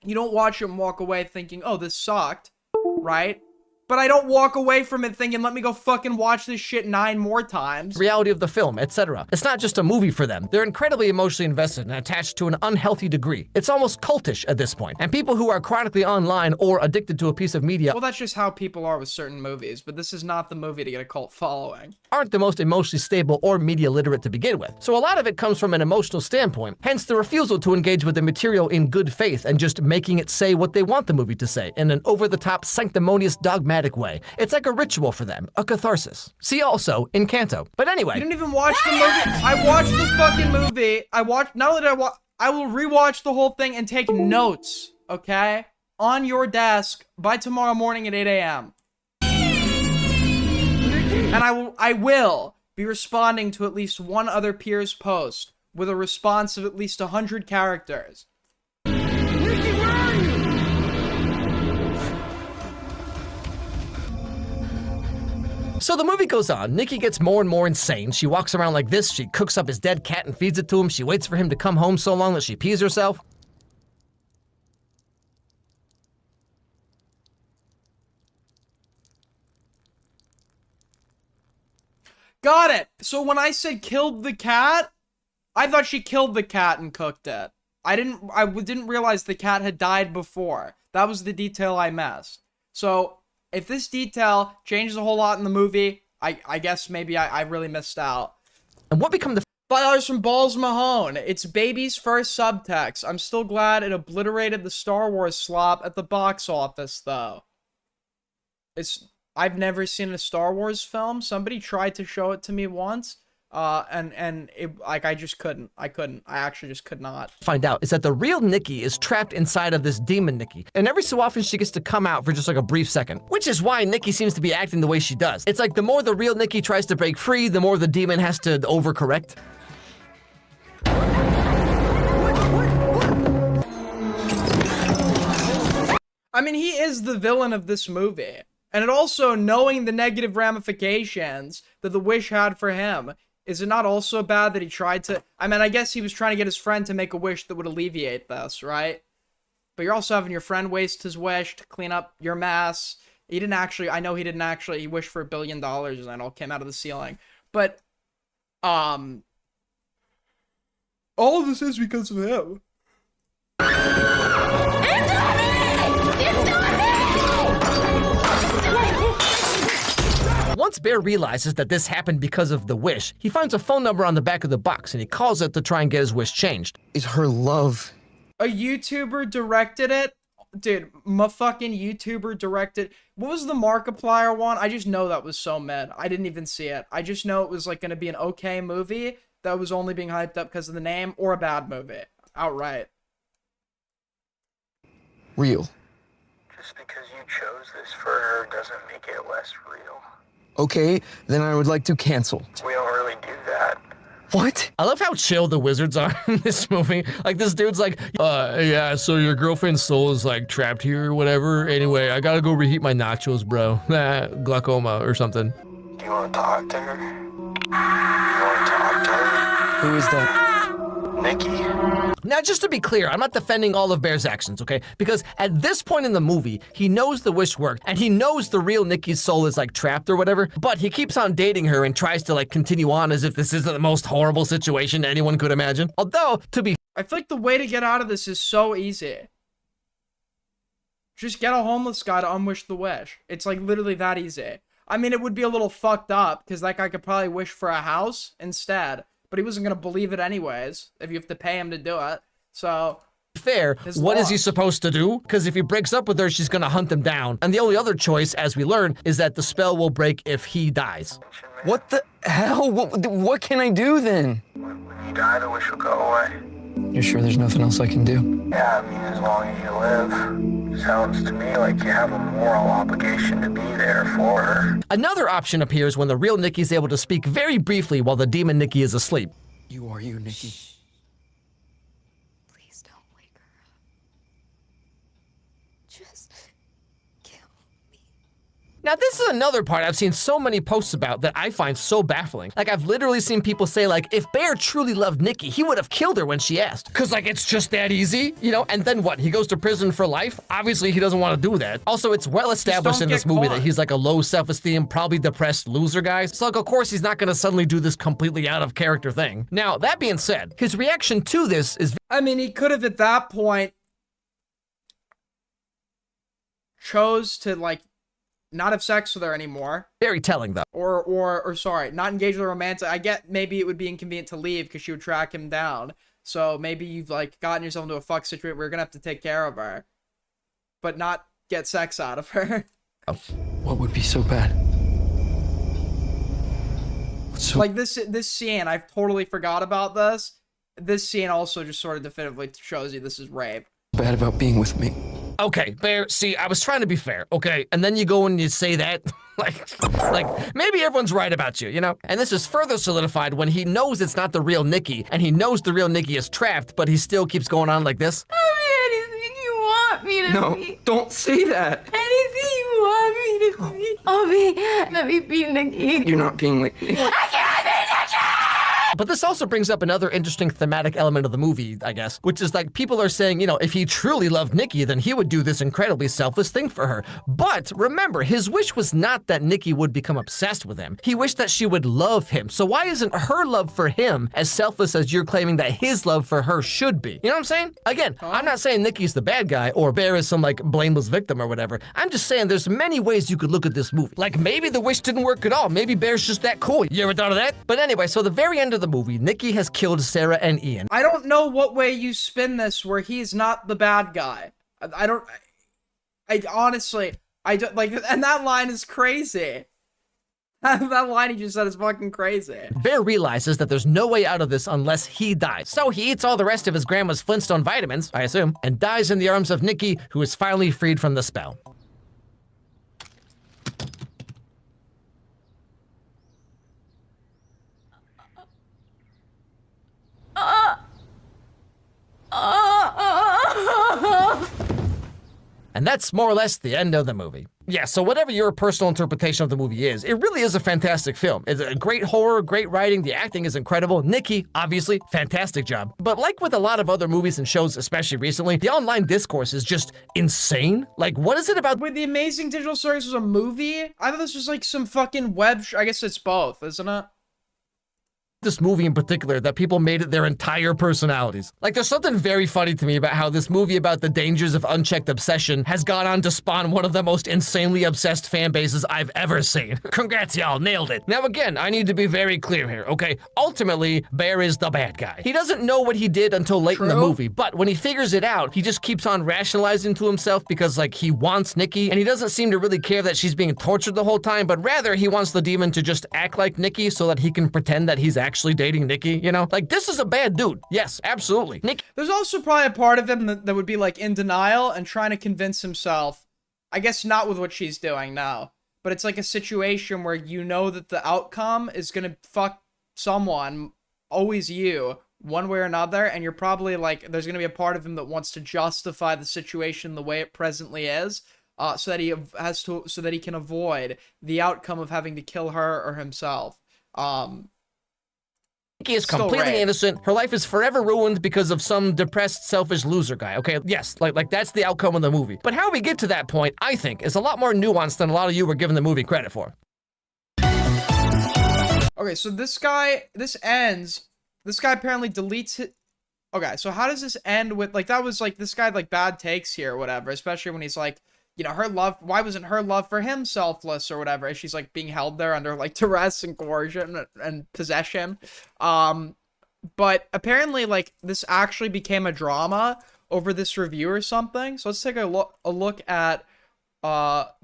you don't watch it and walk away thinking, oh, this sucked, right? But I don't walk away from it thinking, let me go fucking watch this shit 9 more times. Reality of the film, etc. It's not just a movie for them. They're incredibly emotionally invested and attached to an unhealthy degree. It's almost cultish at this point. And people who are chronically online or addicted to a piece of media, Well, that's just how people are with certain movies, but this is not the movie to get a cult following. aren't the most emotionally stable or media literate to begin with. So a lot of it comes from an emotional standpoint, hence the refusal to engage with the material in good faith and just making it say what they want the movie to say in an over-the-top, sanctimonious, dogmatic way. It's like a ritual for them, a catharsis. See also Encanto. But anyway. You didn't even watch the movie. I watched the fucking movie. Not only did I will rewatch the whole thing and take notes, okay? On your desk by tomorrow morning at 8 a.m. And I will be responding to at least one other peer's post with a response of at least 100 characters. So the movie goes on. Nikki gets more and more insane. She walks around like this. She cooks up his dead cat and feeds it to him. She waits for him to come home so long that she pees herself. Got it. So when I said killed the cat, I thought she killed the cat and cooked it. I didn't realize the cat had died before. That was the detail I missed. So if this detail changes a whole lot in the movie, I guess maybe I really missed out. And what become the $5 from Balls Mahone. It's baby's first subtext. I'm still glad it obliterated the Star Wars slop at the box office, though. I've never seen a Star Wars film. Somebody tried to show it to me once, and it, like, I just couldn't. I actually just could not. Find out is that the real Nikki is trapped inside of this demon Nikki, and every so often she gets to come out for just like a brief second, which is why Nikki seems to be acting the way she does. It's like the more the real Nikki tries to break free, the more the demon has to overcorrect. I mean, he is the villain of this movie. And it also, knowing the negative ramifications that the wish had for him, is it not also bad that he tried to... I mean, I guess he was trying to get his friend to make a wish that would alleviate this, right? But you're also having your friend waste his wish to clean up your mess. He didn't actually... I know he didn't actually... He wished for $1 billion and it all came out of the ceiling. But, all of this is because of him. Once Bear realizes that this happened because of the wish, he finds a phone number on the back of the box and he calls it to try and get his wish changed. Is her love. A YouTuber directed it? Dude, fucking YouTuber directed... What was the Markiplier one? I just know that was so mid. I didn't even see it. I just know it was like going to be an okay movie that was only being hyped up because of the name, or a bad movie. Outright. Real. Just because you chose this for her doesn't make it less real. Okay, then I would like to cancel. We don't really do that. What? I love how chill the wizards are in this movie. Like, this dude's like, yeah, so your girlfriend's soul is, like, trapped here or whatever. Anyway, I gotta go reheat my nachos, bro. Glaucoma or something. Do you want to talk to her? You want to talk to her? Who is that? Nikki. Now, just to be clear, I'm not defending all of Bear's actions, okay? Because at this point in the movie, he knows the wish worked, and he knows the real Nikki's soul is like trapped or whatever, but he keeps on dating her and tries to like continue on as if this isn't the most horrible situation anyone could imagine. Although, to be I feel like the way to get out of this is so easy. Just get a homeless guy to unwish the wish. It's like literally that easy. I mean, it would be a little fucked up because that guy could probably wish for a house instead, but he wasn't going to believe it anyways if you have to pay him to do it. So, fair, what is he supposed to do? Because if he breaks up with her, she's going to hunt him down. And the only other choice, as we learn, is that the spell will break if he dies. What the hell? What can I do then? When you die, the wish will go away. You're sure there's nothing else I can do? Yeah, I mean, as long as you live. Sounds to me like you have a moral obligation to be there for her. Another option appears when the real Nikki is able to speak very briefly while the demon Nikki is asleep. You are you, Nikki. Please don't wake her up. Just kill me. Now, this is another part I've seen so many posts about that I find so baffling. Like, I've literally seen people say, like, if Bear truly loved Nikki, he would have killed her when she asked. Cause, like, it's just that easy, you know? And then what? He goes to prison for life? Obviously, he doesn't want to do that. Also, it's well established in this movie that he's like a low self-esteem, probably depressed loser guy. So, like, of course, he's not gonna suddenly do this completely out of character thing. Now, that being said, his reaction to this is... I mean, he could have at that point chose to, like, not have sex with her anymore. Very telling, though. Or sorry, not engage with a romantic. I get maybe it would be inconvenient to leave because she would track him down. So maybe you've, like, gotten yourself into a fuck situation where you're gonna have to take care of her. But not get sex out of her. What would be so bad? Like, this scene, I totally forgot about this. This scene also just sort of definitively shows you this is rape. Bad about being with me. Okay, Bear, see, I was trying to be fair, okay? And then you go and you say that, like, maybe everyone's right about you, you know? And this is further solidified when he knows it's not the real Nikki, and he knows the real Nikki is trapped, but he still keeps going on like this. Tell me anything you want me to No, be. don't say that. Anything you want me to be. Let me be Nikki. You're not being like me. I cannot be Nikki! But this also brings up another interesting thematic element of the movie, I guess, which is like people are saying, you know, if he truly loved Nikki, then he would do this incredibly selfless thing for her. But remember, his wish was not that Nikki would become obsessed with him. He wished that she would love him. So why isn't her love for him as selfless as you're claiming that his love for her should be? You know what I'm saying? Again, I'm not saying Nikki's the bad guy or Bear is some like blameless victim or whatever. I'm just saying there's many ways you could look at this movie. Like maybe the wish didn't work at all. Maybe Bear's just that cool. You ever thought of that? But anyway, so the very end of the movie, Nikki has killed Sarah and Ian. I don't know what way you spin this where he's not the bad guy. I honestly, I don't, like, and that line is crazy. That line he just said is fucking crazy. Bear realizes that there's no way out of this unless he dies. So he eats all the rest of his grandma's Flintstone vitamins, I assume, and dies in the arms of Nikki, who is finally freed from the spell. And that's more or less the end of the movie. Yeah, so whatever your personal interpretation of the movie is, it really is a fantastic film. It's a great horror, great writing, the acting is incredible. Nikki, obviously, fantastic job. But like with a lot of other movies and shows, especially recently, the online discourse is just insane. Like, what is it about— Wait, The Amazing Digital Circus was a movie? I thought this was like some fucking I guess it's both, isn't it? this movie in particular that people made it their entire personalities. Like, there's something very funny to me about how this movie about the dangers of unchecked obsession has gone on to spawn one of the most insanely obsessed fan bases I've ever seen. Congrats, y'all, nailed it. Now again, I need to be very clear here, okay? Ultimately, Bear is the bad guy. He doesn't know what he did until late in the movie, but when he figures it out, he just keeps on rationalizing to himself because, like, he wants Nikki, and he doesn't seem to really care that she's being tortured the whole time, but rather he wants the demon to just act like Nikki so that he can pretend that he's actually dating Nikki, you know? Like, this is a bad dude. Yes, absolutely. There's also probably a part of him that would be, like, in denial and trying to convince himself, I guess not with what she's doing now, but it's like a situation where you know that the outcome is gonna fuck someone, always you, one way or another, and you're probably, like, there's gonna be a part of him that wants to justify the situation the way it presently is, so that he can avoid the outcome of having to kill her or himself. Nikki is Still completely rape. innocent. Her life is forever ruined because of some depressed, selfish loser guy. Okay, yes, like that's the outcome of the movie. But how we get to that point, I think, is a lot more nuanced than a lot of you were giving the movie credit for. Okay, so this guy apparently deletes it. Okay, so how does this end with, like, that was, like, this guy had, like, bad takes here or whatever, especially when he's, like, you know, why wasn't her love for him selfless or whatever, as she's, like, being held there under, like, duress and coercion and possession. But apparently, like, this actually became a drama over this review or something. So let's take a look at,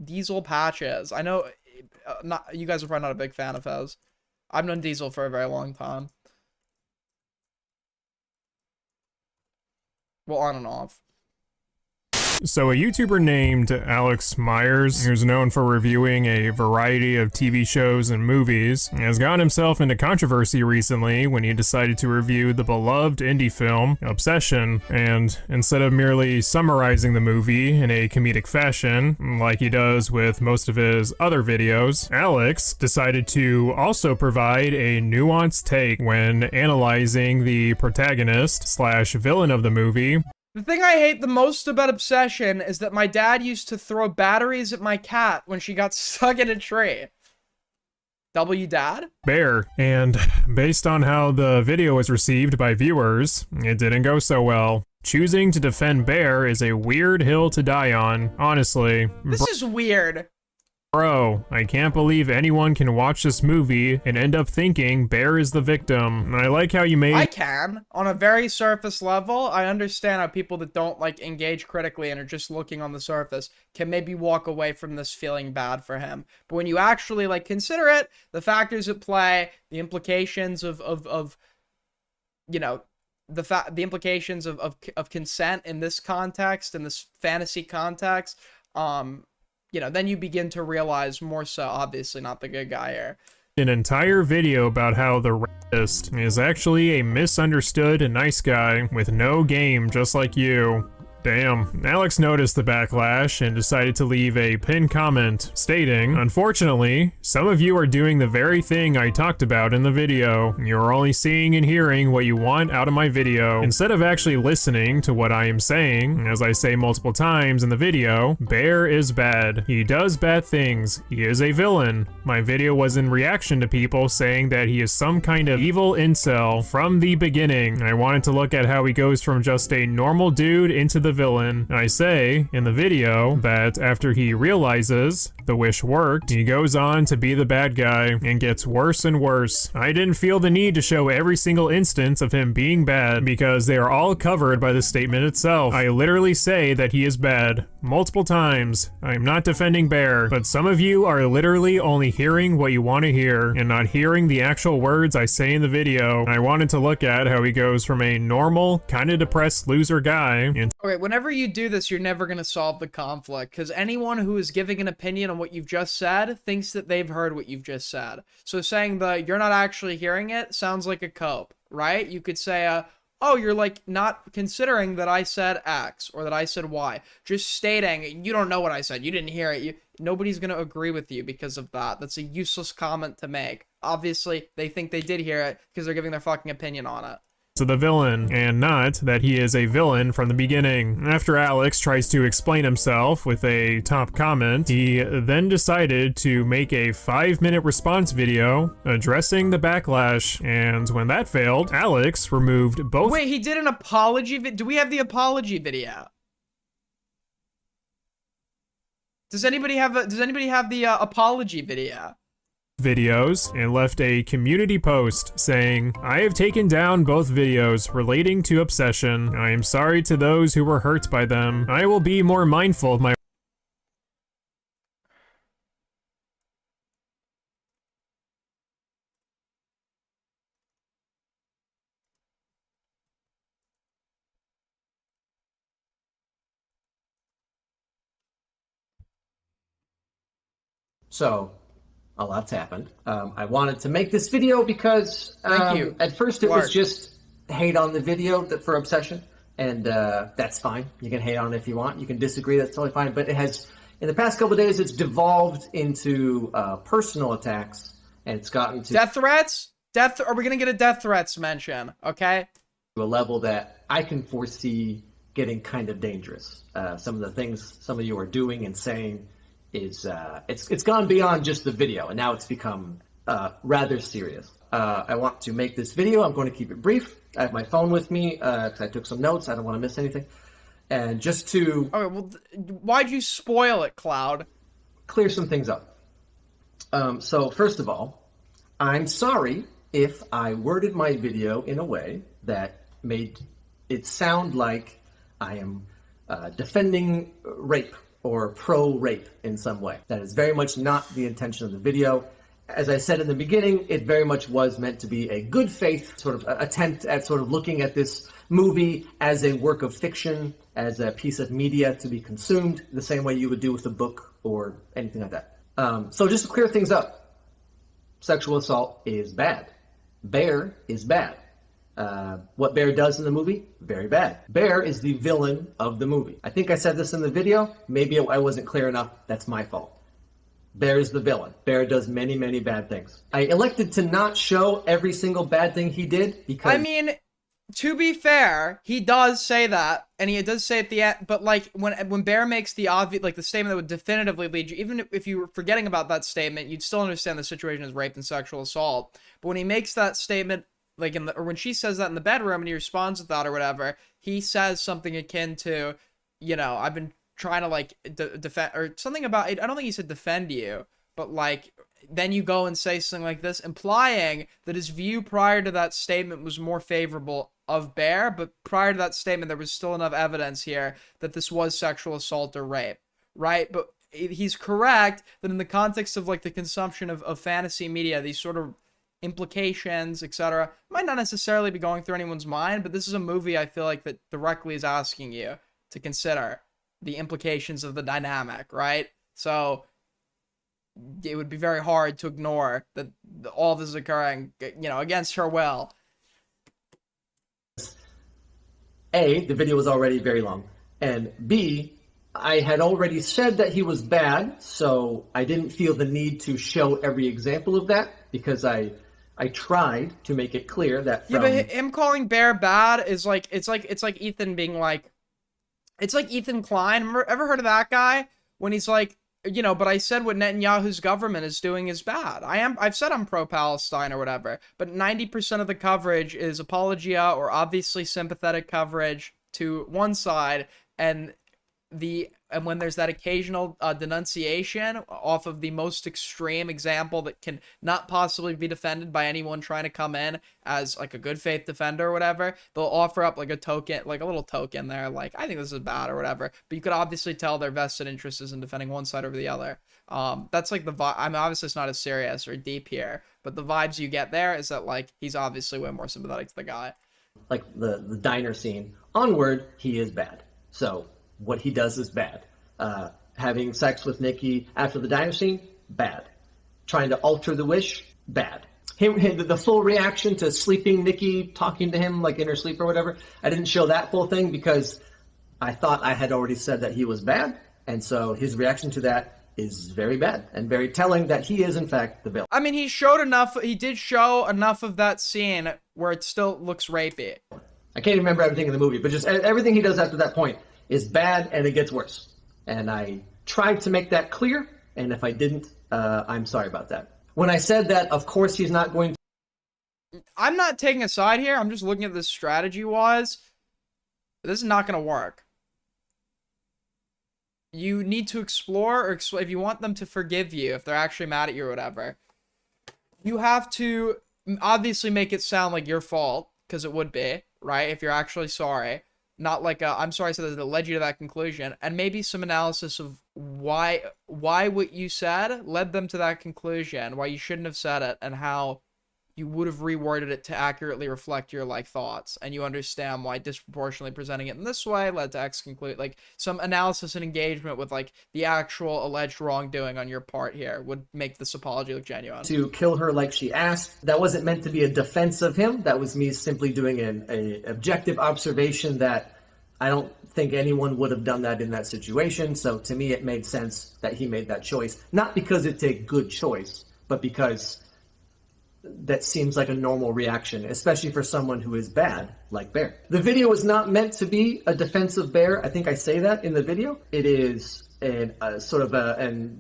Diesel Patches. I know, you guys are probably not a big fan of his. I've known Diesel for a very long time. Well, on and off. So a YouTuber named Alex Myers, who's known for reviewing a variety of TV shows and movies, has gotten himself into controversy recently when he decided to review the beloved indie film, Obsession, and instead of merely summarizing the movie in a comedic fashion, like he does with most of his other videos, Alex decided to also provide a nuanced take when analyzing the protagonist/villain of the movie. The thing I hate the most about Obsession is that my dad used to throw batteries at my cat when she got stuck in a tree. W Dad? Bear, and based on how the video was received by viewers, it didn't go so well. Choosing to defend Bear is a weird hill to die on, honestly. This is weird. Bro, I can't believe anyone can watch this movie and end up thinking Bear is the victim. I like how you made— I can. On a very surface level, I understand how people that don't, like, engage critically and are just looking on the surface can maybe walk away from this feeling bad for him. But when you actually, like, consider it, the factors at play, the implications of you know, the implications of consent in this context, in this fantasy context, you know, then you begin to realize more so, obviously not the good guy here. an entire video about how the rapist is actually a misunderstood nice guy with no game just like you. Damn. Alex noticed the backlash and decided to leave a pinned comment stating, "Unfortunately, some of you are doing the very thing I talked about in the video. You're only seeing and hearing what you want out of my video, instead of actually listening to what I am saying. As I say multiple times in the video, Bear is bad. He does bad things. He is a villain. My video was in reaction to people saying that he is some kind of evil incel from the beginning. I wanted to look at how he goes from just a normal dude into the villain. I say in the video that after he realizes the wish worked, he goes on to be the bad guy and gets worse and worse. I didn't feel the need to show every single instance of him being bad because they are all covered by the statement itself. I literally say that he is bad multiple times. I'm not defending Bear, but some of you are literally only hearing what you want to hear and not hearing the actual words I say in the video. I wanted to look at how he goes from a normal, kind of depressed loser guy into— Okay, whenever you do this, you're never going to solve the conflict, because anyone who is giving an opinion on what you've just said thinks that they've heard what you've just said. So saying that you're not actually hearing it sounds like a cope, right? You could say, oh, you're like not considering that I said X or that I said Y. Just stating, you don't know what I said, you didn't hear it. Nobody's going to agree with you because of that. That's a useless comment to make. Obviously, they think they did hear it because they're giving their fucking opinion on it. to the villain, and not that he is a villain from the beginning. After Alex tries to explain himself with a top comment, he then decided to make a 5-minute response video addressing the backlash, and when that failed, Alex removed both— Wait, he did an apology video? Do we have the apology video? Does anybody have the apology video? videos and left a community post saying, "I have taken down both videos relating to Obsession. I am sorry to those who were hurt by them. I will be more mindful of my..." So, a lot's happened. I wanted to make this video because Thank you. At first it was just hate on the video for Obsession, and that's fine. You can hate on it if you want. You can disagree, that's totally fine. But it has, in the past couple of days, it's devolved into personal attacks, and it's gotten to— Death threats? Are we gonna get a death threats mention? Okay. To a level that I can foresee getting kind of dangerous. Some of the things some of you are doing and saying is it's gone beyond just the video, and now it's become rather serious. I want to make this video. I'm going to keep it brief. I have my phone with me because I took some notes. I don't want to miss anything. And just to okay, well, why'd you spoil it, Cloud? Clear some things up. So first of all, I'm sorry if I worded my video in a way that made it sound like I am defending rape or pro-rape in some way. That is very much not the intention of the video. As I said in the beginning, it very much was meant to be a good faith sort of attempt at sort of looking at this movie as a work of fiction, as a piece of media to be consumed the same way you would do with a book or anything like that. So just to clear things up, sexual assault is bad. Bear is bad. What Bear does in the movie, very bad. Bear is the villain of the movie. I think I said this in the video. Maybe I wasn't clear enough. That's my fault. Bear is the villain. Bear does many, many bad things. I elected to not show every single bad thing he did because... I mean, to be fair, he does say that, and he does say at the end, but like when Bear makes the obvious, like the statement that would definitively lead you, even if you were forgetting about that statement, you'd still understand the situation as rape and sexual assault. But when he makes that statement, like or when she says that in the bedroom and he responds with that or whatever, he says something akin to, you know, I've been trying to like defend or something about it. I don't think he said defend you, but like then you go and say something like this, implying that his view prior to that statement was more favorable of Bear, but prior to that statement there was still enough evidence here that this was sexual assault or rape, right? But he's correct that in the context of like the consumption of fantasy media, these sort of implications, etc., might not necessarily be going through anyone's mind, but this is a movie I feel like that directly is asking you to consider the implications of the dynamic, right? So it would be very hard to ignore that all this is occurring, you know, against her will. A, the video was already very long, and B, I had already said that he was bad, so I didn't feel the need to show every example of that because I tried to make it clear that from... Yeah, but him calling Bear bad is like it's like Ethan being like, it's like Ethan Klein. Ever heard of that guy? When he's like, you know, but I said what Netanyahu's government is doing is bad. I've said I'm pro-Palestine or whatever, but 90% of the coverage is apologia or obviously sympathetic coverage to one side, and when there's that occasional denunciation off of the most extreme example that can not possibly be defended by anyone trying to come in as like a good faith defender or whatever, they'll offer up like a token, like a little token there, like I think this is bad or whatever, but you could obviously tell their vested interest is in defending one side over the other. That's like the vibe. I mean, obviously it's not as serious or deep here, but the vibes you get there is that like he's obviously way more sympathetic to the guy. Like the diner scene onward, he is bad. So what he does is bad. Having sex with Nikki after the diner scene, bad. Trying to alter the wish, bad. The full reaction to sleeping Nikki, talking to him like in her sleep or whatever, I didn't show that full thing because I thought I had already said that he was bad, and so his reaction to that is very bad and very telling that he is in fact the villain. I mean, he did show enough of that scene where it still looks rapey. I can't remember everything in the movie, but just everything he does after that point is bad, and it gets worse. And I tried to make that clear, and if I didn't, I'm sorry about that. When I said that, of course, he's not going to... I'm not taking a side here. I'm just looking at this strategy-wise. This is not going to work. You need to explore, or if you want them to forgive you, if they're actually mad at you or whatever, you have to obviously make it sound like your fault, because it would be, right, if you're actually sorry. Not like I'm sorry I said that led you to that conclusion, and maybe some analysis of why what you said led them to that conclusion, why you shouldn't have said it, and how you would have reworded it to accurately reflect your like thoughts, and you understand why disproportionately presenting it in this way led to X conclude. Like some analysis and engagement with like the actual alleged wrongdoing on your part here would make this apology look genuine. To kill her like she asked, that wasn't meant to be a defense of him. That was me simply doing an objective observation that I don't think anyone would have done that in that situation. So to me, it made sense that he made that choice, not because it's a good choice, but because that seems like a normal reaction, especially for someone who is bad, like Bear. The video is not meant to be a defense of Bear. I think I say that in the video. It is an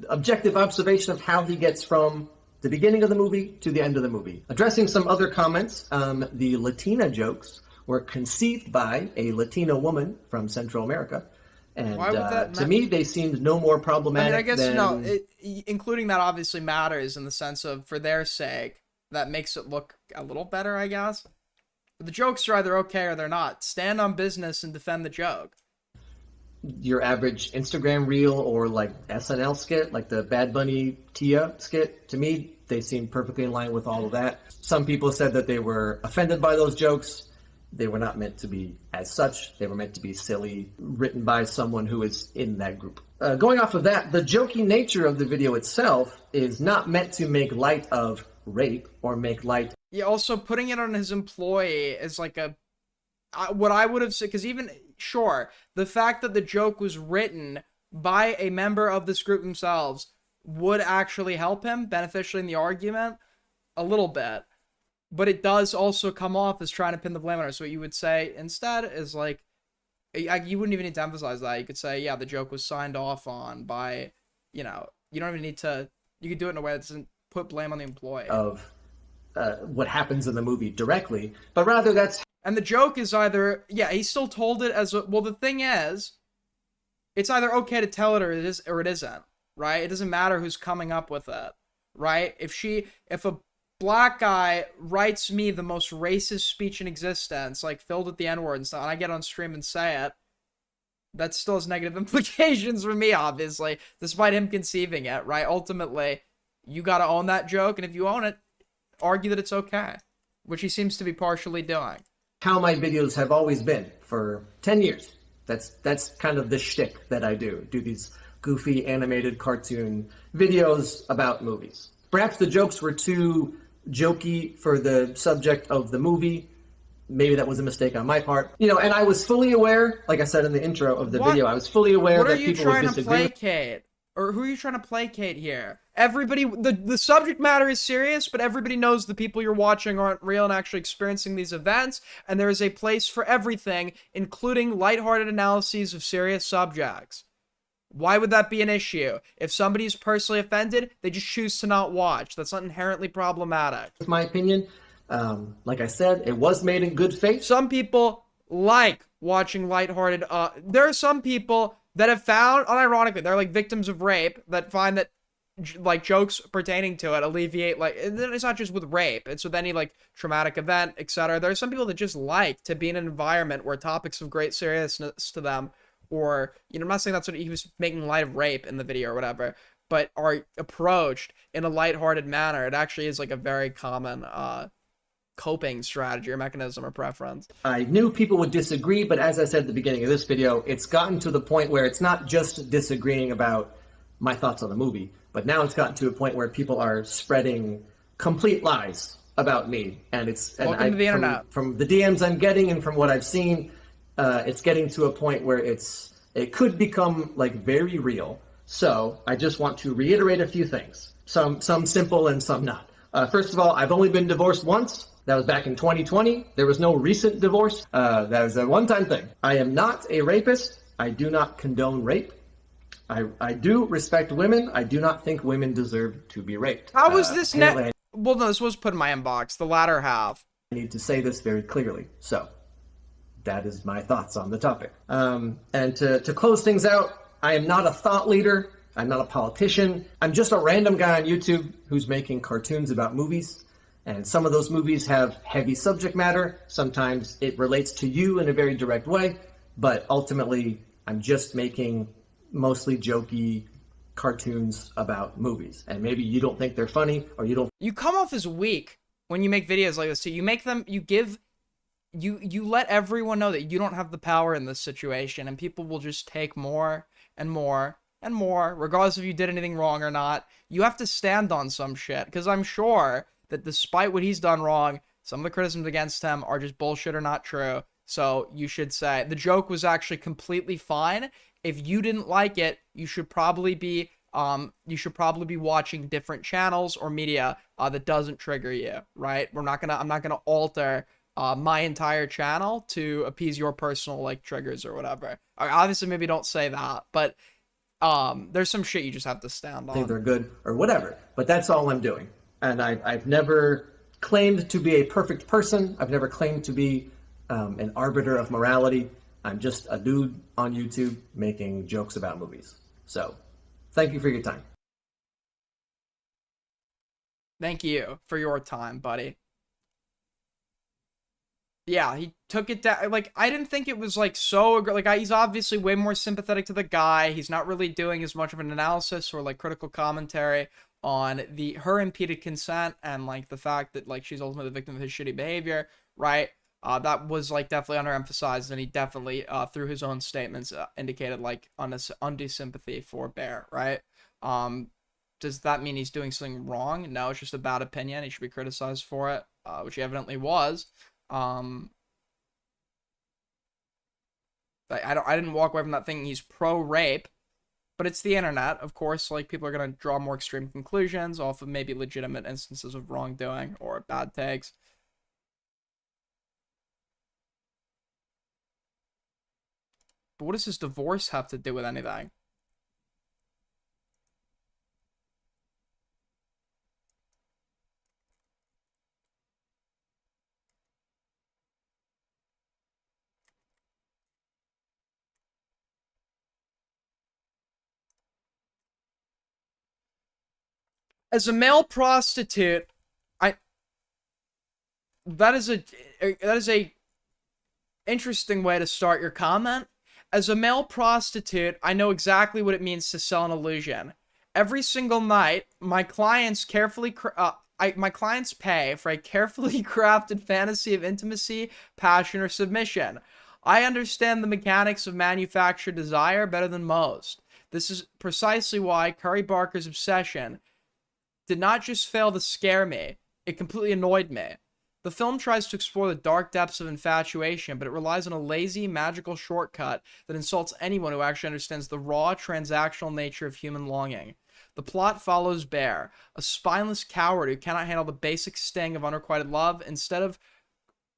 objective observation of how he gets from the beginning of the movie to the end of the movie. Addressing some other comments, the Latina jokes were conceived by a Latina woman from Central America. And Why would that to me, they seemed no more problematic. I mean, I guess than... including that obviously matters in the sense of, for their sake, that makes it look a little better, I guess. But the jokes are either okay or they're not. Stand on business and defend the joke. Your average Instagram reel or like SNL skit, like the Bad Bunny Tia skit, to me, they seem perfectly in line with all of that. Some people said that they were offended by those jokes. They were not meant to be as such. They were meant to be silly, written by someone who is in that group. Going off of that, the jokey nature of the video itself is not meant to make light of rape or make light. Yeah, also putting it on his employee is like what I would have said, because even, sure, the fact that the joke was written by a member of this group themselves would actually help him beneficially in the argument a little bit. But it does also come off as trying to pin the blame on her. So what you would say instead is like, you wouldn't even need to emphasize that. You could say, yeah, the joke was signed off on by, you don't even need to, you could do it in a way that doesn't put blame on the employee. Of what happens in the movie directly, but rather that's... And the joke is either, yeah, he still told it as, well, the thing is, it's either okay to tell it or it isn't, right? It doesn't matter who's coming up with it, right? If a black guy writes me the most racist speech in existence, like filled with the N-word and stuff, and I get on stream and say it, that still has negative implications for me, obviously, despite him conceiving it, right? Ultimately, you gotta own that joke, and if you own it, argue that it's okay, which he seems to be partially doing. How my videos have always been for 10 years. That's kind of the shtick that I do these goofy animated cartoon videos about movies. Perhaps the jokes were too jokey for the subject of the movie. Maybe that was a mistake on my part. And I was fully aware, like I said in the intro of the video, I was fully aware that people would disagree. What are you trying to placate? Or who are you trying to placate here? Everybody, the subject matter is serious, but everybody knows the people you're watching aren't real and actually experiencing these events, and there is a place for everything, including lighthearted analyses of serious subjects. Why would that be an issue? If somebody's personally offended, they just choose to not watch. That's not inherently problematic. That's my opinion. Like I said, it was made in good faith. Some people like watching lighthearted. There are some people that have found, unironically, they're like victims of rape that find that like jokes pertaining to it alleviate, like, it's not just with rape, it's with any like traumatic event, etc. There are some people that just like to be in an environment where topics of great seriousness to them, or, I'm not saying that's what he was making light of rape in the video or whatever, but are approached in a lighthearted manner. It actually is like a very common coping strategy or mechanism or preference. I knew people would disagree, but as I said at the beginning of this video, it's gotten to the point where it's not just disagreeing about my thoughts on the movie, but now it's gotten to a point where people are spreading complete lies about me. And it's welcome to the internet. From the DMs I'm getting and from what I've seen, it's getting to a point where it could become like very real. So I just want to reiterate a few things, some simple and some not. First of all, I've only been divorced once. That was back in 2020. There was no recent divorce. That was a one-time thing. I am not a rapist. I do not condone rape. I do respect women. I do not think women deserve to be raped. How was this well, no, this was put in my inbox, the latter half. I need to say this very clearly. So, that is my thoughts on the topic. And to close things out, I am not a thought leader. I'm not a politician. I'm just a random guy on YouTube who's making cartoons about movies. And some of those movies have heavy subject matter. Sometimes it relates to you in a very direct way. But ultimately, I'm just making mostly jokey cartoons about movies. And maybe you don't think they're funny, or you don't... You come off as weak when you make videos like this too. You make them, you let everyone know that you don't have the power in this situation, and people will just take more and more and more, regardless if you did anything wrong or not. You have to stand on some shit, because I'm sure that despite what he's done wrong, some of the criticisms against him are just bullshit or not true. So you should say the joke was actually completely fine. If you didn't like it, you should probably be you should probably be watching different channels or media that doesn't trigger you, right? I'm not gonna alter my entire channel to appease your personal like triggers or whatever. Obviously, maybe don't say that, but there's some shit you just have to stand think on. they're good or whatever. But that's all I'm doing. And I've never claimed to be a perfect person. I've never claimed to be an arbiter of morality. I'm just a dude on YouTube making jokes about movies. So, thank you for your time. Thank you for your time, buddy. Yeah, he took it down. Like, I didn't think it was, like, so... Like, he's obviously way more sympathetic to the guy. He's not really doing as much of an analysis or, like, critical commentary on her impeded consent and, like, the fact that, like, she's ultimately the victim of his shitty behavior, right? That was, like, definitely underemphasized, and he definitely, through his own statements, indicated, like, undue sympathy for Bear, right? Does that mean he's doing something wrong? No, it's just a bad opinion. He should be criticized for it, which he evidently was. I didn't walk away from that thinking he's pro-rape, but it's the internet, of course. Like, people are gonna draw more extreme conclusions off of maybe legitimate instances of wrongdoing or bad takes. But what does his divorce have to do with anything? As a male prostitute, that is a interesting way to start your comment. As a male prostitute, I know exactly what it means to sell an illusion. Every single night, my clients pay for a carefully crafted fantasy of intimacy, passion, or submission. I understand the mechanics of manufactured desire better than most. This is precisely why Curry Barker's obsession did not just fail to scare me, it completely annoyed me. The film tries to explore the dark depths of infatuation, but it relies on a lazy, magical shortcut that insults anyone who actually understands the raw, transactional nature of human longing. The plot follows Bear, a spineless coward who cannot handle the basic sting of unrequited love. Instead of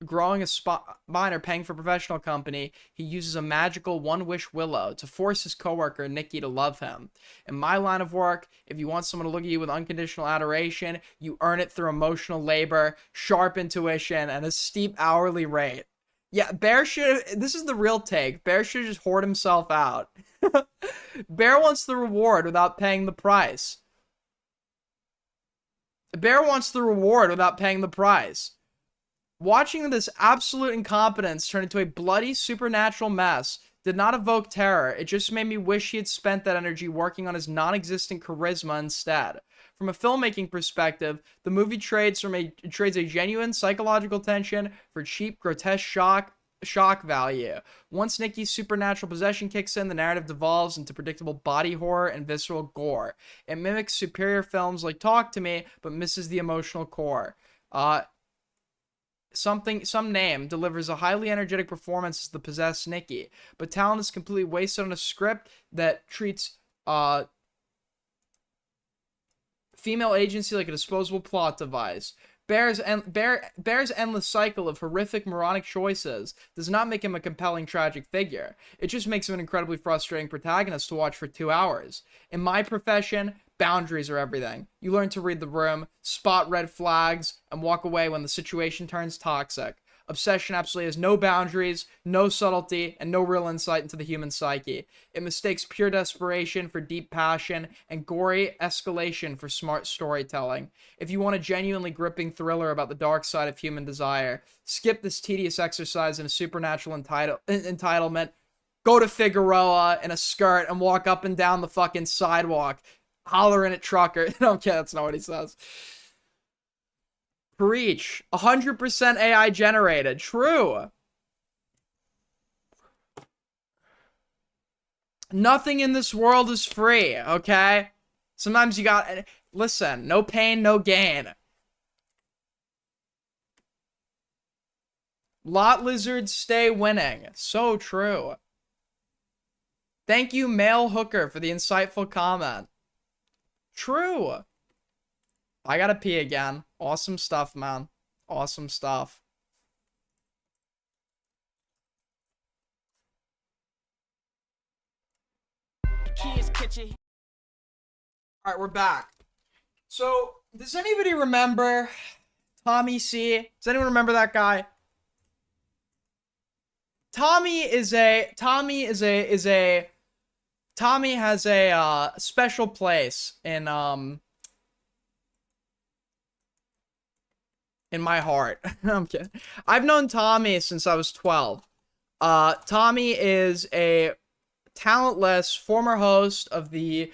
growing a spine or paying for professional company, he uses a magical one-wish willow to force his coworker Nikki to love him. In my line of work, if you want someone to look at you with unconditional adoration, you earn it through emotional labor, sharp intuition, and a steep hourly rate. Yeah, Bear should... This is the real take. Bear should just hoard himself out. Bear wants the reward without paying the price. Bear wants the reward without paying the price. Watching this absolute incompetence turn into a bloody supernatural mess did not evoke terror. It just made me wish he had spent that energy working on his non-existent charisma instead. From a filmmaking perspective, the movie trades a genuine psychological tension for cheap, grotesque shock value. Once Nikki's supernatural possession kicks in, the narrative devolves into predictable body horror and visceral gore. It mimics superior films like Talk to Me, but misses the emotional core. Some name delivers a highly energetic performance as the possessed Nikki, but talent is completely wasted on a script that treats female agency like a disposable plot device. Bear's endless cycle of horrific moronic choices does not make him a compelling tragic figure. It just makes him an incredibly frustrating protagonist to watch for 2 hours. In my profession, boundaries are everything. You learn to read the room, spot red flags, and walk away when the situation turns toxic. Obsession absolutely has no boundaries, no subtlety, and no real insight into the human psyche. It mistakes pure desperation for deep passion and gory escalation for smart storytelling. If you want a genuinely gripping thriller about the dark side of human desire, skip this tedious exercise in a supernatural entitlement, go to Figueroa in a skirt and walk up and down the fucking sidewalk, hollering at trucker. Okay, that's not what he says. Preach. 100% AI generated. True. Nothing in this world is free, okay? Sometimes you got... Listen, no pain, no gain. Lot lizards stay winning. So true. Thank you, Male Hooker, for the insightful comment. True. I gotta pee again. Awesome stuff, man. Awesome stuff. Alright, we're back. So, does anybody remember Tommy C? Does anyone remember that guy? Tommy has a special place in my heart. I'm kidding. I've known Tommy since I was 12. Tommy is a talentless former host of the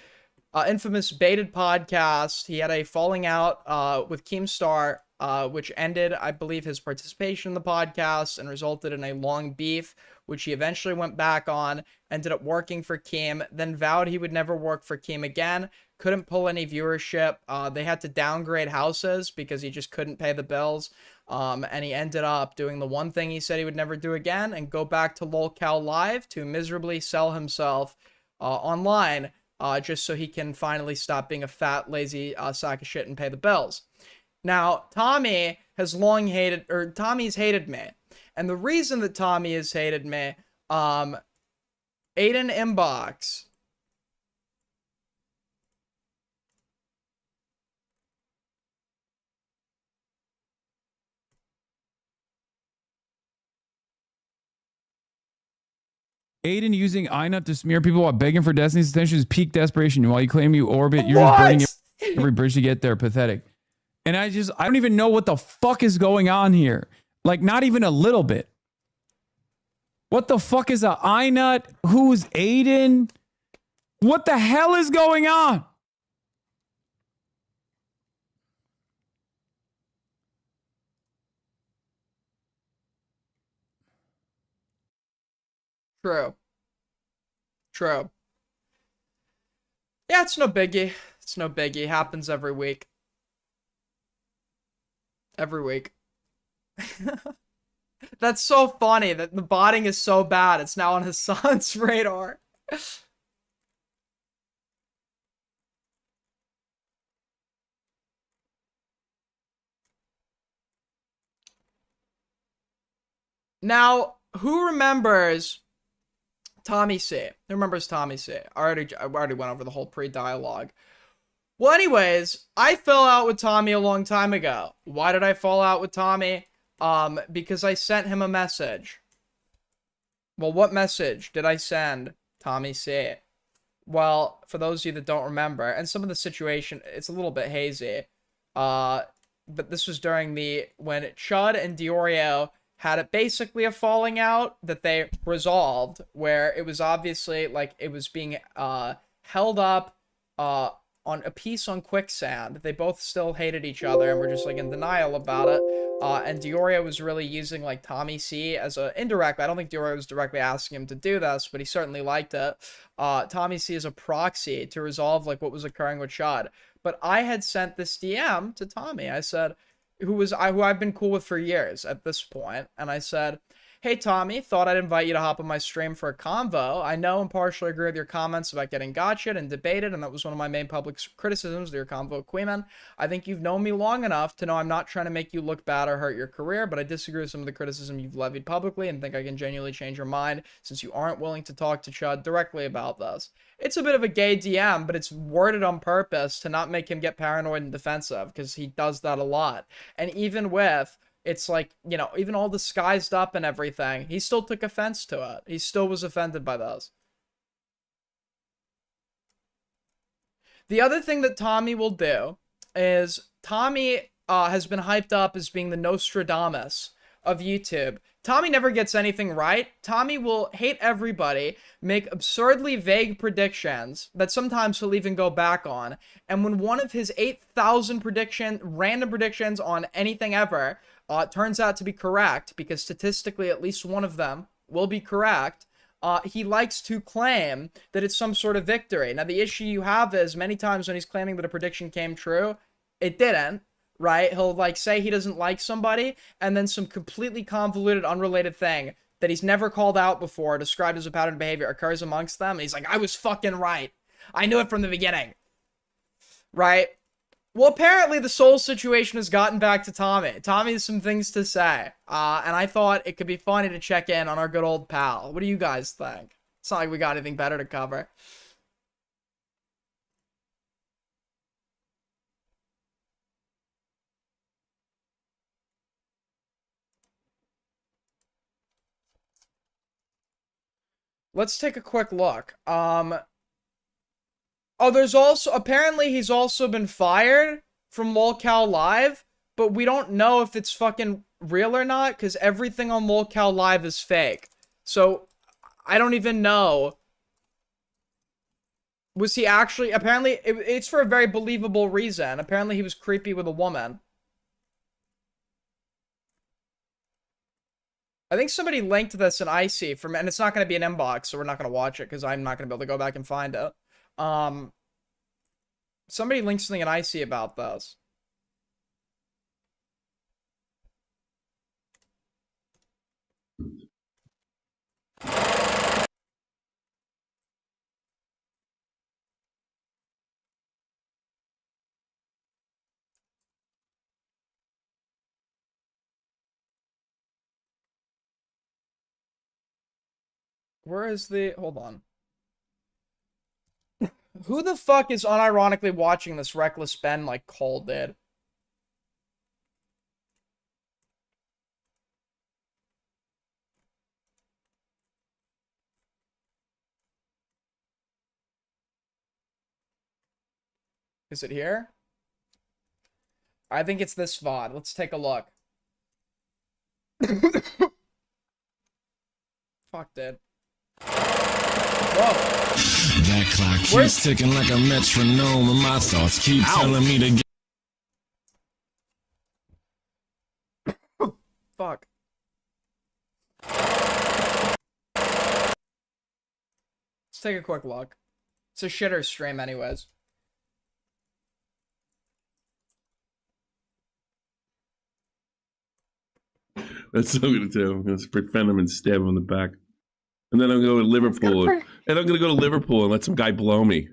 infamous Baited podcast. He had a falling out with Keemstar, which ended, I believe, his participation in the podcast and resulted in a long beef, which he eventually went back on, ended up working for Keem, then vowed he would never work for Keem again, couldn't pull any viewership. They had to downgrade houses because he just couldn't pay the bills. And he ended up doing the one thing he said he would never do again and go back to LolCal Live to miserably sell himself online, just so he can finally stop being a fat, lazy sack of shit and pay the bills. Now, Tommy has long hated, or Tommy's hated me. And the reason that Tommy has hated me, Aiden Inbox. Aiden using iNut to smear people while begging for Destiny's attention is peak desperation. While you claim you orbit, you're just burning every bridge to get there. Pathetic. And I don't even know what the fuck is going on here. Like, not even a little bit. What the fuck is a iNut? Who's Aiden? What the hell is going on? True. True. Yeah, it's no biggie. It's no biggie. Happens every week. Every week. That's so funny that the botting is so bad. It's now on his son's radar. Now, who remembers Tommy C? Who remembers Tommy C? I already went over the whole pre-dialogue. Well, anyways, I fell out with Tommy a long time ago. Why did I fall out with Tommy? Because I sent him a message. Well, what message did I send Tommy C? Well, for those of you that don't remember, and some of the situation, it's a little bit hazy. But this was during when Chud and Diorio had basically a falling out that they resolved, where it was obviously like it was being held up on a piece on Quicksand. They both still hated each other and were just like in denial about it. And Diorio was really using like Tommy C as a indirect. I don't think Diorio was directly asking him to do this, but he certainly liked it. Tommy C as a proxy to resolve like what was occurring with Chud. But I had sent this DM to Tommy. I said, who I've been cool with for years at this point, and I said, "Hey Tommy, thought I'd invite you to hop on my stream for a convo. I know and partially agree with your comments about getting gotcha'd and debated, and that was one of my main public criticisms of your convo with Queeman. I think you've known me long enough to know I'm not trying to make you look bad or hurt your career, but I disagree with some of the criticism you've levied publicly and think I can genuinely change your mind since you aren't willing to talk to Chud directly about this." It's a bit of a gay DM, but it's worded on purpose to not make him get paranoid and defensive, because he does that a lot. And even with, it's like, you know, even all disguised up and everything, he still took offense to it. He still was offended by those. The other thing that Tommy will do is Tommy has been hyped up as being the Nostradamus of YouTube. Tommy never gets anything right. Tommy will hate everybody, make absurdly vague predictions that sometimes he'll even go back on. And when one of his 8,000 random predictions on anything ever turns out to be correct, because statistically at least one of them will be correct, he likes to claim that it's some sort of victory. Now, the issue you have is many times when he's claiming that a prediction came true, it didn't. Right? He'll like say he doesn't like somebody, and then some completely convoluted, unrelated thing that he's never called out before, described as a pattern of behavior, occurs amongst them, and he's like, "I was fucking right. I knew it from the beginning." right? Well, apparently the soul situation has gotten back to Tommy. Tommy has some things to say. And I thought it could be funny to check in on our good old pal. What do you guys think? It's not like we got anything better to cover. Let's take a quick look. Oh, there's also, apparently he's also been fired from LolCal Live, but we don't know if it's fucking real or not, because everything on LolCal Live is fake. So, I don't even know. Was he actually, apparently, it's for a very believable reason. Apparently he was creepy with a woman. I think somebody linked this in Icy from, and it's not going to be an inbox, so we're not going to watch it because I'm not going to be able to go back and find it. Somebody linked something in Icy about this. Where is the... Hold on. Who the fuck is unironically watching this Reckless Ben like Cole did? Is it here? I think it's this VOD. Let's take a look. Fuck, dude. Whoa. That clock keeps ticking like a metronome, and my thoughts keep telling me to get. Fuck. Let's take a quick look. It's a shitter stream anyways. That's what I'm gonna do. I'm gonna defend him and stab him in the back. And then I'm gonna go to Liverpool. And I'm gonna go to Liverpool and let some guy blow me.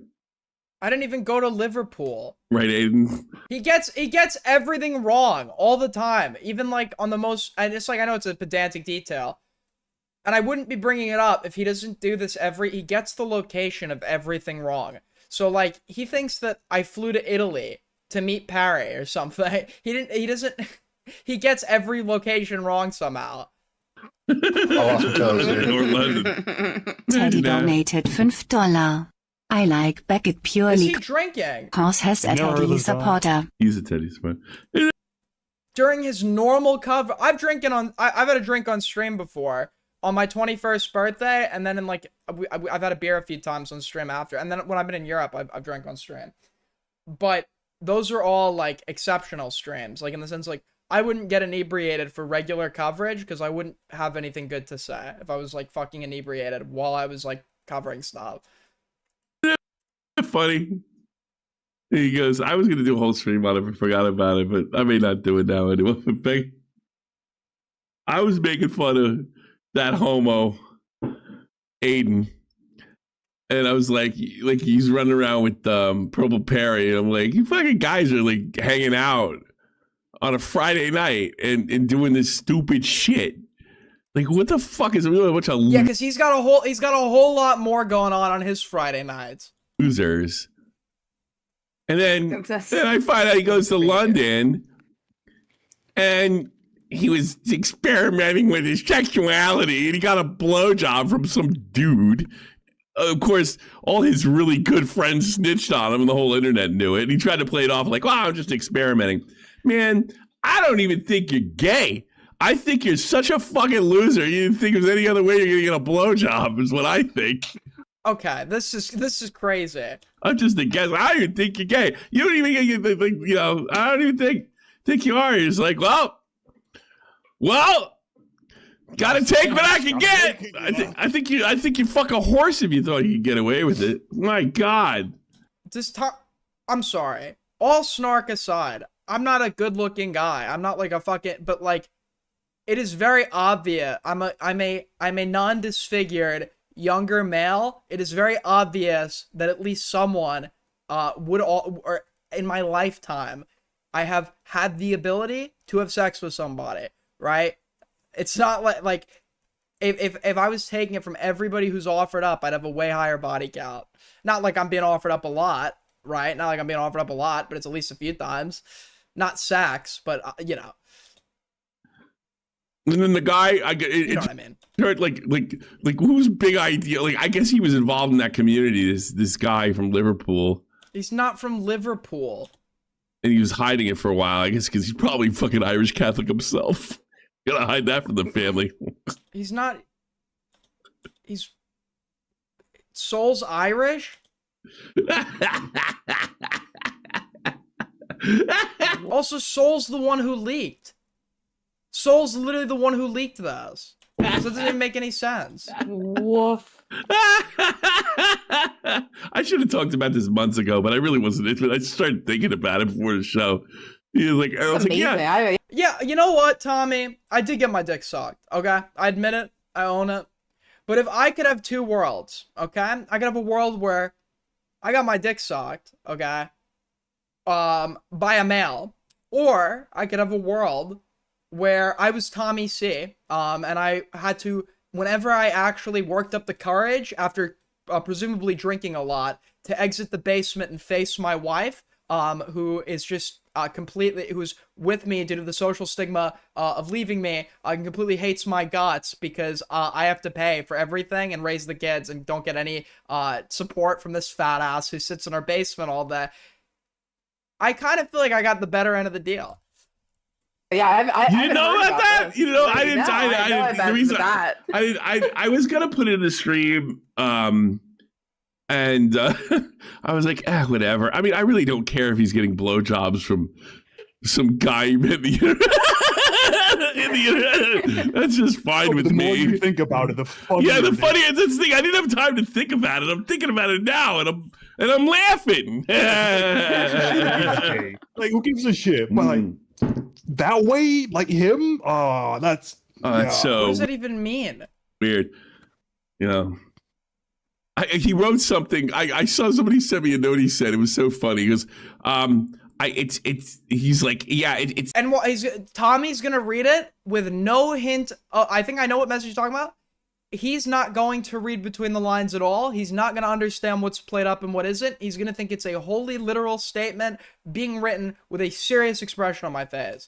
I didn't even go to Liverpool. Right, Aiden? He gets everything wrong all the time. Even like on the most, and it's like, I know it's a pedantic detail. And I wouldn't be bringing it up if he doesn't do this he gets the location of everything wrong. So like, he thinks that I flew to Italy to meet Parry or something. He gets every location wrong somehow. Teddy donated $5. I like Beckett purely. Is he drinking? Cause has a Teddy supporter. He's a Teddy supporter. During his normal cover, I've had a drink on stream before on my 21st birthday, and then in like I've had a beer a few times on stream after, and then when I've been in Europe, I've drank on stream. But those are all like exceptional streams, like in the sense like I wouldn't get inebriated for regular coverage because I wouldn't have anything good to say if I was like fucking inebriated while I was like covering stuff. Funny. He goes, I was gonna do a whole stream on it, but forgot about it, but I may not do it now anyway. I was making fun of that homo, Aiden. And I was like he's running around with Purple Perry, and I'm like, you fucking guys are like hanging out on a Friday night and doing this stupid shit. Like, what the fuck is really a bunch of Yeah, because he's got a whole lot more going on his Friday nights. Losers. And then I find out he goes to London and he was experimenting with his sexuality and he got a blowjob from some dude. Of course, all his really good friends snitched on him and the whole internet knew it. And he tried to play it off like, wow, I'm just experimenting. Man, I don't even think you're gay. I think you're such a fucking loser. You didn't think there's any other way you're gonna get a blowjob, is what I think. Okay, this is crazy. I'm just a guess. I don't even think you're gay. You don't even I don't even think you are. You're just like, well, gotta take what I can get. I think you fuck a horse if you thought you could get away with it. My God. I'm sorry. All snark aside, I'm not a good-looking guy. I'm not like a fucking, but like, it is very obvious. I'm a non-disfigured younger male. It is very obvious that at least someone would all, or in my lifetime I have had the ability to have sex with somebody, right? It's not like if I was taking it from everybody who's offered up, I'd have a way higher body count. Not like I'm being offered up a lot, right? Not like I'm being offered up a lot, but it's at least a few times. Not sex, but you know. And then the guy, You know what I mean? Like whose big idea? Like I guess he was involved in that community. This guy from Liverpool, He's not from Liverpool. and he was hiding it for a while. I guess because he's probably fucking Irish Catholic himself. Gotta hide that from the family. He's not. He's. Soul's Irish? Also, Soul's the one who leaked. Soul's literally the one who leaked this. So it doesn't even make any sense. Woof. I should have talked about this months ago, but I really wasn't into it. I just started thinking about it before the show. He was like, I was like, yeah. Yeah, you know what, Tommy? I did get my dick sucked, okay? I admit it. I own it. But if I could have two worlds, okay? I could have a world where I got my dick sucked, okay? By a male. Or I could have a world where I was Tommy C, and I had to, whenever I actually worked up the courage after presumably drinking a lot, to exit the basement and face my wife, who is just who's with me due to the social stigma of leaving me, and completely hates my guts because I have to pay for everything and raise the kids and don't get any support from this fat ass who sits in our basement all day. I kind of feel like I got the better end of the deal. Yeah, you didn't know about that? You know, I didn't. The reason that. I was gonna put it in the stream, and I was like, whatever. I mean, I really don't care if he's getting blowjobs from some guy in the internet. That's just fine with the me. More you think about it, the funnier. Yeah, the funny is this thing. I didn't have time to think about it. I'm thinking about it now, and I'm laughing. Like, who gives a shit? But like that way, like him, that's so. What does that even mean? Weird. You know. He wrote something. I saw somebody send me a note. He said it was so funny. He goes, he's like, yeah, it's. And what Tommy's gonna read it with no hint. I think I know what message you're talking about. He's not going to read between the lines at all. He's not going to understand what's played up and what isn't. He's going to think it's a wholly literal statement being written with a serious expression on my face.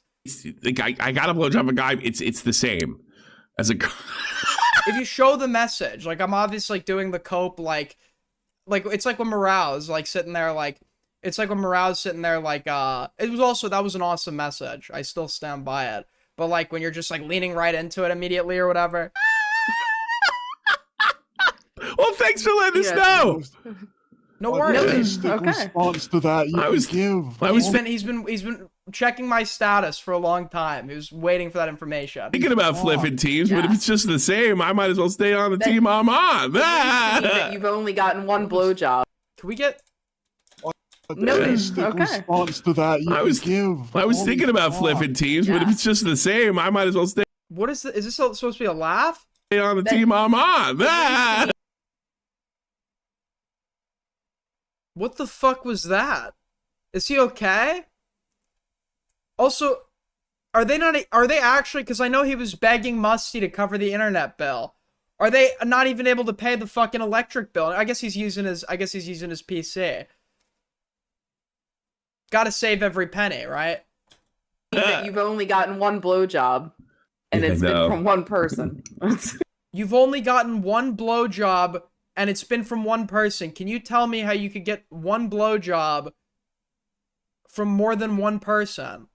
Like I got a blowjob a guy. It's the same as a. If you show the message, like I'm obviously like doing the cope, like it's like when Morale's like sitting there, like it's like when Morale's sitting there, like it was also, that was an awesome message. I still stand by it. But like when you're just like leaning right into it immediately or whatever. Well, thanks for letting us know. No worries. Response to that He's been checking my status for a long time. He was waiting for that information. Thinking about flipping teams, but if it's just the same, I might as well stay on the team I'm on. That you've only gotten one blowjob. Can we get response to that? I was thinking about flipping teams, but if it's just the same, I might as well stay. What is this? Is this supposed to be a laugh? Stay on the team I'm on. What the fuck was that? Is he okay? Also, are they actually, because I know he was begging Musty to cover the internet bill. Are they not even able to pay the fucking electric bill? I guess he's using his PC. Gotta save every penny, right? That you've only gotten one blowjob, and it's been from one person. You've only gotten one blowjob, and it's been from one person. Can you tell me how you could get one blowjob from more than one person?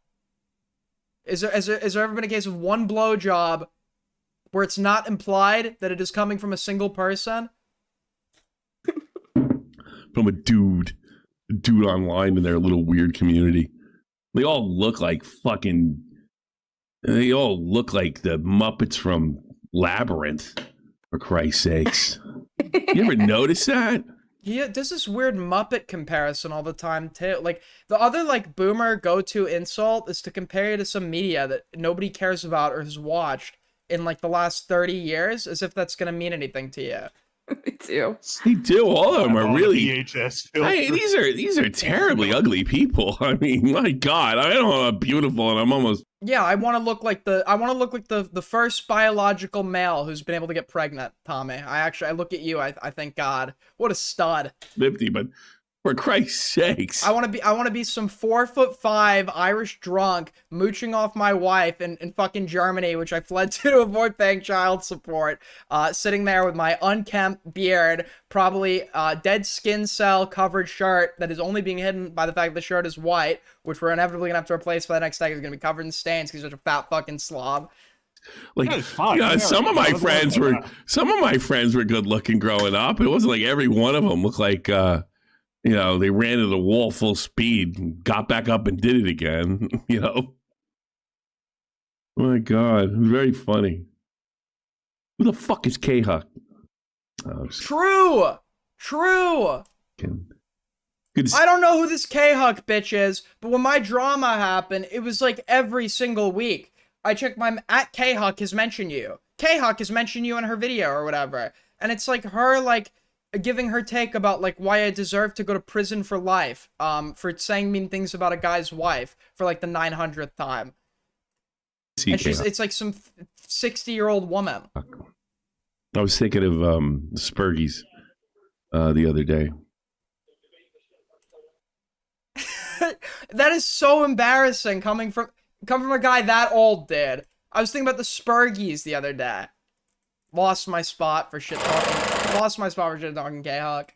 Is there ever been a case of one blowjob where it's not implied that it is coming from a single person? From a dude online in their little weird community. They all look like the Muppets from Labyrinth, for Christ's sakes. You ever notice that? Yeah, does this weird Muppet comparison all the time too. Like the other like boomer go-to insult is to compare you to some media that nobody cares about or has watched in like the last 30 years, as if that's gonna mean anything to you. Me too. They do. All of them are really. VHS These are terribly ugly people. I mean, my God, I don't know I'm beautiful, and I'm almost. Yeah, I want to look like the first biological male who's been able to get pregnant, Tommy. I look at you. I thank God. What a stud. 50, but for Christ's sakes. I want to be some 4'5" Irish drunk mooching off my wife in fucking Germany, which I fled to avoid paying child support. Sitting there with my unkempt beard, probably dead skin cell covered shirt that is only being hidden by the fact the shirt is white, which we're inevitably gonna have to replace for the next day. It's gonna be covered in stains because he's such a fat fucking slob. Like, some of my friends were good looking growing up. It wasn't like every one of them looked like. They ran into the wall full speed and got back up and did it again, Oh my God. It was very funny. Who the fuck is K-Huck? True! I don't know who this K-Huck bitch is, but when my drama happened, it was like every single week. I checked my at K-Huck has mentioned you. K-Huck has mentioned you in her video or whatever. And it's like her like giving her take about like why I deserve to go to prison for life, for saying mean things about a guy's wife for like the 900th time. And it's like some 60-year-old woman. I was thinking of the Spurgies the other day. That is so embarrassing coming from a guy that old, dude. I was thinking about the Spurgies the other day. Lost my spot for shit talking K-Huck.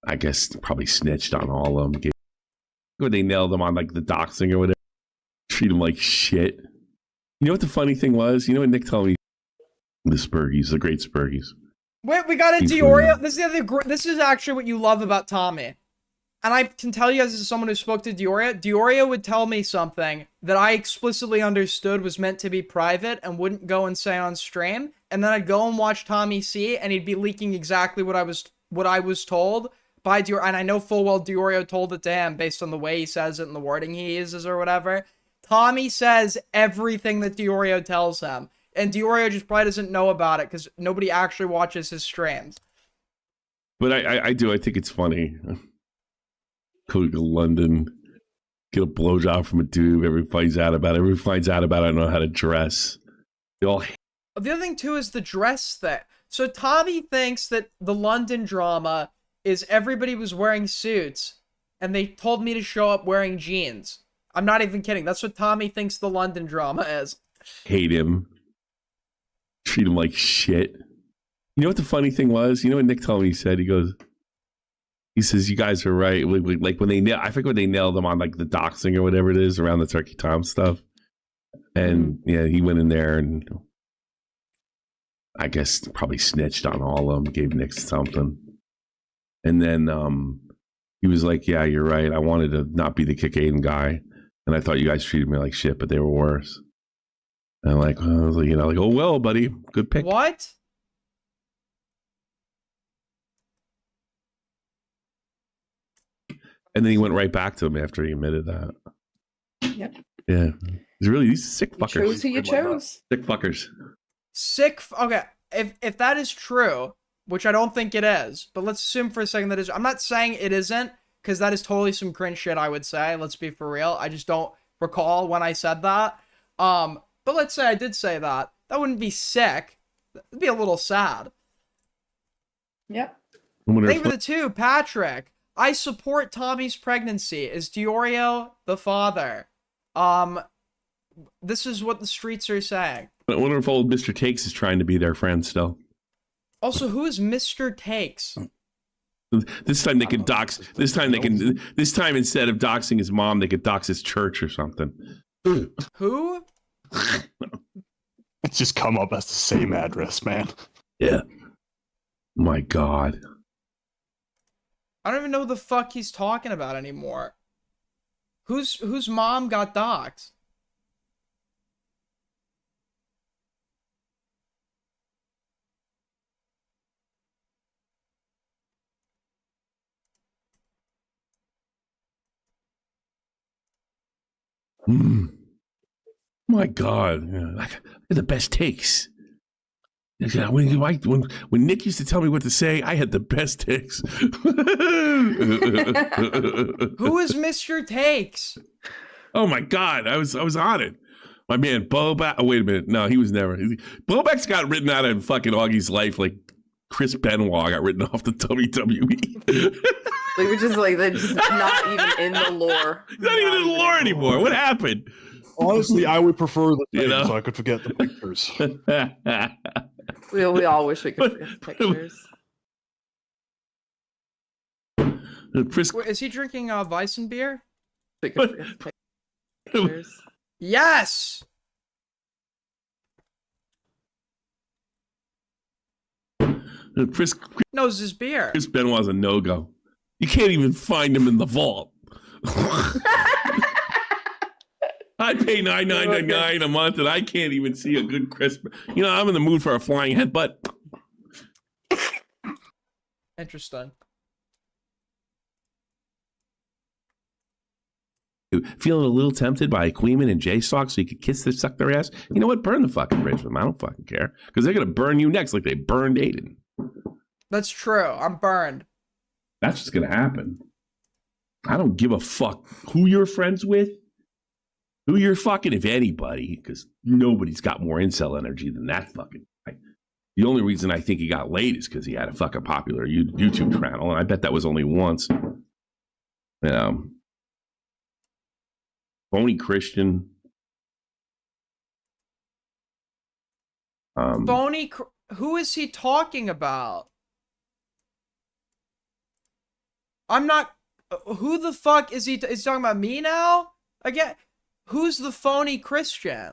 I guess probably snitched on all of them. When they nailed them on like the doxing or whatever, treat them like shit. You know what the funny thing was? You know what Nick told me? The Spurgies, the great Spurgies. Wait, we got a Diorio. This is actually what you love about Tommy. And I can tell you as someone who spoke to Diorio, Diorio would tell me something that I explicitly understood was meant to be private and wouldn't go and say on stream. And then I'd go and watch Tommy C, and he'd be leaking exactly what I was told by Diorio. And I know full well Diorio told it to him based on the way he says it and the wording he uses or whatever. Tommy says everything that Diorio tells him. And Diorio just probably doesn't know about it because nobody actually watches his streams. But I do. I think it's funny. Go to London, get a blowjob from a dude. Everybody finds out about it. Everybody finds out about it. I don't know how to dress. They all. The other thing, too, is the dress thing. So Tommy thinks that the London drama is everybody was wearing suits, and they told me to show up wearing jeans. I'm not even kidding. That's what Tommy thinks the London drama is. Hate him. Treat him like shit. You know what the funny thing was? You know what Nick told me he said? He says, you guys are right. Like when I forget when they nailed him on like the doxing or whatever it is around the Turkey Tom stuff. And yeah, he went in there and I guess probably snitched on all of them, gave Nick something. And then he was like, yeah, you're right. I wanted to not be the Kick Aiden guy. And I thought you guys treated me like shit, but they were worse. And I'm like, oh, well, buddy, good pick. What? And then he went right back to him after he admitted that. Yep. Yeah. He's really these sick fuckers. You chose who you chose. Sick fuckers. Okay, if that is true, which I don't think it is, but let's assume for a second that it is. I'm not saying it isn't, because that is totally some cringe shit, I would say. Let's be for real. I just don't recall when I said that. But let's say I did say that. That wouldn't be sick. It'd be a little sad. Yep. Thank you for the 2, Patrick. I support Tommy's pregnancy. Is Diorio the father? This is what the streets are saying. I wonder if old Mr. Takes is trying to be their friend still. Also, who is Mr. Takes? This time they can dox. This time instead of doxing his mom, they could dox his church or something. Who? It's just come up as the same address, man. Yeah. My God. I don't even know who the fuck he's talking about anymore. Whose mom got doxed? My God, I had the best takes. When Nick used to tell me what to say, I had the best takes. Who is Mr. Takes? Oh my God, I was on it. My man Bobak. Oh, wait a minute. No, he was never. Bobak's got written out of fucking Augie's life like Chris Benoit got written off the WWE. Like, which is like they're just not even in the lore. Not even in the lore anymore. What happened? Honestly, I would prefer the thing so I could forget the pictures. We all wish we could forget the pictures. Wait, is he drinking Weissen beer? We could forget the pictures. Yes! Chris knows his beer. Chris Benoit's a no-go. You can't even find him in the vault. I pay $9.99 a month, and I can't even see a good Chris. You know, I'm in the mood for a flying headbutt. Interesting. Feeling a little tempted by Queeman and J-Sock so you could suck their ass? You know what? Burn the fucking bridge with them. I don't fucking care. Because they're going to burn you next like they burned Aiden. That's true. I'm burned. That's what's going to happen. I don't give a fuck who you're friends with, who you're fucking, if anybody, because nobody's got more incel energy than that fucking guy. The only reason I think he got laid is because he had a fucking popular YouTube channel, and I bet that was only once. Phony Christian. Who is he talking about? I'm not. Who the fuck is he? Is he talking about me now? Again, who's the phony Christian?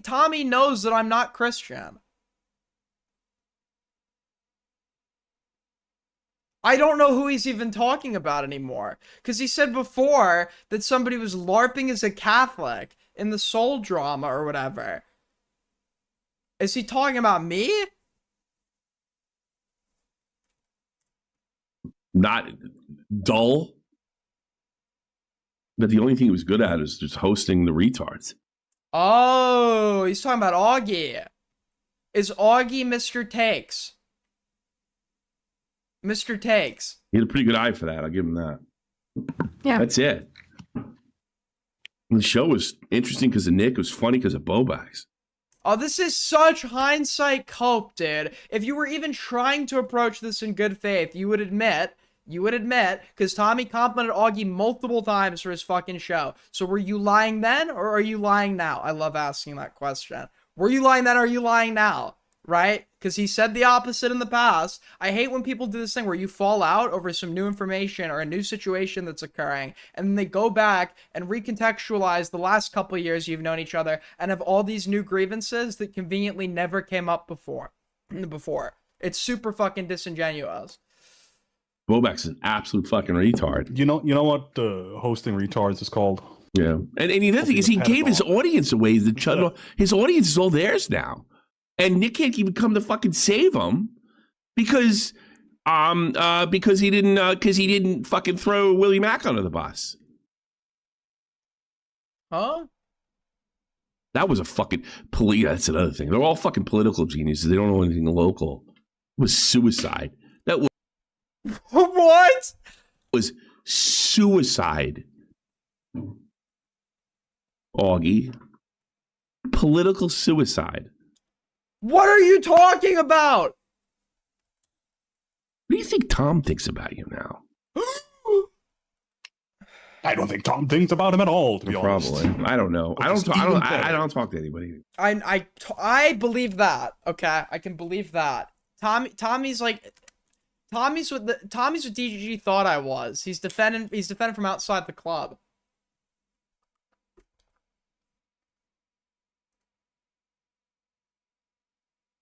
Tommy knows that I'm not Christian. I don't know who he's even talking about anymore. Because he said before that somebody was LARPing as a Catholic in the Soul drama or whatever. Is he talking about me? Not dull. But the only thing he was good at is just hosting the retards. Oh, he's talking about Augie. Is Augie Mr. Takes? Mr. Takes. He had a pretty good eye for that. I'll give him that. Yeah. That's it. The show was interesting because of Nick. It was funny because of Bobax. Oh, this is such hindsight cope, dude. If you were even trying to approach this in good faith, you would admit, because Tommy complimented Augie multiple times for his fucking show. So were you lying then, or are you lying now? I love asking that question. Were you lying then, or are you lying now? Right? Because he said the opposite in the past. I hate when people do this thing where you fall out over some new information or a new situation that's occurring, and then they go back and recontextualize the last couple of years you've known each other and have all these new grievances that conveniently never came up before. It's super fucking disingenuous. Bobax is an absolute fucking retard. You know what hosting retards is called? Yeah. And the other thing is he gave his audience away. His audience is all theirs now. And Nick can't even come to fucking save him because he didn't fucking throw Willie Mack under the bus. Huh? That was a fucking that's another thing. They're all fucking political geniuses. They don't know anything local. It was suicide. That was what? Was suicide. Augie. Political suicide. What are you talking about? What do you think Tom thinks about you now? I don't think Tom thinks about him at all, to be honest. Probably. I don't know. I don't talk to anybody. I believe that. Okay, I can believe that. Tommy's what DGG thought I was. He's defending from outside the club.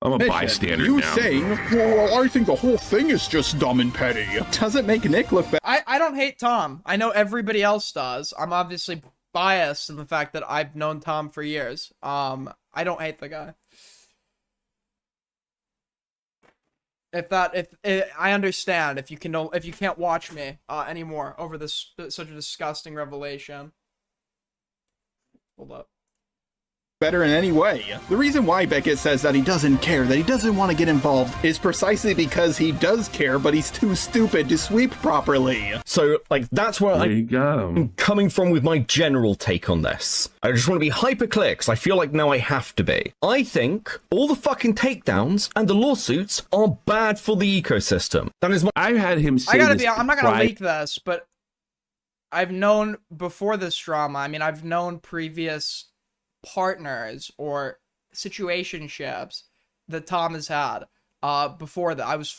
I'm a bystander you now. saying, well, I think the whole thing is just dumb and petty. Doesn't make Nick look bad. I don't hate Tom. I know everybody else does. I'm obviously biased in the fact that I've known Tom for years. I don't hate the guy. I understand if you can't watch me anymore over this such a disgusting revelation. Hold up. Better in any way. The reason why Beckett says that he doesn't care, that he doesn't want to get involved, is precisely because he does care, but he's too stupid to sweep properly. So, like, that's where I'm coming from with my general take on this. I just want to be hyper clear, because I feel like now I have to be. I think all the fucking takedowns and the lawsuits are bad for the ecosystem. That is my... I've had him say I'm not gonna leak this, but I've known before this drama, I mean, I've known previous partners or situationships that Tom has had before that. I was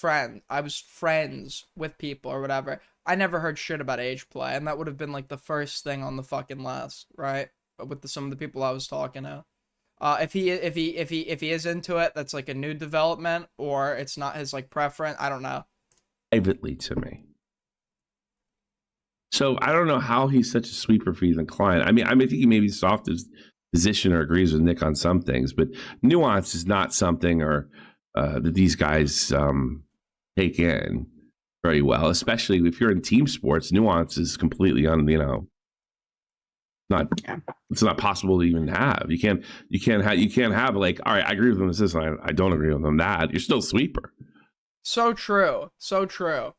friends with people or whatever. I never heard shit about age play, and that would have been like the first thing on the fucking list, right? With some of the people I was talking to. If he is into it, that's like a new development, or it's not his like preference. I don't know. Privately to me. So I don't know how he's such a sweeper for Ethan Klein. I mean, I think he may be soft as position or agrees with Nick on some things, but nuance is not something that these guys take in very well, especially if you're in team sports. Nuance is completely it's not possible to even have. You can't have like, all right, I agree with them this and I don't agree with them that. You're still a sweeper. So true. So true.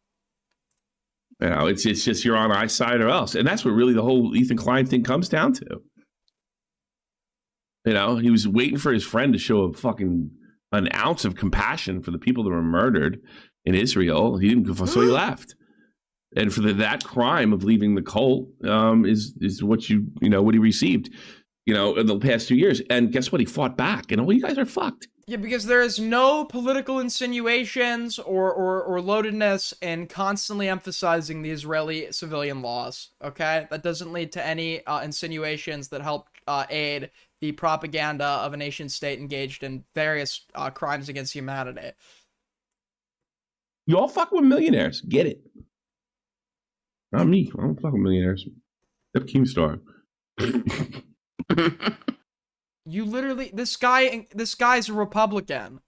You know, it's just you're on my side or else. And that's what really the whole Ethan Klein thing comes down to. You know, he was waiting for his friend to show an ounce of compassion for the people that were murdered in Israel. He didn't, so he left. And for that crime of leaving the cult is what what he received, in the past 2 years. And guess what? He fought back, and all you guys are fucked. Yeah, because there is no political insinuations or loadedness in constantly emphasizing the Israeli civilian loss. Okay, that doesn't lead to any insinuations that help aid the propaganda of a nation state engaged in various crimes against humanity. You all fuck with millionaires. Get it. Not me. I don't fuck with millionaires. Except Keemstar. You literally, this guy's a Republican.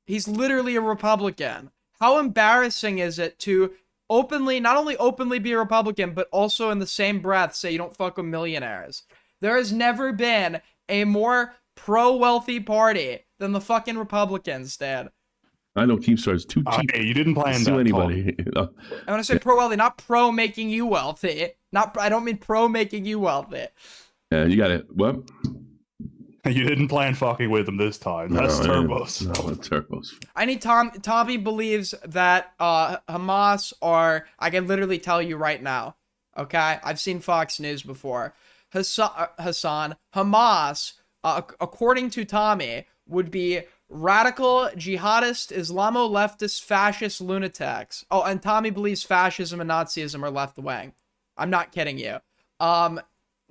He's literally a Republican. How embarrassing is it to not only openly be a Republican, but also in the same breath say you don't fuck with millionaires? There has never been a more pro-wealthy party than the fucking Republicans, Dad. I know Keemstar is too cheap. Hey, you didn't plan to that, anybody. I want to say pro-wealthy, not pro-making you wealthy. I don't mean pro-making you wealthy. Yeah, you got it. What? You didn't plan fucking with them this time. That's Turbos. No, Turbos. I need Tommy believes that Hamas are, I can literally tell you right now, okay? I've seen Fox News before. Hassan, Hamas, according to Tommy, would be radical, jihadist, Islamo-leftist, fascist lunatics. Oh, and Tommy believes fascism and Nazism are left-wing. I'm not kidding you. That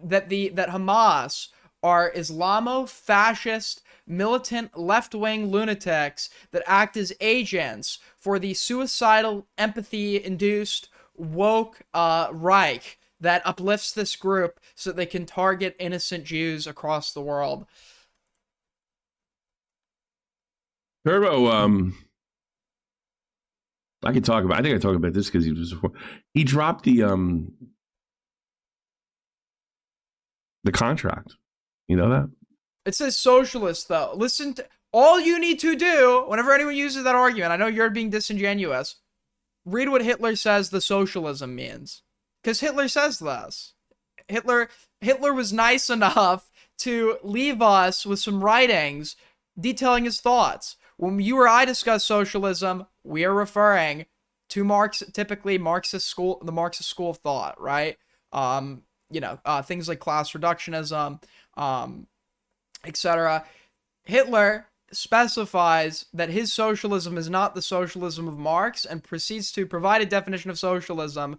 Hamas are Islamo-fascist, militant, left-wing lunatics that act as agents for the suicidal, empathy-induced, woke Reich that uplifts this group so that they can target innocent Jews across the world. Turbo, I think I talked about this because he dropped the contract. You know that? It says socialist, though. Listen to all you need to do whenever anyone uses that argument. I know you're being disingenuous. Read what Hitler says the socialism means. Because Hitler says this. Hitler was nice enough to leave us with some writings detailing his thoughts. When you or I discuss socialism, we are referring to typically the Marxist school of thought, right? Things like class reductionism, etc. Hitler specifies that his socialism is not the socialism of Marx and proceeds to provide a definition of socialism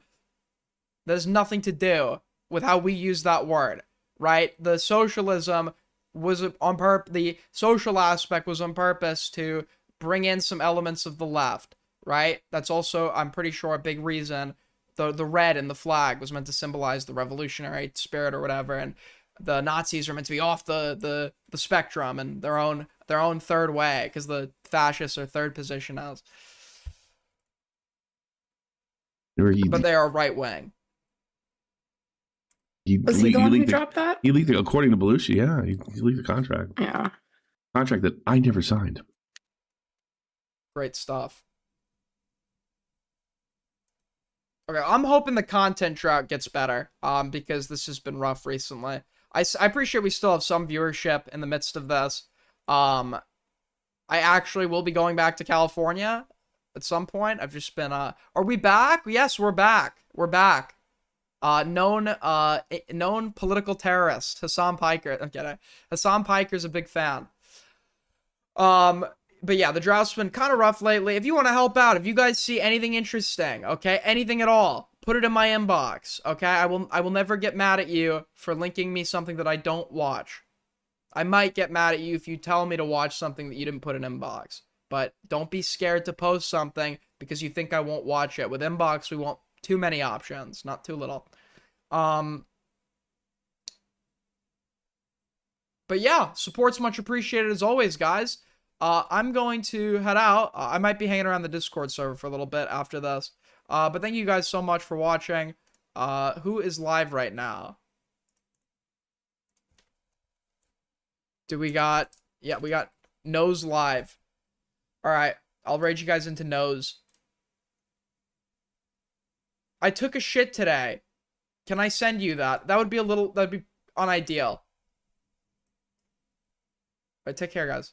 that has nothing to do with how we use that word, right? The socialism was the social aspect was on purpose to bring in some elements of the left, right? That's also, I'm pretty sure, a big reason the red in the flag was meant to symbolize the revolutionary spirit or whatever, and the Nazis are meant to be off the spectrum and their own third way, because the fascists are third position as. But they are right wing. Was he the one who dropped that? He leaked it, according to Belushi. Yeah, he leaked the contract. Yeah. Contract that I never signed. Great stuff. Okay, I'm hoping the content drought gets better, because this has been rough recently. I appreciate we still have some viewership in the midst of this. I actually will be going back to California at some point. I've just been, are we back? Yes, we're back. We're back. Known political terrorist, Hassan Piker. I'm kidding. Hassan Piker's a big fan. But yeah, the drought's been kind of rough lately. If you want to help out, if you guys see anything interesting, okay, anything at all, put it in my inbox, okay? I will never get mad at you for linking me something that I don't watch. I might get mad at you if you tell me to watch something that you didn't put in inbox. But don't be scared to post something because you think I won't watch it. With inbox, we want too many options, not too little. But yeah, support's much appreciated as always, guys. I'm going to head out. I might be hanging around the Discord server for a little bit after this. But thank you guys so much for watching. Who is live right now? We got Nose live. All right, I'll raid you guys into Nose. I took a shit today. Can I send you that? That'd be unideal. All right, take care, guys.